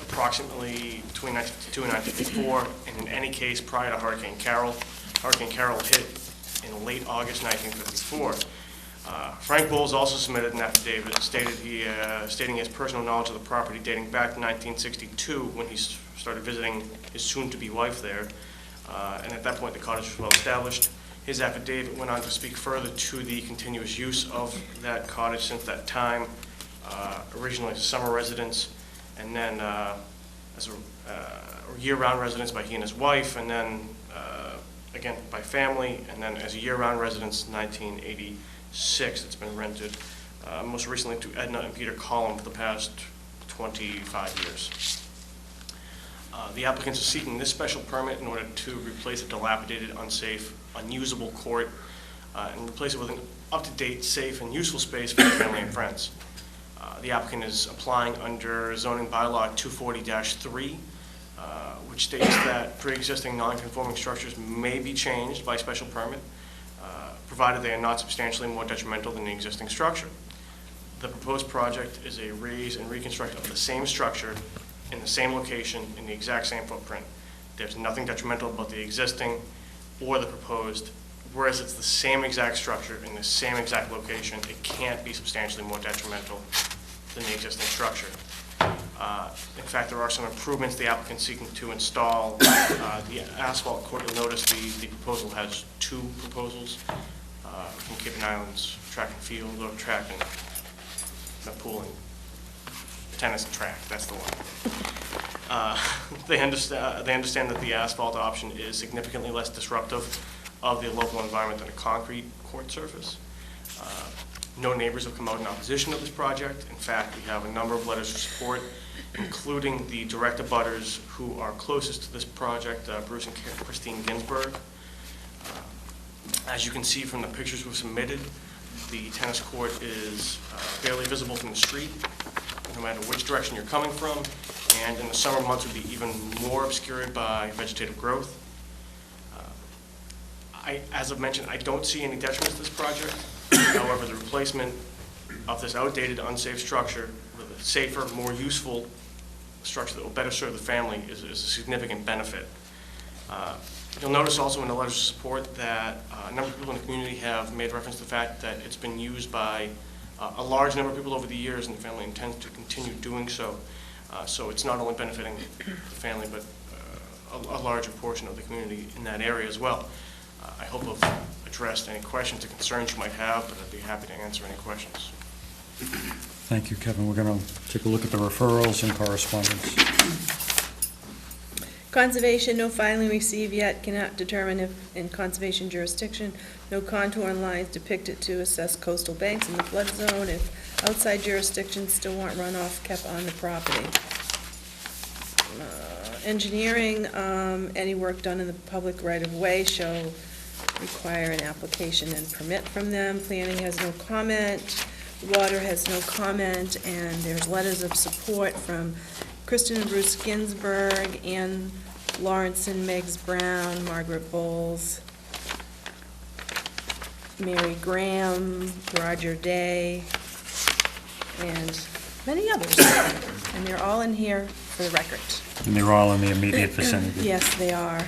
Speaker 20: approximately between 1952 and 1954, and in any case prior to Hurricane Carol. Hurricane Carol hit in late August 1954. Frank Bowles also submitted an affidavit stating his personal knowledge of the property dating back to 1962 when he started visiting his soon-to-be wife there. And at that point, the cottage was well established. His affidavit went on to speak further to the continuous use of that cottage since that time, originally as a summer residence, and then as a year-round residence by he and his wife, and then again by family, and then as a year-round residence in 1986 it's been rented, most recently to Edna and Peter Collum for the past 25 years. The applicants are seeking this special permit in order to replace a dilapidated, unsafe, unusable court and replace it with an up-to-date, safe, and useful space for their family and friends. The applicant is applying under zoning bylaw 240-3, which states that pre-existing non-conforming structures may be changed by special permit, provided they are not substantially more detrimental than the existing structure. The proposed project is a raise and reconstruct of the same structure in the same location in the exact same footprint. There's nothing detrimental about the existing or the proposed, whereas it's the same exact structure in the same exact location. It can't be substantially more detrimental than the existing structure. In fact, there are some improvements the applicant seeking to install. The asphalt court, you'll notice the proposal has 2 proposals from Cape and Islands track and field, or track and not pool and tennis and track, that's the one. They understand that the asphalt option is significantly less disruptive of the local environment than a concrete court surface. No neighbors have come out in opposition to this project. In fact, we have a number of letters of support, including the direct abutters who are closest to this project, Bruce and Christine Ginsburg. As you can see from the pictures we've submitted, the tennis court is barely visible from the street, no matter which direction you're coming from, and in the summer months would be even more obscured by vegetative growth. As I've mentioned, I don't see any detriment to this project. However, the replacement of this outdated, unsafe structure with a safer, more useful structure that will better serve the family is a significant benefit. You'll notice also in the letters of support that a number of people in the community have made reference to the fact that it's been used by a large number of people over the years, and the family intends to continue doing so. So it's not only benefiting the family, but a larger portion of the community in that area as well. I hope I've addressed any questions or concerns you might have, but I'd be happy to answer any questions.
Speaker 1: Thank you, Kevin. We're going to take a look at the referrals and correspondence.
Speaker 3: Conservation, no filing received yet, cannot determine if in conservation jurisdiction, no contour lines depicted to assess coastal banks in the flood zone. If outside jurisdictions still want runoff kept on the property. Engineering, any work done in the public right-of-way shall require an application and permit from them. Planning has no comment. Water has no comment, and there's letters of support from Kristen and Bruce Ginsburg, Ann Lawrenson, Megs Brown, Margaret Bowles, Mary Graham, Roger Day, and many others. And they're all in here for the record.
Speaker 1: And they're all in the immediate vicinity.
Speaker 3: Yes, they are.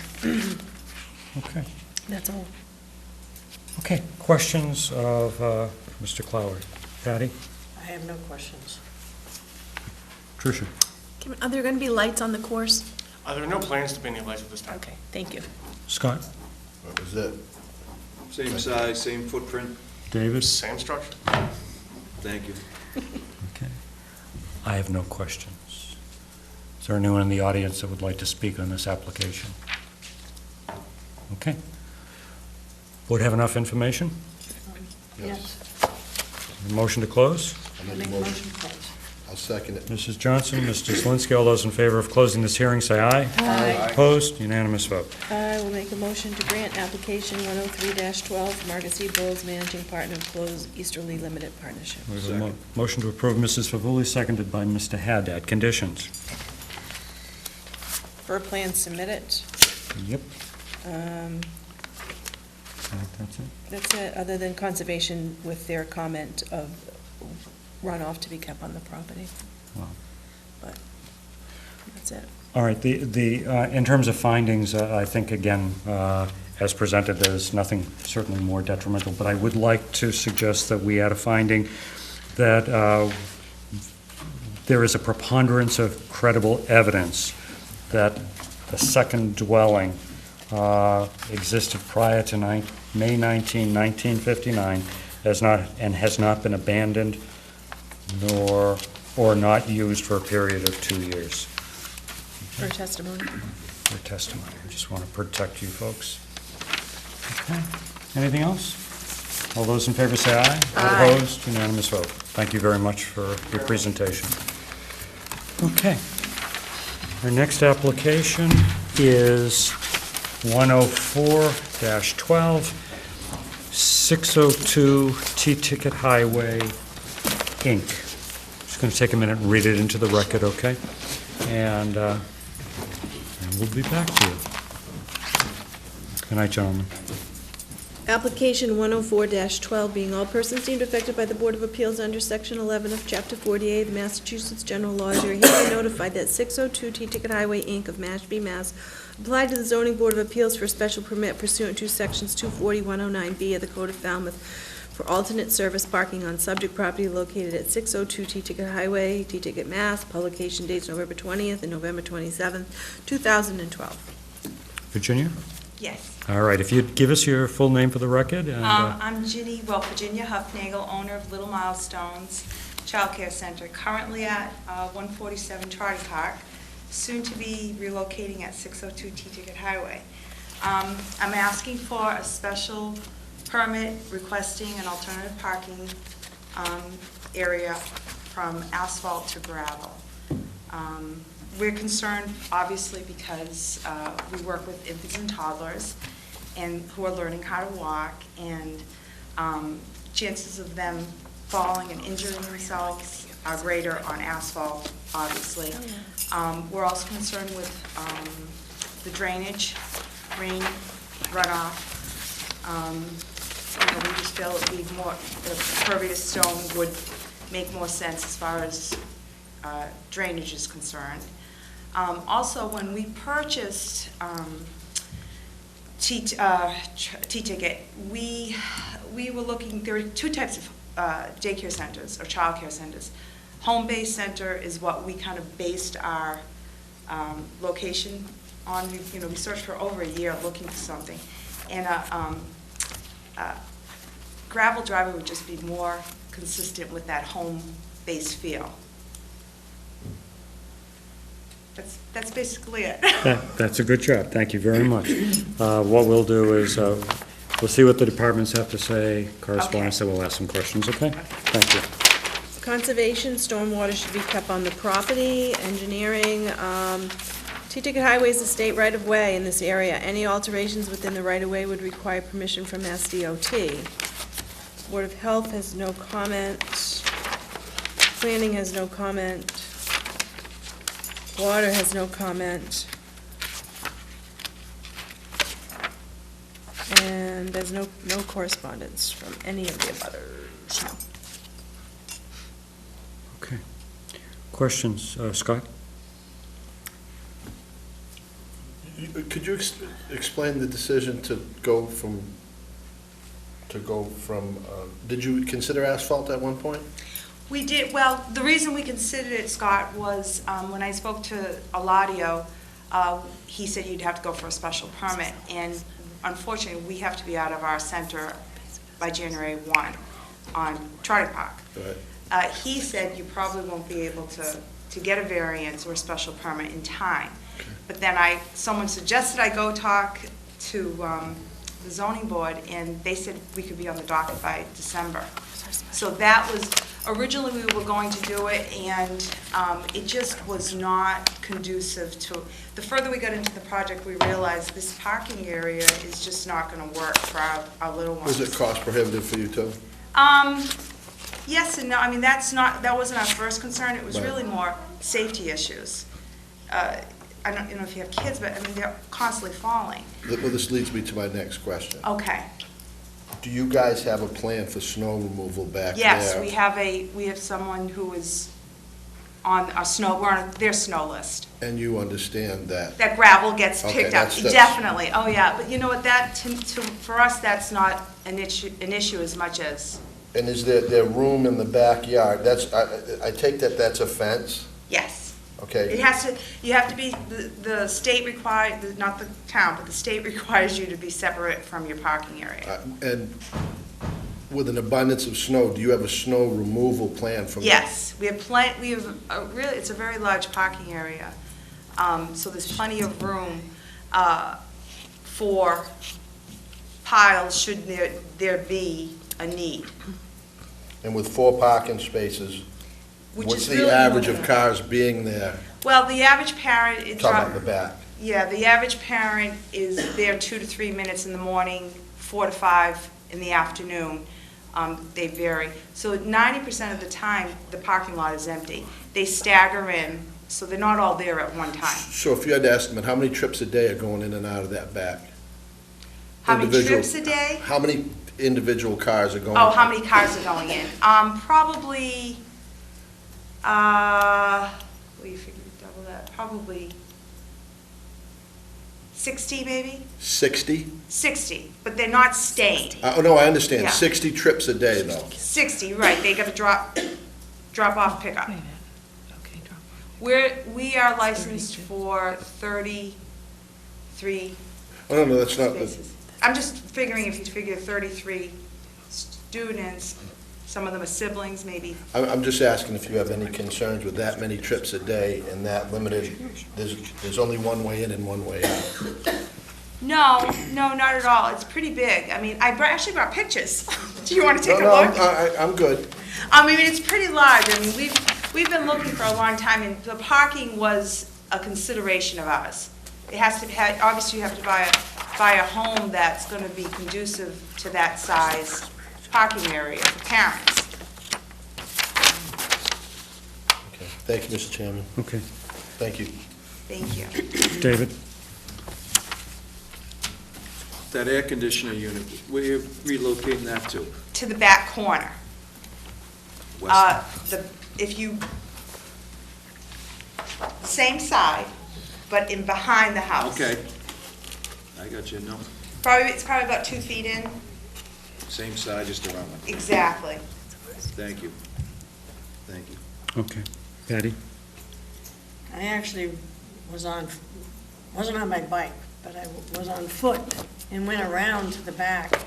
Speaker 1: Okay.
Speaker 3: That's all.
Speaker 1: Okay. Questions of Mr. Cloward? Patty?
Speaker 4: I have no questions.
Speaker 1: Tricia?
Speaker 3: Are there going to be lights on the course?
Speaker 20: There are no plans to be any lights at this time.
Speaker 3: Okay, thank you.
Speaker 1: Scott?
Speaker 7: That was it.
Speaker 9: Same size, same footprint.
Speaker 1: David?
Speaker 20: Same structure.
Speaker 9: Thank you.
Speaker 1: Okay. I have no questions. Is there anyone in the audience that would like to speak on this application? Okay. Board have enough information?
Speaker 4: Yes.
Speaker 1: Motion to close?
Speaker 7: I'll make a motion. I'll second it.
Speaker 1: Mrs. Johnson, Mr. Zelinski, all those in favor of closing this hearing, say aye.
Speaker 3: Aye.
Speaker 1: Opposed? Unanimous vote.
Speaker 3: I will make a motion to grant application 103-12, Margaret C. Bowles, Managing Partner of Close Easterly Limited Partnership.
Speaker 1: We have a motion to approve, Mrs. Favuli, seconded by Mr. Haddad. Conditions?
Speaker 3: For plan submitted.
Speaker 1: Yep. I think that's it.
Speaker 3: That's it, other than conservation with their comment of runoff to be kept on the property.
Speaker 1: Wow.
Speaker 3: But that's it.
Speaker 1: All right, in terms of findings, I think, again, as presented, there's nothing certainly more detrimental, but I would like to suggest that we add a finding that there is a preponderance of credible evidence that the second dwelling existed prior to May 19, 1959, has not been abandoned or not used for a period of 2 years.
Speaker 3: For testimony.
Speaker 1: For testimony. I just want to protect you folks. Okay. Anything else? All those in favor say aye.
Speaker 3: Aye.
Speaker 1: Opposed? Unanimous vote. Thank you very much for your presentation. Okay. Our next application is 104-12, 602 T-Ticket Highway, Inc. Just going to take a minute and read it into the record, okay? And we'll be back to you. Good night, gentlemen.
Speaker 3: Application 104-12, being all persons deemed affected by the Board of Appeals under Section 11 of Chapter 48 of the Massachusetts General Laws, are hereby notified that 602 T-Ticket Highway, Inc. of Mashpee, Mass. applied to the Zoning Board of Appeals for a special permit pursuant to Sections 240-109B of the Code of Falmouth for alternate service parking on subject property located at 602 T-Ticket Highway, T-Ticket, Mass. Publication dates November 20th and November 27th, 2012.
Speaker 1: Virginia?
Speaker 21: Yes.
Speaker 1: All right, if you'd give us your full name for the record. And,
Speaker 21: I'm Virginia Huffnagel, owner of Little Milestones Child Care Center, currently at 147 Charlie Park, soon to be relocating at 602 T-Ticket Highway. I'm asking for a special permit requesting an alternative parking area from asphalt to gravel. We're concerned, obviously, because we work with infants and toddlers and who are learning how to walk, and chances of them falling and injuring themselves are greater on asphalt, obviously. We're also concerned with the drainage, rain runoff. We just feel it would be more, the pervious stone would make more sense as far as drainage is concerned. Also, when we purchased T-ticket, we were looking, there are two types of daycare centers or childcare centers. Home-based center is what we kind of based our location on. We searched for over a year looking for something. And a gravel driveway would just be more consistent with that home-based feel. That's basically it.
Speaker 1: That's a good job. Thank you very much. What we'll do is, we'll see what the departments have to say, correspondence, and we'll ask some questions, okay? Thank you.
Speaker 3: Conservation, stormwater should be kept on the property. Engineering, T-Ticket Highway is a state right-of-way in this area. Any alterations within the right-of-way would require permission from SDOT. Board of Health has no comment. Planning has no comment. Water has no comment. And there's no correspondence from any of the abutters. No.
Speaker 1: Okay. Questions, Scott?
Speaker 7: Could you explain the decision to go from, did you consider asphalt at one point?
Speaker 21: We did, well, the reason we considered it, Scott, was when I spoke to Eladio, he said you'd have to go for a special permit, and unfortunately, we have to be out of our center by January 1 on Charter Park.
Speaker 7: Right.
Speaker 21: He said you probably won't be able to get a variance or a special permit in time.
Speaker 7: Okay.
Speaker 21: But then someone suggested I go talk to the zoning board, and they said we could be on the docket by December. So that was, originally we were going to do it, and it just was not conducive to, the further we got into the project, we realized this parking area is just not going to work for our little ones.
Speaker 7: Was it cost prohibitive for you too?
Speaker 21: Yes and no. I mean, that wasn't our first concern. It was
Speaker 7: Right.
Speaker 21: really more safety issues. I don't know if you have kids, but I mean, they're constantly falling.
Speaker 7: Well, this leads me to my next question.
Speaker 21: Okay.
Speaker 7: Do you guys have a plan for snow removal back there?
Speaker 21: Yes, we have someone who is on our snow, we're on their snow list.
Speaker 7: And you understand that?
Speaker 21: That gravel gets
Speaker 7: Okay,
Speaker 21: picked up,
Speaker 7: that's-
Speaker 21: definitely, oh yeah, but you know what, for us, that's not an issue as much as,
Speaker 7: And is there room in the backyard? I take that's a fence?
Speaker 21: yes.
Speaker 7: Okay.
Speaker 21: You have to be, the state required, not the town, but the state requires you to be separate from your parking area.
Speaker 7: And with an abundance of snow, do you have a snow removal plan from?
Speaker 21: Yes, we have really, it's a very large parking area, so there's plenty of room for piles should there be a need.
Speaker 7: And with 4 parking spaces,
Speaker 21: Which
Speaker 7: what's
Speaker 21: is
Speaker 7: the
Speaker 21: really
Speaker 7: average
Speaker 21: more
Speaker 7: of
Speaker 21: than-
Speaker 7: cars being there?
Speaker 21: Well, the average parent, it's.
Speaker 7: Talking about the back.
Speaker 21: Yeah, the average parent is there 2 to 3 minutes in the morning, 4 to 5 in the afternoon. They vary. So 90% of the time, the parking lot is empty. They stagger in, so they're not all there at one time.
Speaker 7: So if you had to estimate, how many trips a day are going in and out of that back?
Speaker 21: How many
Speaker 7: Individual-
Speaker 21: trips a day?
Speaker 7: How many individual cars are going?
Speaker 21: Oh, how many cars are going in? Probably, what do you figure, double that? Probably 60 maybe?
Speaker 7: 60?
Speaker 21: 60, but they're not staying.
Speaker 7: Oh, no, I understand.
Speaker 21: Yeah.
Speaker 7: 60 trips a day, though.
Speaker 21: 60, right, they gotta drop off, pick up. We are licensed for 33
Speaker 7: Oh, no, that's not,
Speaker 21: spaces. I'm just figuring, if you figure 33 students, some of them are siblings, maybe.
Speaker 7: I'm just asking if you have any concerns with that many trips a day and that limited, there's only one way in and one way out.
Speaker 21: No, not at all. It's pretty big. I mean, actually brought pictures. Do you want to take a
Speaker 7: No,
Speaker 21: look?
Speaker 7: I'm good.
Speaker 21: I mean, it's pretty large. I mean, we've been looking for a long time, and the parking was a consideration of ours. It has to have, obviously, you have to buy a home that's going to be conducive to that size parking area for parents.
Speaker 7: Okay. Thank you, Mr. Chairman.
Speaker 1: Okay.
Speaker 7: Thank you.
Speaker 21: Thank you.
Speaker 1: David?
Speaker 9: That air conditioner unit, where are you relocating that to?
Speaker 21: To the back corner. If you, same side, but in behind the house.
Speaker 9: Okay. I got you, no.
Speaker 21: It's probably about 2 feet in.
Speaker 9: Same side, just around it.
Speaker 21: Exactly.
Speaker 9: Thank you. Thank you.
Speaker 1: Okay. Patty?
Speaker 4: I actually wasn't on my bike, but I was on foot and went around to the back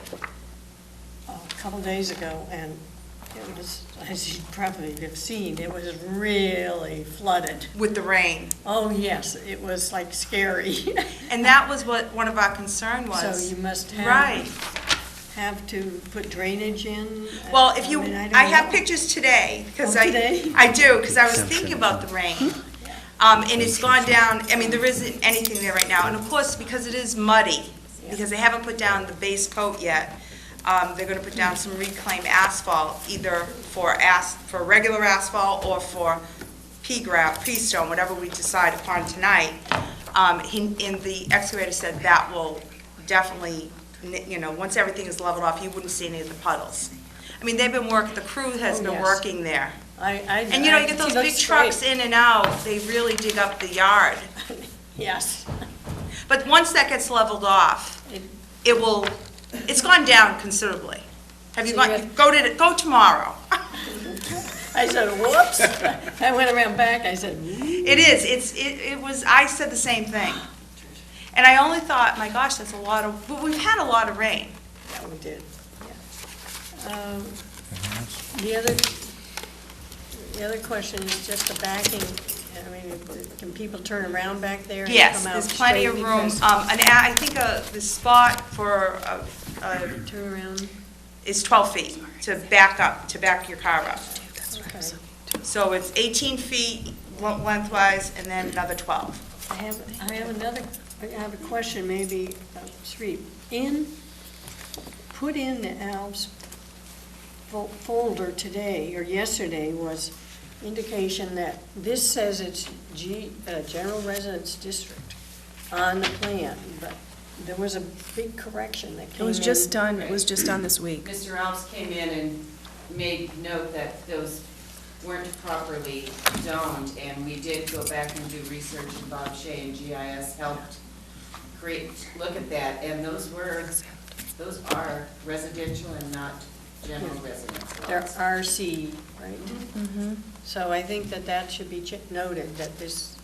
Speaker 4: a couple days ago, and it was, as you probably have seen, it was really flooded.
Speaker 21: With the rain.
Speaker 4: Oh, yes, it was like scary.
Speaker 21: And that was what one of our concern was.
Speaker 4: So you must
Speaker 21: Right.
Speaker 4: have to put drainage in?
Speaker 21: Well, if you,
Speaker 4: mean, don't
Speaker 21: I have
Speaker 4: know.
Speaker 21: pictures today, because
Speaker 4: Oh, today?
Speaker 21: I do, because I was thinking about the rain. And it's gone down, I mean, there isn't anything there right now, and of course, because it is muddy, because they haven't put down the base coat yet, they're gonna put down some reclaimed asphalt, either for regular asphalt or for pea stone, whatever we decide upon tonight. And the excavator said that will definitely, once everything is leveled off, you wouldn't see any of the puddles. I mean, the crew has been
Speaker 4: yes.
Speaker 21: working there.
Speaker 4: And
Speaker 21: You get those big trucks in and out, they really dig up the yard.
Speaker 4: Yes.
Speaker 21: But once that gets leveled off, it's gone down considerably. Have you go tomorrow.
Speaker 4: I said, whoops. I went around back, I said,
Speaker 21: It is, I said the same thing. And I only thought, my gosh, that's a lot of, but we've had a lot of rain.
Speaker 4: yeah, we did, yeah. The other question is just the backing. I mean, can people turn around back there? And
Speaker 21: Yes,
Speaker 4: come out
Speaker 21: there's plenty of
Speaker 4: straight
Speaker 21: room.
Speaker 4: because-
Speaker 21: I think the spot for
Speaker 4: Turn around,
Speaker 21: is 12 feet to back your car up.
Speaker 4: okay.
Speaker 21: So it's 18 feet lengthwise and then another 12.
Speaker 4: I have a question, maybe, Sri. Put in Al's folder today, or yesterday, was indication that this says it's General Residence District on the plan, but there was a big correction that came in.
Speaker 3: It was just done this week.
Speaker 8: Mr. Alves came in and made note that those weren't properly zoned, and we did go back and do research, and Bob Shea and GIS helped look at that, and those are residential and not general residence
Speaker 4: They're
Speaker 8: lots.
Speaker 4: RC, right?
Speaker 3: Mm-hmm.
Speaker 4: So I think that should be noted, that this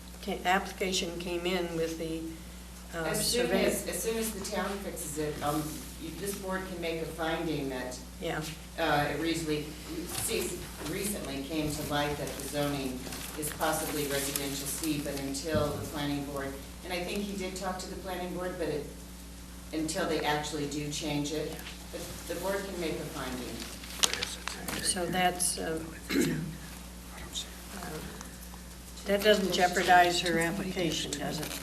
Speaker 4: application came in with the survey.
Speaker 8: As soon as the town fixes it, this board can make a finding that
Speaker 4: Yeah.
Speaker 8: it recently came to light that the zoning is possibly residential C, but until the planning board, and I think he did talk to the planning board, but until they actually do change it, the board can make a finding.
Speaker 4: So that's, that doesn't jeopardize her application, does it?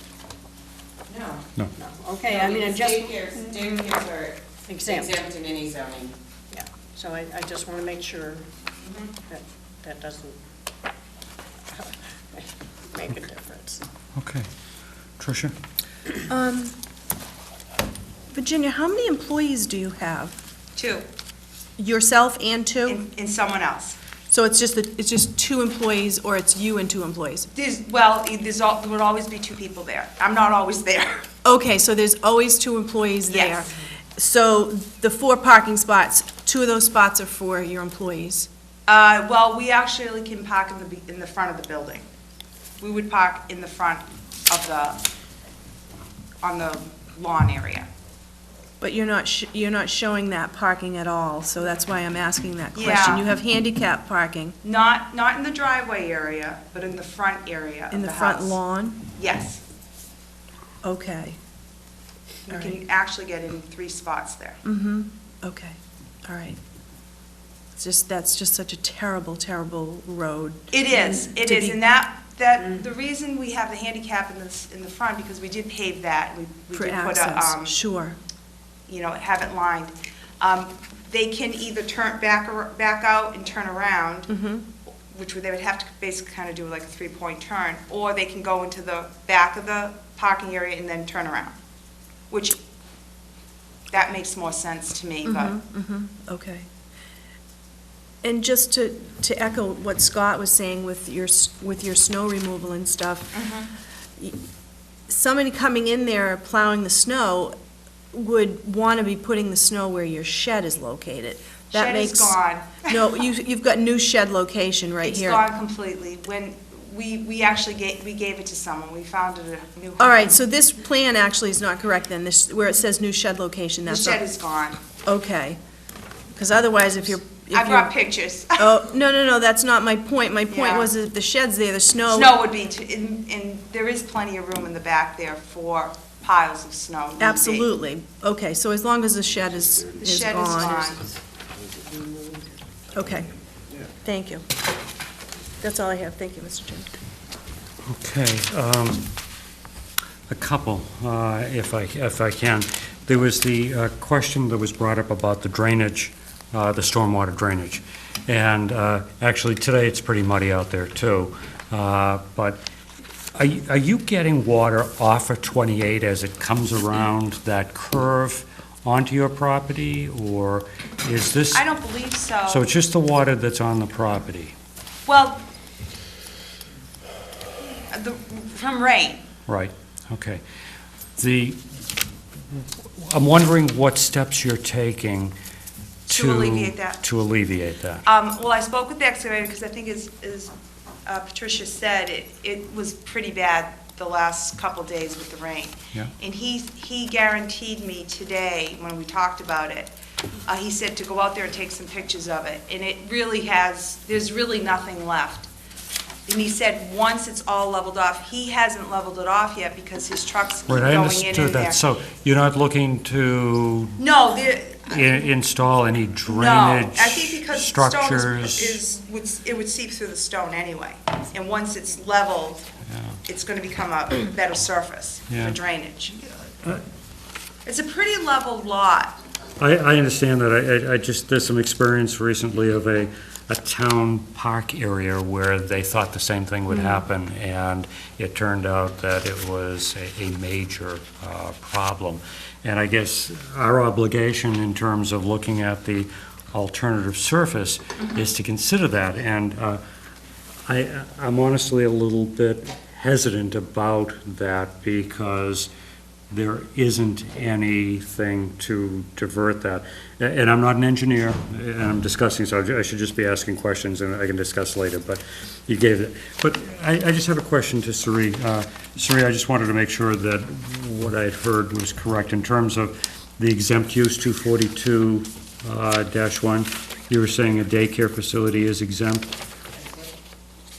Speaker 8: No.
Speaker 1: No.
Speaker 4: No, okay, I mean, I just.
Speaker 8: Daycares are
Speaker 4: Exempt.
Speaker 8: exempt in any zoning.
Speaker 4: Yeah, so I just want to make sure that doesn't make a difference.
Speaker 1: Okay. Tricia?
Speaker 3: Virginia, how many employees do you have?
Speaker 21: 2,
Speaker 3: Yourself and two?
Speaker 21: and someone else.
Speaker 3: So it's just 2 employees, or it's you and 2 employees?
Speaker 21: There would always be 2 people there. I'm not always there.
Speaker 3: Okay, so there's always 2 employees there.
Speaker 21: Yes.
Speaker 3: So the 4 parking spots, 2 of those spots are for your employees?
Speaker 21: Well, we actually can park in the front of the building. We would park in the front of on the lawn area.
Speaker 3: But you're not showing that parking at all, so that's why I'm asking that question.
Speaker 21: Yeah.
Speaker 3: You have handicap parking
Speaker 21: Not in the driveway area, but in the front area
Speaker 3: in
Speaker 21: of
Speaker 3: the
Speaker 21: the
Speaker 3: front
Speaker 21: house.
Speaker 3: lawn?
Speaker 21: Yes.
Speaker 3: Okay.
Speaker 21: You
Speaker 3: All
Speaker 21: can actually get in 3 spots there.
Speaker 3: Mm-hmm, okay, all right. That's just such a terrible, terrible road.
Speaker 21: It is,
Speaker 3: And
Speaker 21: it
Speaker 3: to
Speaker 21: is,
Speaker 3: be-
Speaker 21: and the reason we have the handicap in the front, because we did pave that, we
Speaker 3: For
Speaker 21: did put
Speaker 3: access, sure.
Speaker 21: have it lined. They can either turn back out and turn around,
Speaker 3: Mm-hmm.
Speaker 21: which they would have to basically kind of do like a 3-point turn, or they can go into the back of the parking area and then turn around, which, that makes more sense to me, but.
Speaker 3: Okay. And just to echo what Scott was saying with your snow removal and stuff, somebody coming in there plowing the snow, would want to be putting the snow where your shed is located. That
Speaker 21: Shed is
Speaker 3: makes
Speaker 21: gone.
Speaker 3: No, you've got new shed location right here.
Speaker 21: It's gone completely. When we actually gave it to someone, we found it a new home.
Speaker 3: All right, so this plan actually is not correct then, this, where it says new shed location,
Speaker 21: The
Speaker 3: that's
Speaker 21: shed
Speaker 3: not.
Speaker 21: is gone.
Speaker 3: Okay, because otherwise if you're.
Speaker 21: I brought pictures.
Speaker 3: Oh, no, that's not my point. My point
Speaker 21: Yeah.
Speaker 3: was that the shed's there, the snow.
Speaker 21: Snow would be, and there is plenty of room in the back there for piles of snow. need be.
Speaker 3: Absolutely. Okay, so as long as the shed is
Speaker 21: The shed is gone.
Speaker 3: Okay, thank you. That's all I have. Thank you, Mr. Chairman.
Speaker 1: Okay, a couple, if I can. There was the question that was brought up about the drainage, the stormwater drainage. And actually, today it's pretty muddy out there, too. But are you getting water off of 28 as it comes around that curve onto your property, or is this?
Speaker 21: I don't believe so.
Speaker 1: So it's just the water that's on the property?
Speaker 21: Well, from rain.
Speaker 1: Right, okay. I'm wondering what steps you're taking
Speaker 21: To alleviate that.
Speaker 1: To alleviate that.
Speaker 21: Well, I spoke with the excavator, because I think as Patricia said, it was pretty bad the last couple days with the rain.
Speaker 1: Yeah.
Speaker 21: And he guaranteed me today, when we talked about it, he said to go out there and take some pictures of it. And it really there's really nothing left. And he said, once it's all leveled off, he hasn't leveled it off yet because his trucks keep
Speaker 1: Right, I
Speaker 21: going in
Speaker 1: understood
Speaker 21: and there.
Speaker 1: that. So you're not looking to
Speaker 21: No,
Speaker 1: install any
Speaker 21: no,
Speaker 1: drainage
Speaker 21: I think because the stone
Speaker 1: structures?
Speaker 21: it would seep through the stone anyway. And once it's leveled, it's gonna become a better surface
Speaker 1: Yeah.
Speaker 21: for drainage. It's a pretty level lot.
Speaker 1: I understand that. I just, there's some experience recently of a town park area where they thought the same thing would happen, and it turned out that it was a major problem. And I guess our obligation in terms of looking at the alternative surface is to consider that. And I'm honestly a little bit hesitant about that because there isn't anything to divert that. And I'm not an engineer, and I'm discussing, so I should just be asking questions, and I can discuss later, but you gave it. But I just have a question to Sri. Sri, I just wanted to make sure that what I had heard was correct. In terms of the exempt use 242-1, you were saying a daycare facility is exempt?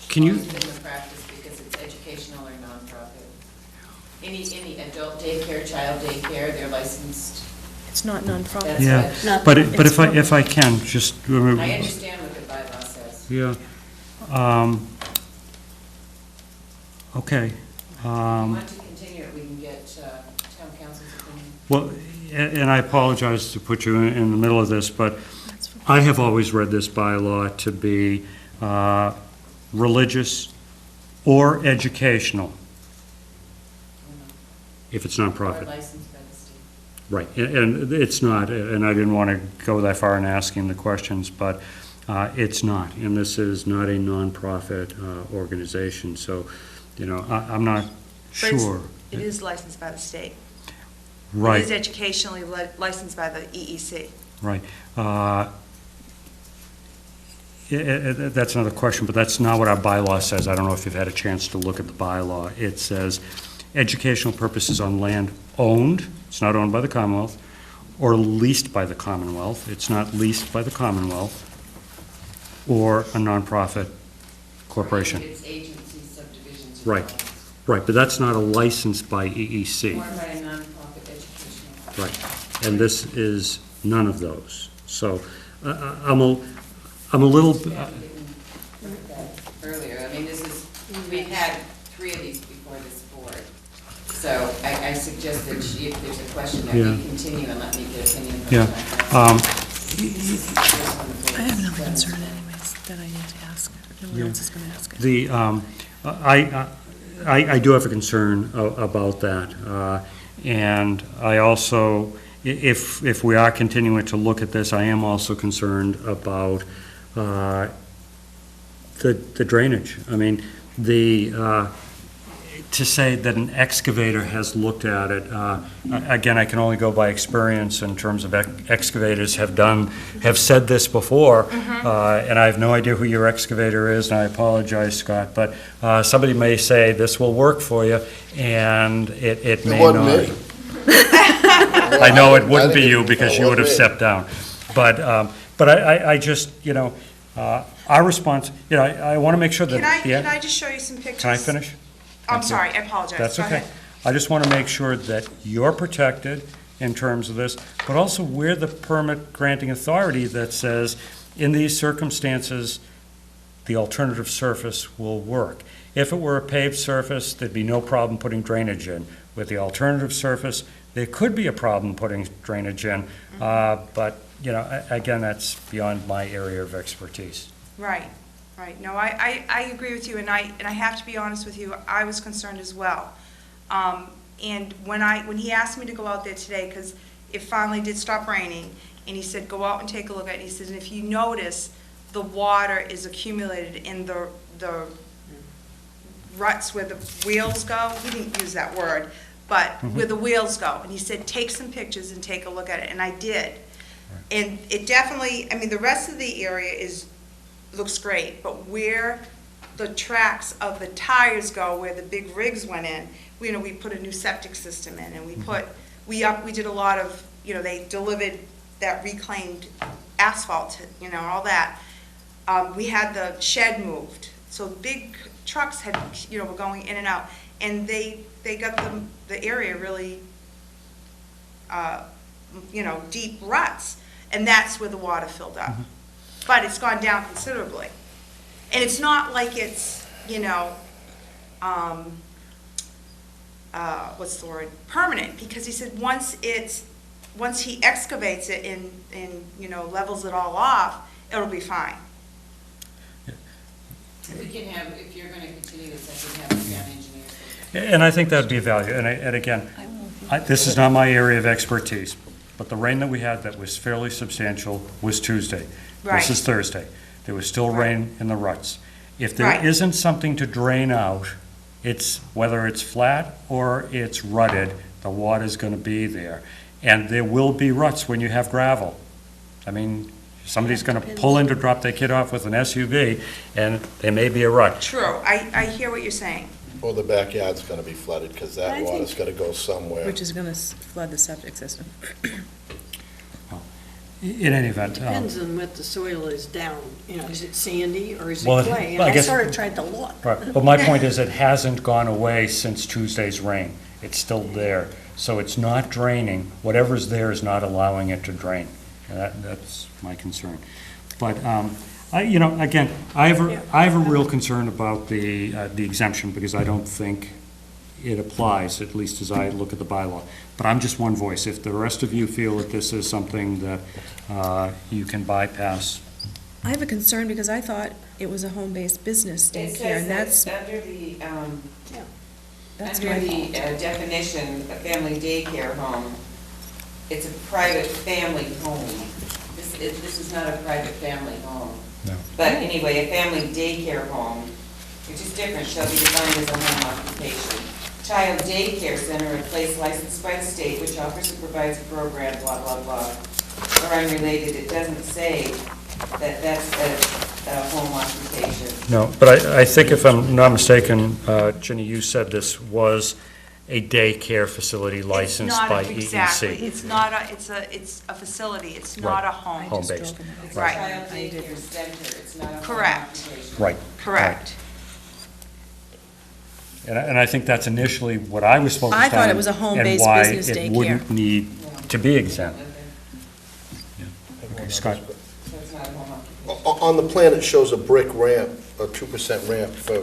Speaker 1: Can you?
Speaker 8: It's been the practice because it's educational or nonprofit. Any adult daycare, child daycare, they're licensed.
Speaker 3: It's not nonprofit.
Speaker 8: That's
Speaker 1: Yeah,
Speaker 8: what-
Speaker 1: but if I can, just.
Speaker 8: I understand what the bylaw says.
Speaker 1: Yeah. Okay.
Speaker 8: If you want to continue it, we can get town council's opinion.
Speaker 1: Well, and I apologize to put you in the middle of this, but I have always read this bylaw to be religious or educational, if it's
Speaker 8: Or
Speaker 1: nonprofit.
Speaker 8: licensed by the state.
Speaker 1: Right, and it's not, and I didn't want to go that far in asking the questions, but it's not, and this is not a nonprofit organization, so, you know, I'm not
Speaker 21: But it's-
Speaker 1: sure.
Speaker 21: it is licensed by the state.
Speaker 1: Right.
Speaker 21: It is educationally licensed by the EEC.
Speaker 1: Right. That's another question, but that's not what our bylaw says. I don't know if you've had a chance to look at the bylaw. It says educational purposes on land owned, it's not owned by the Commonwealth, or leased by the Commonwealth, it's not leased by the Commonwealth, or a nonprofit corporation.
Speaker 8: It's agencies, subdivisions. or
Speaker 1: Right,
Speaker 8: bonds.
Speaker 1: right, but that's not a license by EEC.
Speaker 8: Or by a nonprofit educational.
Speaker 1: Right, and this is none of those. So I'm a little,
Speaker 8: Earlier, I mean, we've had 3 of these before this board. So I suggest that if there's a question, that we
Speaker 1: Yeah.
Speaker 8: continue and let me get opinion from
Speaker 1: yeah.
Speaker 8: the
Speaker 3: I have another concern anyways that I need to ask. No one
Speaker 1: Yeah.
Speaker 3: else is going to ask it.
Speaker 1: I do have a concern about that. And I also, if we are continuing to look at this, I am also concerned about the drainage. I mean, to say that an excavator has looked at it, again, I can only go by experience in terms of excavators have said this before, and I have no idea who your excavator is, and I apologize, Scott, but somebody may say this will work for you, and it may not.
Speaker 7: It wasn't me.
Speaker 1: I know it wouldn't be you because you would have stepped down. But I just, our response, I want to make sure that.
Speaker 21: Can I just show you some pictures?
Speaker 1: Can I finish?
Speaker 21: I'm sorry, I apologize.
Speaker 1: That's
Speaker 21: Go
Speaker 1: okay.
Speaker 21: ahead.
Speaker 1: I just want to make sure that you're protected in terms of this, but also we're the permit granting authority that says, in these circumstances, the alternative surface will work. If it were a paved surface, there'd be no problem putting drainage in. With the alternative surface, there could be a problem putting drainage in, but, again, that's beyond my area of expertise.
Speaker 21: Right. No, I agree with you, and I have to be honest with you, I was concerned as well. And when he asked me to go out there today, because it finally did stop raining, and he said, go out and take a look at it, he said, and if you notice, the water is accumulated in the ruts where the wheels go, he didn't use that word, but where the wheels go, and he said, take some pictures and take a look at it, and I did. And it definitely, the rest of the area looks great, but where the tracks of the tires go, where the big rigs went in, we put a new septic system in, and we did a lot of, they delivered that reclaimed asphalt, all that. We had the shed moved, so big trucks were going in and out, and they got the area really, deep ruts, and that's where the water filled up. But it's gone down considerably. And it's not like it's, what's the word, permanent, because he said once he excavates it and levels it all off, it'll be fine.
Speaker 8: If you're gonna continue this, I can have the town engineers.
Speaker 1: And I think that'd be a value, and again, this is not my area of expertise, but the rain that we had that was fairly substantial was Tuesday.
Speaker 21: Right.
Speaker 1: This is Thursday. There was still rain in the ruts. If there
Speaker 21: Right.
Speaker 1: isn't something to drain out, whether it's flat or it's rutted, the water's gonna be there. And there will be ruts when you have gravel. Somebody's gonna pull in to drop their kid off with an SUV, and there may be a rut.
Speaker 21: True, I hear what you're saying.
Speaker 7: Or the backyard's gonna be flooded, because that
Speaker 3: I think-
Speaker 7: water's gotta go somewhere.
Speaker 3: Which is going to flood the septic system.
Speaker 1: In any event.
Speaker 4: Depends on what the soil is down, is it sandy or is it
Speaker 1: Well,
Speaker 4: clay? And
Speaker 1: I
Speaker 4: I
Speaker 1: guess-
Speaker 4: sort of tried to look.
Speaker 1: Right, but my point is, it hasn't gone away since Tuesday's rain. It's still there, so it's not draining. Whatever's there is not allowing it to drain. And that's my concern. But, again, I have a real concern about the exemption, because I don't think it applies, at least as I look at the bylaw. But I'm just one voice. If the rest of you feel that this is something that you can bypass.
Speaker 3: I have a concern because I thought it was a home-based business
Speaker 8: It
Speaker 3: daycare,
Speaker 8: says
Speaker 3: and that's,
Speaker 8: that under the,
Speaker 3: that's
Speaker 8: under
Speaker 3: my
Speaker 8: the definition, a family daycare home, it's a private family home. This is not a private family home.
Speaker 1: No.
Speaker 8: But anyway, a family daycare home, which is different, shall be defined as a home occupation. Child daycare center, a place licensed by the state which offers and provides a program, blah, blah, blah, or unrelated. It doesn't say that that's a home occupation.
Speaker 1: No, but I think if I'm not mistaken, Ginny, you said this was a daycare facility licensed by EEC.
Speaker 21: Exactly, it's not it's a facility, it's not a home.
Speaker 1: Home-based.
Speaker 8: It's a
Speaker 1: Right.
Speaker 8: child daycare center, it's not a home
Speaker 21: Correct.
Speaker 8: occupation.
Speaker 1: Right.
Speaker 21: Correct.
Speaker 1: And I think that's initially what I was focused on.
Speaker 3: I thought it was a home-based business
Speaker 1: And why it
Speaker 3: daycare.
Speaker 1: wouldn't need to be exempt. Yeah. Okay, Scott?
Speaker 8: So it's not a home occupation.
Speaker 7: On the plan, it shows a brick ramp, a 2% ramp for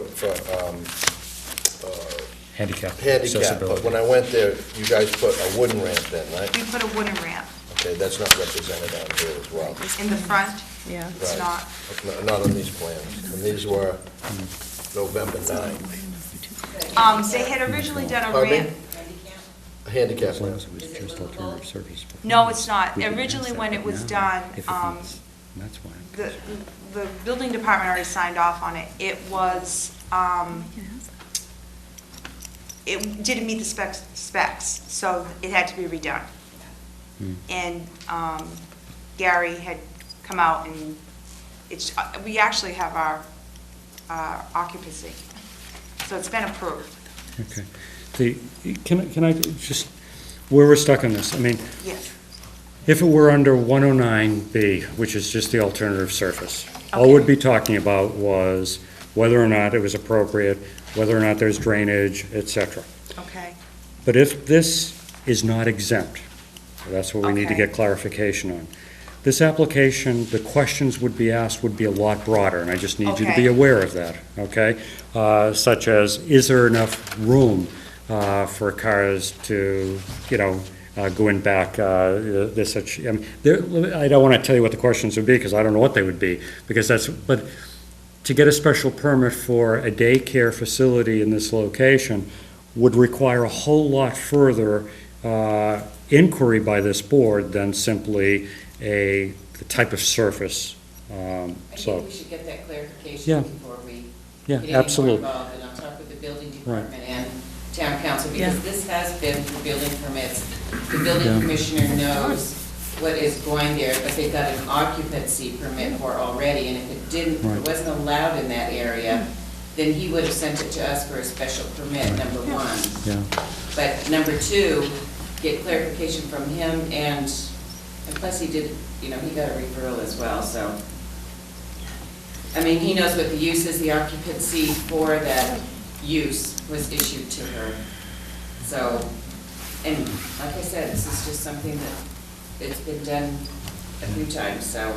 Speaker 1: Handicap.
Speaker 7: handicap,
Speaker 1: accessibility.
Speaker 7: but when I went there, you guys put a wooden ramp in, right?
Speaker 21: We put a wooden ramp
Speaker 7: Okay, that's not represented on here as well.
Speaker 21: in the front,
Speaker 3: yeah.
Speaker 21: it's
Speaker 7: Right.
Speaker 21: not.
Speaker 7: Not on these plans, and these were November 9.
Speaker 21: They had originally done a
Speaker 7: Pardon me?
Speaker 21: ramp.
Speaker 7: A handicap
Speaker 1: As long
Speaker 7: ramp.
Speaker 1: as it was just alternative service.
Speaker 21: No, it's not.
Speaker 1: We can
Speaker 21: Originally,
Speaker 1: ask
Speaker 21: when
Speaker 1: that
Speaker 21: it was
Speaker 1: now,
Speaker 21: done,
Speaker 1: if it is. That's why.
Speaker 21: the building department already signed off on it. It was, it didn't meet the specs, so it had to be redone. And Gary had come out and we actually have our occupancy, so it's been approved.
Speaker 1: Okay. Can I just, where we're stuck on this, I mean,
Speaker 21: Yes.
Speaker 1: if it were under 109B, which is just the alternative surface, all we'd be talking about was whether or not it was appropriate, whether or not there's drainage, et cetera.
Speaker 21: Okay.
Speaker 1: But if this is not exempt, that's what we need to
Speaker 21: Okay.
Speaker 1: get clarification on. This application, the questions would be asked would be a lot broader, and I just need you to be
Speaker 21: Okay.
Speaker 1: aware of that, okay? Such as, is there enough room for cars to, go in back? There's such, I don't want to tell you what the questions would be, because I don't know what they would be, but to get a special permit for a daycare facility in this location would require a whole lot further inquiry by this board than simply the type of surface.
Speaker 8: I think we should get that clarification
Speaker 1: Yeah.
Speaker 8: before we
Speaker 1: Yeah,
Speaker 8: get any more
Speaker 1: absolutely.
Speaker 8: involved. And I'll talk with the building
Speaker 1: Right.
Speaker 8: department and town council, because
Speaker 3: Yeah.
Speaker 8: this has been for building permits. The building
Speaker 1: Yeah.
Speaker 8: commissioner knows what is going there, but they've got an occupancy permit for already, and if if
Speaker 1: Right.
Speaker 8: it wasn't allowed in that area, then he would have sent it to us for a special permit, number one.
Speaker 1: Yeah.
Speaker 8: But number two, get clarification from him, and plus he did, he got a referral as well, so. I mean, he knows what the use is, the occupancy for that use was issued to her. So, and like I said, this is just something that it's been done a few times, so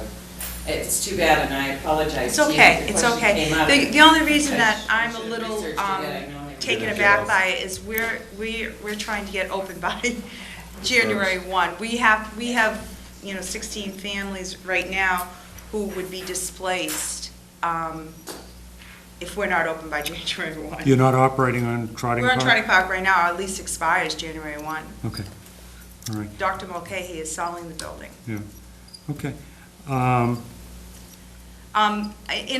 Speaker 8: it's too bad, and I apologize
Speaker 21: It's
Speaker 8: to you if
Speaker 21: okay,
Speaker 8: the
Speaker 21: it's
Speaker 8: question
Speaker 21: okay.
Speaker 8: came up.
Speaker 21: The only reason that
Speaker 8: I
Speaker 21: I'm a
Speaker 8: should've
Speaker 21: little
Speaker 8: researched it, I know I
Speaker 21: taken
Speaker 8: didn't.
Speaker 21: aback by it is we're trying to get open by January 1. We have 16 families right now who would be displaced if we're not open by January 1.
Speaker 1: You're not operating on Trotting
Speaker 21: We're
Speaker 1: Park?
Speaker 21: on Trotting Park right now, our lease expires January 1.
Speaker 1: Okay, all right,
Speaker 21: Dr. Mulcahy is selling the building.
Speaker 1: yeah, okay.
Speaker 21: And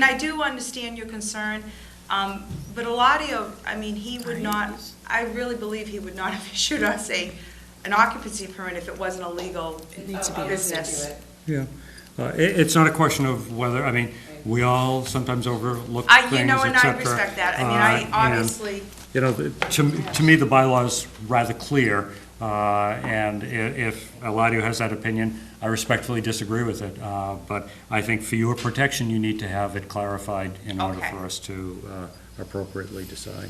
Speaker 21: I do understand your concern, but Eladio, I mean, he would not, I really believe he would not have issued us an occupancy permit if it wasn't a legal business.
Speaker 1: Yeah, it's not a question of whether, I mean, we all sometimes overlook
Speaker 21: You
Speaker 1: things,
Speaker 21: know, and
Speaker 1: et
Speaker 21: I
Speaker 1: cetera.
Speaker 21: respect that. I mean, I obviously.
Speaker 1: To me, the bylaw's rather clear, and if Eladio has that opinion, I respectfully disagree with it. But I think for your protection, you need to have it clarified in order
Speaker 21: Okay.
Speaker 1: for us to appropriately decide.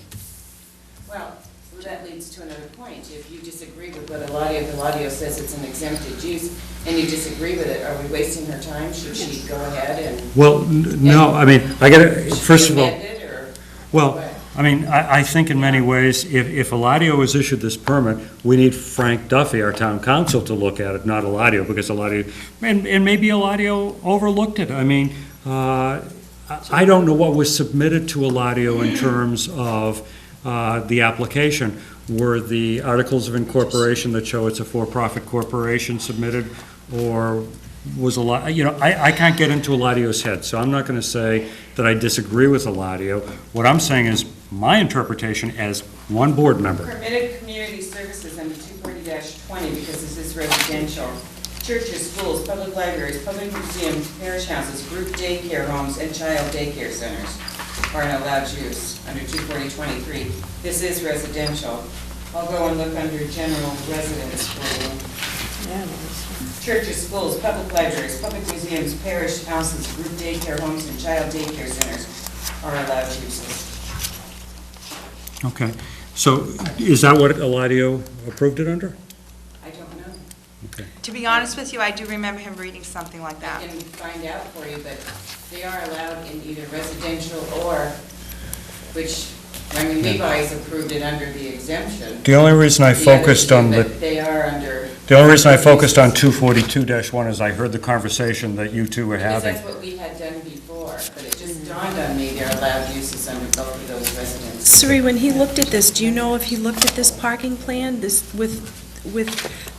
Speaker 8: Well, so that leads to another point. If you disagree with what Eladio says it's an exempted use, and you disagree with it, are we wasting her time? Should she go ahead and?
Speaker 1: Well, no, I mean, I gotta, first of all,
Speaker 8: amend it, or
Speaker 1: well,
Speaker 8: what?
Speaker 1: I mean, I think in many ways, if Eladio has issued this permit, we need Frank Duffy, our town council, to look at it, not Eladio, because Eladio, and maybe Eladio overlooked it. I mean, I don't know what was submitted to Eladio in terms of the application. Were the articles of incorporation that show it's a for-profit corporation submitted, or was I can't get into Eladio's head, so I'm not going to say that I disagree with Eladio. What I'm saying is my interpretation as one board member.
Speaker 8: Permitted community services under 240-20, because this is residential. Churches, schools, public libraries, public museums, parish houses, group daycare homes, and child daycare centers are an allowed use under 240-23. This is residential. I'll go and look under general residence for you. Churches, schools, public libraries, public museums, parish houses, group daycare homes, and child daycare centers are allowed uses.
Speaker 1: Okay, so is that what Eladio approved it under?
Speaker 8: I don't know.
Speaker 1: Okay.
Speaker 21: To be honest with you, I do remember him reading something like that.
Speaker 8: I can find out for you, but they are allowed in either residential or, which, I mean, Levi's approved it under the exemption.
Speaker 1: The only reason I focused on the,
Speaker 8: But they are under.
Speaker 1: the only reason I focused on 242-1 is I heard the conversation that you two were
Speaker 8: Because
Speaker 1: having.
Speaker 8: that's what we had done before, but it just dawned on me they're allowed uses under both of those residences.
Speaker 3: Suri, when he looked at this, do you know if he looked at this parking plan, this with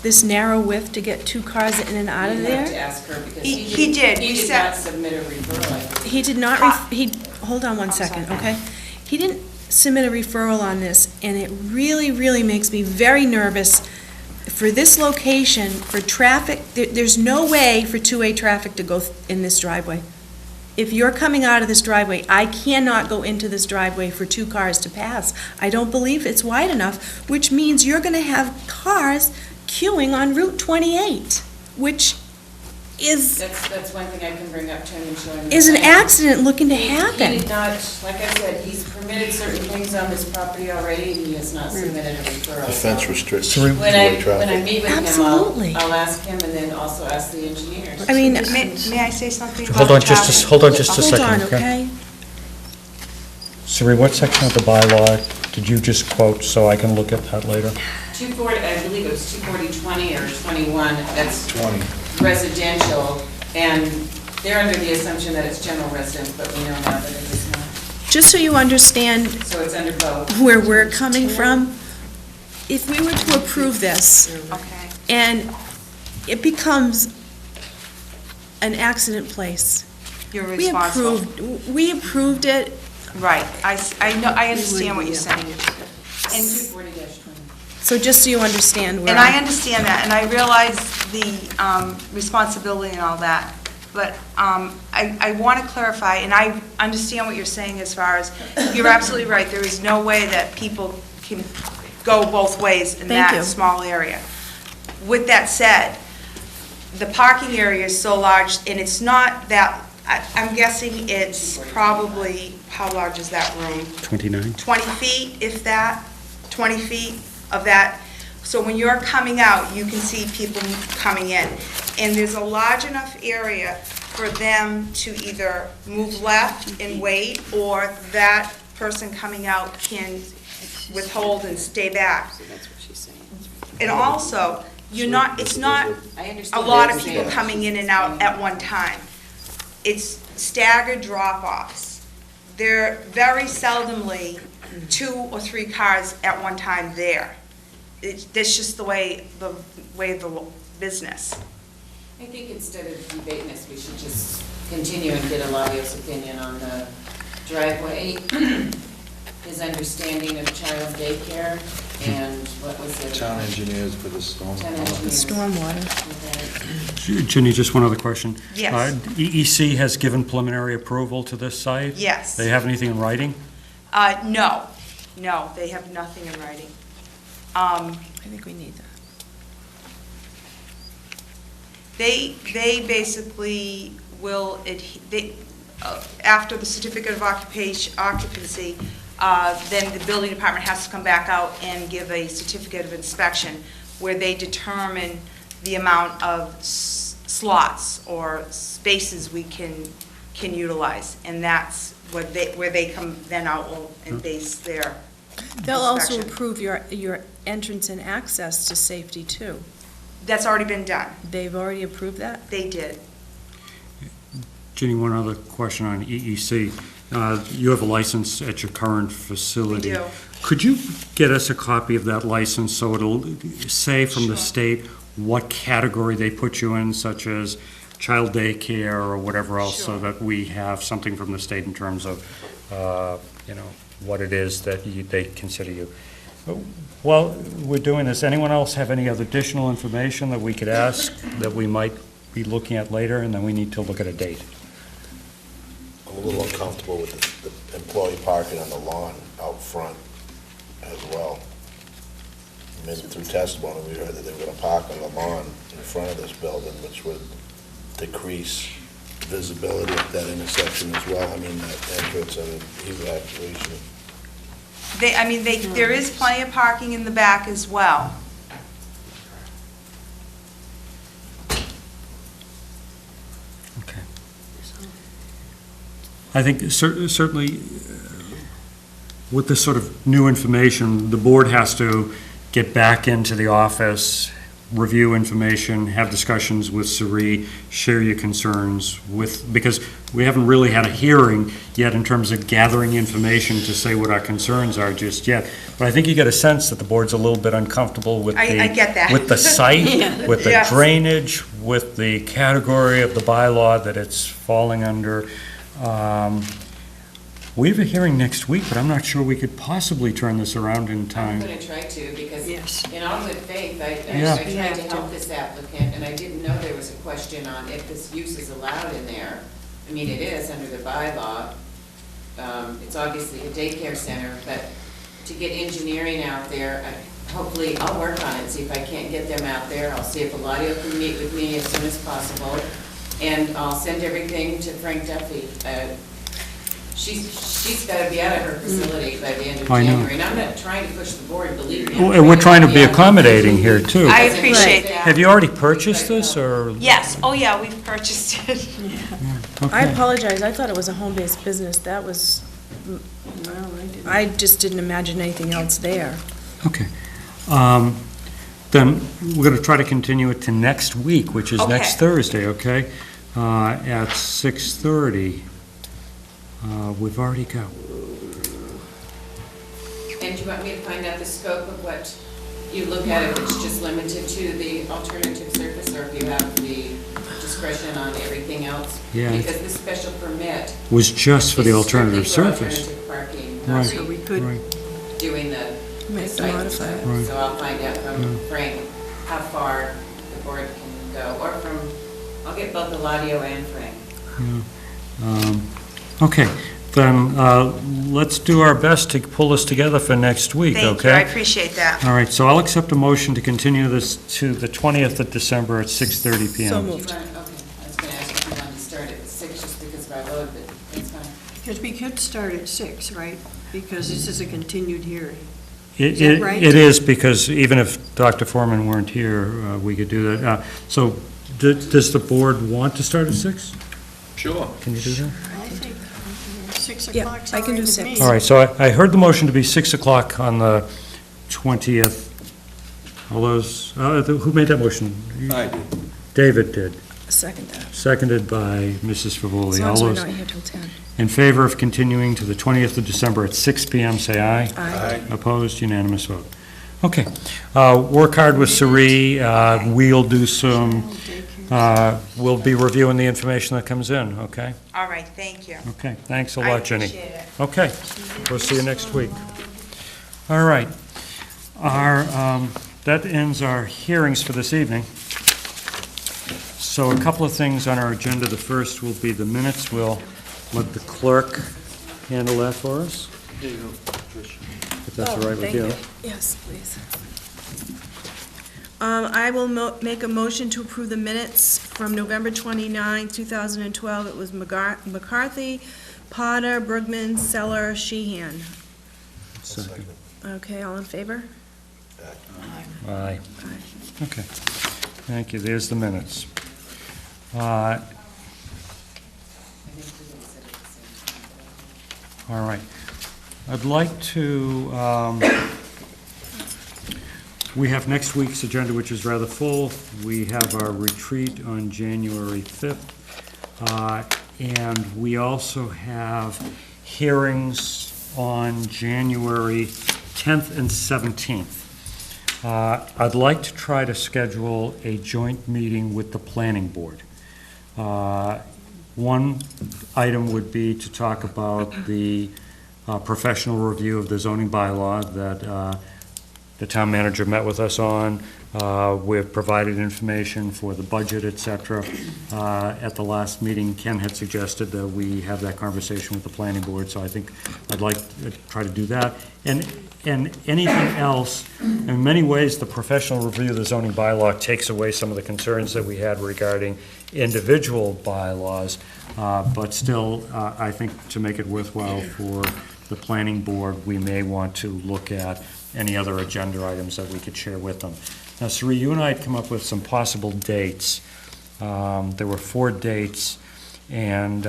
Speaker 3: this narrow width to get two cars in and out of
Speaker 8: You'd have to
Speaker 3: there?
Speaker 8: ask her, because
Speaker 21: He did.
Speaker 8: He
Speaker 21: We
Speaker 8: did
Speaker 21: said-
Speaker 8: not submit a referral.
Speaker 3: He did not, hold on one second, okay? He didn't, submit a referral on this, and it really, really makes me very nervous for this location, for traffic. There's no way for two-way traffic to go in this driveway. If you're coming out of this driveway, I cannot go into this driveway for two cars to pass. I don't believe it's wide enough, which means you're gonna have cars queuing on Route 28, which is
Speaker 8: That's one thing I can bring up to him and show him.
Speaker 3: is an accident looking to
Speaker 8: He
Speaker 3: happen.
Speaker 8: did not, like I said, he's permitted certain things on this property already, and he has not submitted a referral.
Speaker 7: The fence restricts
Speaker 8: When I
Speaker 7: two-way traffic.
Speaker 8: meet with him,
Speaker 3: Absolutely.
Speaker 8: I'll ask him and then also ask the engineers.
Speaker 3: I mean,
Speaker 21: May I say something?
Speaker 1: Hold
Speaker 21: about
Speaker 1: on just
Speaker 21: traffic?
Speaker 1: hold on just a
Speaker 3: hold
Speaker 1: second,
Speaker 3: on,
Speaker 1: okay?
Speaker 3: okay?
Speaker 1: Siri, what section of the bylaw did you just quote so I can look at that later?
Speaker 8: 240, I believe it was 24020 or 21, that's
Speaker 9: 20.
Speaker 8: residential, and they're under the assumption that it's general residence, but we know now that it is not.
Speaker 3: Just so you understand
Speaker 8: So it's under both.
Speaker 3: where we're coming from, if we were to approve this,
Speaker 21: Okay.
Speaker 3: and it becomes an accident place,
Speaker 21: You're responsible.
Speaker 3: we approved it,
Speaker 21: Right. I know, I understand what you're saying. And
Speaker 8: 240-20.
Speaker 3: so just so you understand where.
Speaker 21: And I understand that, and I realize the responsibility and all that, but I want to clarify, and I understand what you're saying as far as, you're absolutely right, there is no way that people can go both ways in
Speaker 3: Thank you.
Speaker 21: that small area. With that said, the parking area is so large, and it's not that, I'm guessing it's probably, how large is that room?
Speaker 1: 29?
Speaker 21: 20 feet, if that, 20 feet of that. So when you're coming out, you can see people coming in. And there's a large enough area for them to either move left and wait, or that person coming out can withhold and stay back. And also, it's not
Speaker 8: I
Speaker 21: a
Speaker 8: understand
Speaker 21: lot
Speaker 8: what
Speaker 21: of
Speaker 8: you're
Speaker 21: people
Speaker 8: saying.
Speaker 21: coming in and out at one time. It's staggered drop-offs. They're very seldomly 2 or 3 cars at one time there. That's just the way of the business.
Speaker 8: I think instead of debating this, we should just continue and get Eladio's opinion on the driveway, his understanding of child daycare, and what was it?
Speaker 9: Town engineers for the storm.
Speaker 8: Town
Speaker 3: The
Speaker 8: engineers.
Speaker 3: stormwater.
Speaker 1: Ginny, just one other question.
Speaker 21: Yes.
Speaker 1: EEC has given preliminary approval to this site?
Speaker 21: Yes.
Speaker 1: They have anything in writing?
Speaker 21: No, they have nothing in writing.
Speaker 3: I think we need that.
Speaker 21: They basically will, after the certificate of occupancy, then the building department has to come back out and give a certificate of inspection where they determine the amount of slots or spaces we can utilize. And that's where they come then out and base their
Speaker 3: They'll also
Speaker 21: inspection.
Speaker 3: approve your entrance and access to safety too.
Speaker 21: That's already been done.
Speaker 3: They've already approved that?
Speaker 21: They did.
Speaker 1: Ginny, one other question on EEC. You have a license at your current facility.
Speaker 21: We do.
Speaker 1: Could you get us a copy of that license so it'll say from the state what category they put you in, such as child daycare or whatever else, so that we have something from the state in terms of, what it is that they consider you? Well, we're doing this. Anyone else have any other additional information that we could ask that we might be looking at later, and then we need to look at a date?
Speaker 7: I'm a little uncomfortable with the employee parking on the lawn out front as well. Maybe through testimony, we heard that they were gonna park on the lawn in front of this building, which would decrease visibility at that intersection as well. I mean, that entrance and evacuation.
Speaker 21: There is plenty of parking in the back as well.
Speaker 1: Okay. I think certainly with this sort of new information, the board has to get back into the office, review information, have discussions with Sari, share your concerns because we haven't really had a hearing yet in terms of gathering information to say what our concerns are just yet. But I think you get a sense that the board's a little bit uncomfortable with
Speaker 21: I get that.
Speaker 1: with the site,
Speaker 21: Yeah.
Speaker 1: with the
Speaker 21: Yes.
Speaker 1: drainage, with the category of the bylaw that it's falling under. We have a hearing next week, but I'm not sure we could possibly turn this around in
Speaker 8: I'm
Speaker 1: time.
Speaker 8: gonna try to, because
Speaker 4: Yes.
Speaker 8: in all good faith, I
Speaker 1: Yeah.
Speaker 8: tried to help this applicant, and I didn't know there was a question on if this use is allowed in there. I mean, it is under the bylaw. It's obviously a daycare center, but to get engineering out there, hopefully, I'll work on it, see if I can't get them out there. I'll see if Eladio can meet with me as soon as possible, and I'll send everything to Frank Duffy. She's gotta be out of her facility by the end of
Speaker 1: I know.
Speaker 8: January, and I'm not trying to push the board, believe me.
Speaker 1: And we're trying to be accommodating here, too.
Speaker 21: I appreciate that.
Speaker 1: Have you already purchased this, or?
Speaker 21: Yes, oh yeah, we've purchased it.
Speaker 3: I
Speaker 1: Okay.
Speaker 3: apologize, I thought it was a home-based business, that was, I just didn't imagine anything else there.
Speaker 1: Okay. Then we're going to try to continue it to next week, which is next
Speaker 21: Okay.
Speaker 1: Thursday, okay? At 6:30. We've already got,
Speaker 8: And do you want me to find out the scope of what you look at, if it's just limited to the alternative surface, or if you have the discretion on everything else?
Speaker 1: Yeah.
Speaker 8: Because this special permit
Speaker 1: was just for the
Speaker 8: is
Speaker 1: alternative
Speaker 8: strictly for
Speaker 1: surface.
Speaker 8: alternative parking,
Speaker 1: Right.
Speaker 8: not
Speaker 1: So
Speaker 4: we could
Speaker 8: doing the
Speaker 3: Make
Speaker 8: site
Speaker 3: them
Speaker 8: and
Speaker 3: modify
Speaker 8: stuff.
Speaker 3: it.
Speaker 1: Right.
Speaker 8: So I'll find out from Frank how far the board can go, or from, I'll get both Eladio and Frank.
Speaker 1: Okay, then let's do our best to pull this together for next week, okay?
Speaker 21: Thank you, I appreciate that.
Speaker 1: All right, so I'll accept a motion to continue this to the 20th of December at 6:30 PM.
Speaker 3: So moved.
Speaker 8: Okay, I was gonna ask if you wanted to start at 6 just because of our load, but that's fine.
Speaker 4: Because we could start at 6, right? Because this is a continued hearing.
Speaker 1: It
Speaker 4: Is that right?
Speaker 1: it is, because even if Dr. Foreman weren't here, we could do that. So does the board want to start at 6?
Speaker 9: Sure.
Speaker 1: Can you do that?
Speaker 4: I think 6
Speaker 3: Yeah,
Speaker 4: o'clock's
Speaker 3: I
Speaker 4: all
Speaker 3: can
Speaker 4: right
Speaker 3: do
Speaker 4: with
Speaker 3: 6.
Speaker 4: me.
Speaker 1: All right, so I heard the motion to be 6 o'clock on the 20th. All those, who made that motion?
Speaker 9: I did.
Speaker 1: David did,
Speaker 3: Second that.
Speaker 1: seconded by Mrs. Favoli.
Speaker 3: As long
Speaker 1: All
Speaker 3: as we're
Speaker 1: those
Speaker 3: not here till 10.
Speaker 1: in favor of continuing to the 20th of December at 6 PM, say aye.
Speaker 3: Aye.
Speaker 1: Opposed, unanimous vote. Okay. Work hard with Sari. We'll do some, we'll be reviewing the information that comes in, okay?
Speaker 21: All right, thank you.
Speaker 1: Okay, thanks a
Speaker 21: I
Speaker 1: lot, Jenny.
Speaker 21: appreciate it.
Speaker 1: Okay, we'll see you next week. All right. That ends our hearings for this evening. So a couple of things on our agenda. The first will be the minutes. We'll let the clerk handle that for us.
Speaker 9: There you go, Trish.
Speaker 1: If that's all right with
Speaker 3: Thank
Speaker 1: you.
Speaker 3: Yes, please. I will make a motion to approve the minutes from November 29, 2012. It was McCarthy, Potter, Brugman, Seller, Sheehan.
Speaker 1: Second.
Speaker 3: Okay, all in favor?
Speaker 1: Aye. Okay. Thank you. There's the minutes. All right. I'd like to, we have next week's agenda, which is rather full. We have our retreat on January 5th. And we also have hearings on January 10th and 17th. I'd like to try to schedule a joint meeting with the planning board. One item would be to talk about the professional review of the zoning bylaw that the town manager met with us on. We've provided information for the budget, et cetera. At the last meeting, Ken had suggested that we have that conversation with the planning board, so I think I'd like to try to do that. And anything else, in many ways, the professional review of the zoning bylaw takes away some of the concerns that we had regarding individual bylaws, but still, I think to make it worthwhile for the planning board, we may want to look at any other agenda items that we could share with them. Now, Sari, you and I had come up with some possible dates. There were 4 dates, and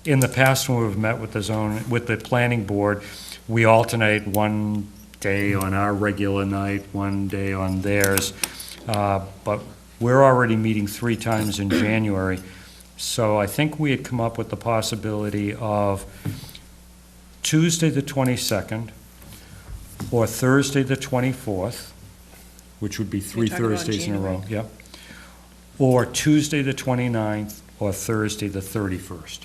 Speaker 1: in the past, when we've met with the planning board, we alternate one day on our regular night, one day on theirs, but we're already meeting 3 times in January, so I think we had come up with the possibility of Tuesday the 22nd, or Thursday the 24th, which would be 3
Speaker 3: talking about
Speaker 1: Thursdays in a row,
Speaker 3: January.
Speaker 1: yep. Or Tuesday the 29th, or Thursday the 31st.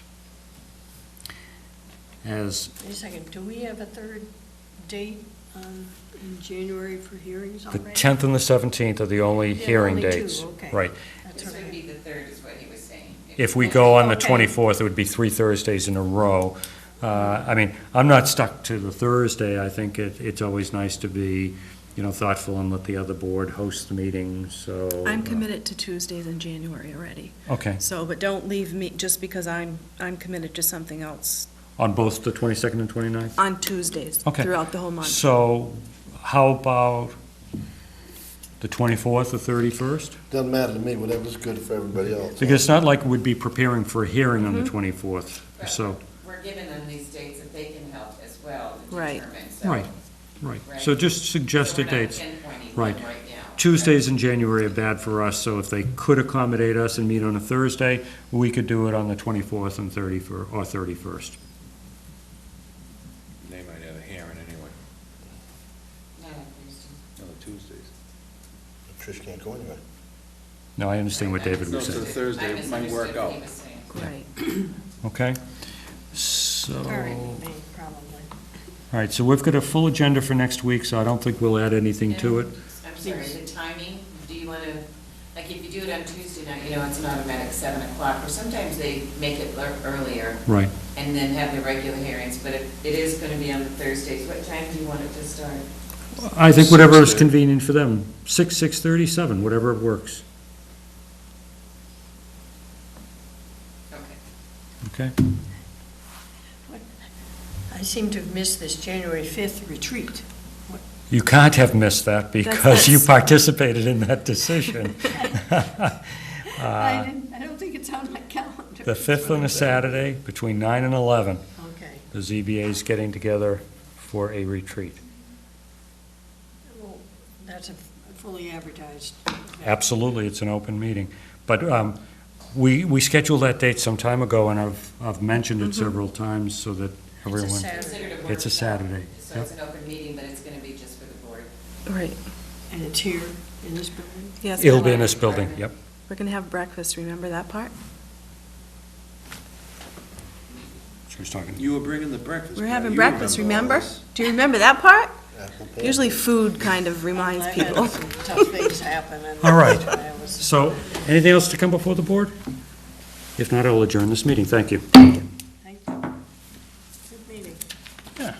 Speaker 1: as,
Speaker 4: Wait a second, do we have a third date in January for hearings
Speaker 1: the
Speaker 4: already?
Speaker 1: 10th and the 17th are the only
Speaker 4: Yeah,
Speaker 1: hearing
Speaker 4: only two,
Speaker 1: dates.
Speaker 4: okay.
Speaker 1: Right.
Speaker 4: That's
Speaker 8: This would
Speaker 4: okay.
Speaker 8: be the third, is what he was saying.
Speaker 1: If we go on the
Speaker 4: Okay.
Speaker 1: 24th, it would be 3 Thursdays in a row. I mean, I'm not stuck to the Thursday. I think it's always nice to be, thoughtful and let the other board host the meeting, so.
Speaker 3: I'm committed to Tuesdays in January already.
Speaker 1: Okay.
Speaker 3: So, but don't leave me, just because I'm committed to something else
Speaker 1: On both the 22nd and 29th?
Speaker 3: on Tuesdays
Speaker 1: Okay.
Speaker 3: throughout the whole month.
Speaker 1: So how about the 24th or 31st?
Speaker 7: Doesn't matter to me, whatever's good for everybody else.
Speaker 1: Because it's not like we'd be preparing for a hearing on the
Speaker 3: Mm-hmm.
Speaker 1: 24th,
Speaker 8: But
Speaker 1: so.
Speaker 8: We're giving them these dates that they can help as well to
Speaker 3: Right.
Speaker 8: determine, so.
Speaker 1: Right. So just suggested dates.
Speaker 8: So we're not pinpointing
Speaker 1: Right.
Speaker 8: one right now.
Speaker 1: Tuesdays in January are bad for us, so if they could accommodate us and meet on a Thursday, we could do it on the 24th and 31st, or 31st.
Speaker 9: They might have a hearing anyway,
Speaker 8: Not on Tuesday.
Speaker 9: no, Tuesdays.
Speaker 7: Trish can't go anywhere.
Speaker 1: No, I understand what David
Speaker 9: No,
Speaker 1: was
Speaker 9: so the
Speaker 1: saying.
Speaker 9: Thursday
Speaker 8: I
Speaker 9: might work
Speaker 8: misunderstood
Speaker 9: out.
Speaker 8: what he was saying.
Speaker 3: Right.
Speaker 1: Okay? So,
Speaker 4: All right,
Speaker 1: all
Speaker 4: me, probably.
Speaker 1: right, so we've got a full agenda for next week, so I don't think we'll add anything to it.
Speaker 8: I'm sorry, the timing, do you want to, like, if you do it on Tuesday night, it's an automatic 7 o'clock, or sometimes they make it earlier.
Speaker 1: Right.
Speaker 8: And then have the regular hearings, but if it is going to be on the Thursdays, what time do you want it to start?
Speaker 1: I think whatever is
Speaker 9: 6:30.
Speaker 1: convenient for them, 6, 6:30, 7, whatever works.
Speaker 8: Okay.
Speaker 1: Okay?
Speaker 4: I seem to have missed this January 5th retreat.
Speaker 1: You can't have missed that because you
Speaker 3: that's-
Speaker 1: participated in that decision.
Speaker 4: I don't think it's on my calendar.
Speaker 1: The 5th on a Saturday, between 9 and 11,
Speaker 4: Okay.
Speaker 1: the ZBA is getting together for a retreat.
Speaker 4: Well, that's a fully advertised.
Speaker 1: Absolutely, it's an open meeting. But we scheduled that date some time ago, and I've mentioned it several times so that everyone.
Speaker 8: Considered a
Speaker 1: It's a
Speaker 8: workshop,
Speaker 1: Saturday.
Speaker 8: So
Speaker 1: Yep.
Speaker 8: it's an open meeting, but it's going to be just for the board.
Speaker 3: Right.
Speaker 4: And it's here in this building?
Speaker 3: Yes.
Speaker 1: It'll be in this building, yep.
Speaker 3: We're going to have breakfast, remember that part?
Speaker 1: She was talking.
Speaker 9: You were bringing the breakfast.
Speaker 3: We're
Speaker 9: Pat.
Speaker 3: having
Speaker 9: You
Speaker 3: breakfast,
Speaker 9: all
Speaker 3: remember?
Speaker 9: this.
Speaker 3: Do you remember that part?
Speaker 7: Apple pan.
Speaker 3: Usually food kind of reminds
Speaker 4: I had
Speaker 3: people.
Speaker 4: some tough things happen, and
Speaker 1: All right.
Speaker 4: I was-
Speaker 1: So, anything else to come before the board? If not, I'll adjourn this meeting. Thank you.
Speaker 4: Thank you. Good meeting.
Speaker 1: Yeah.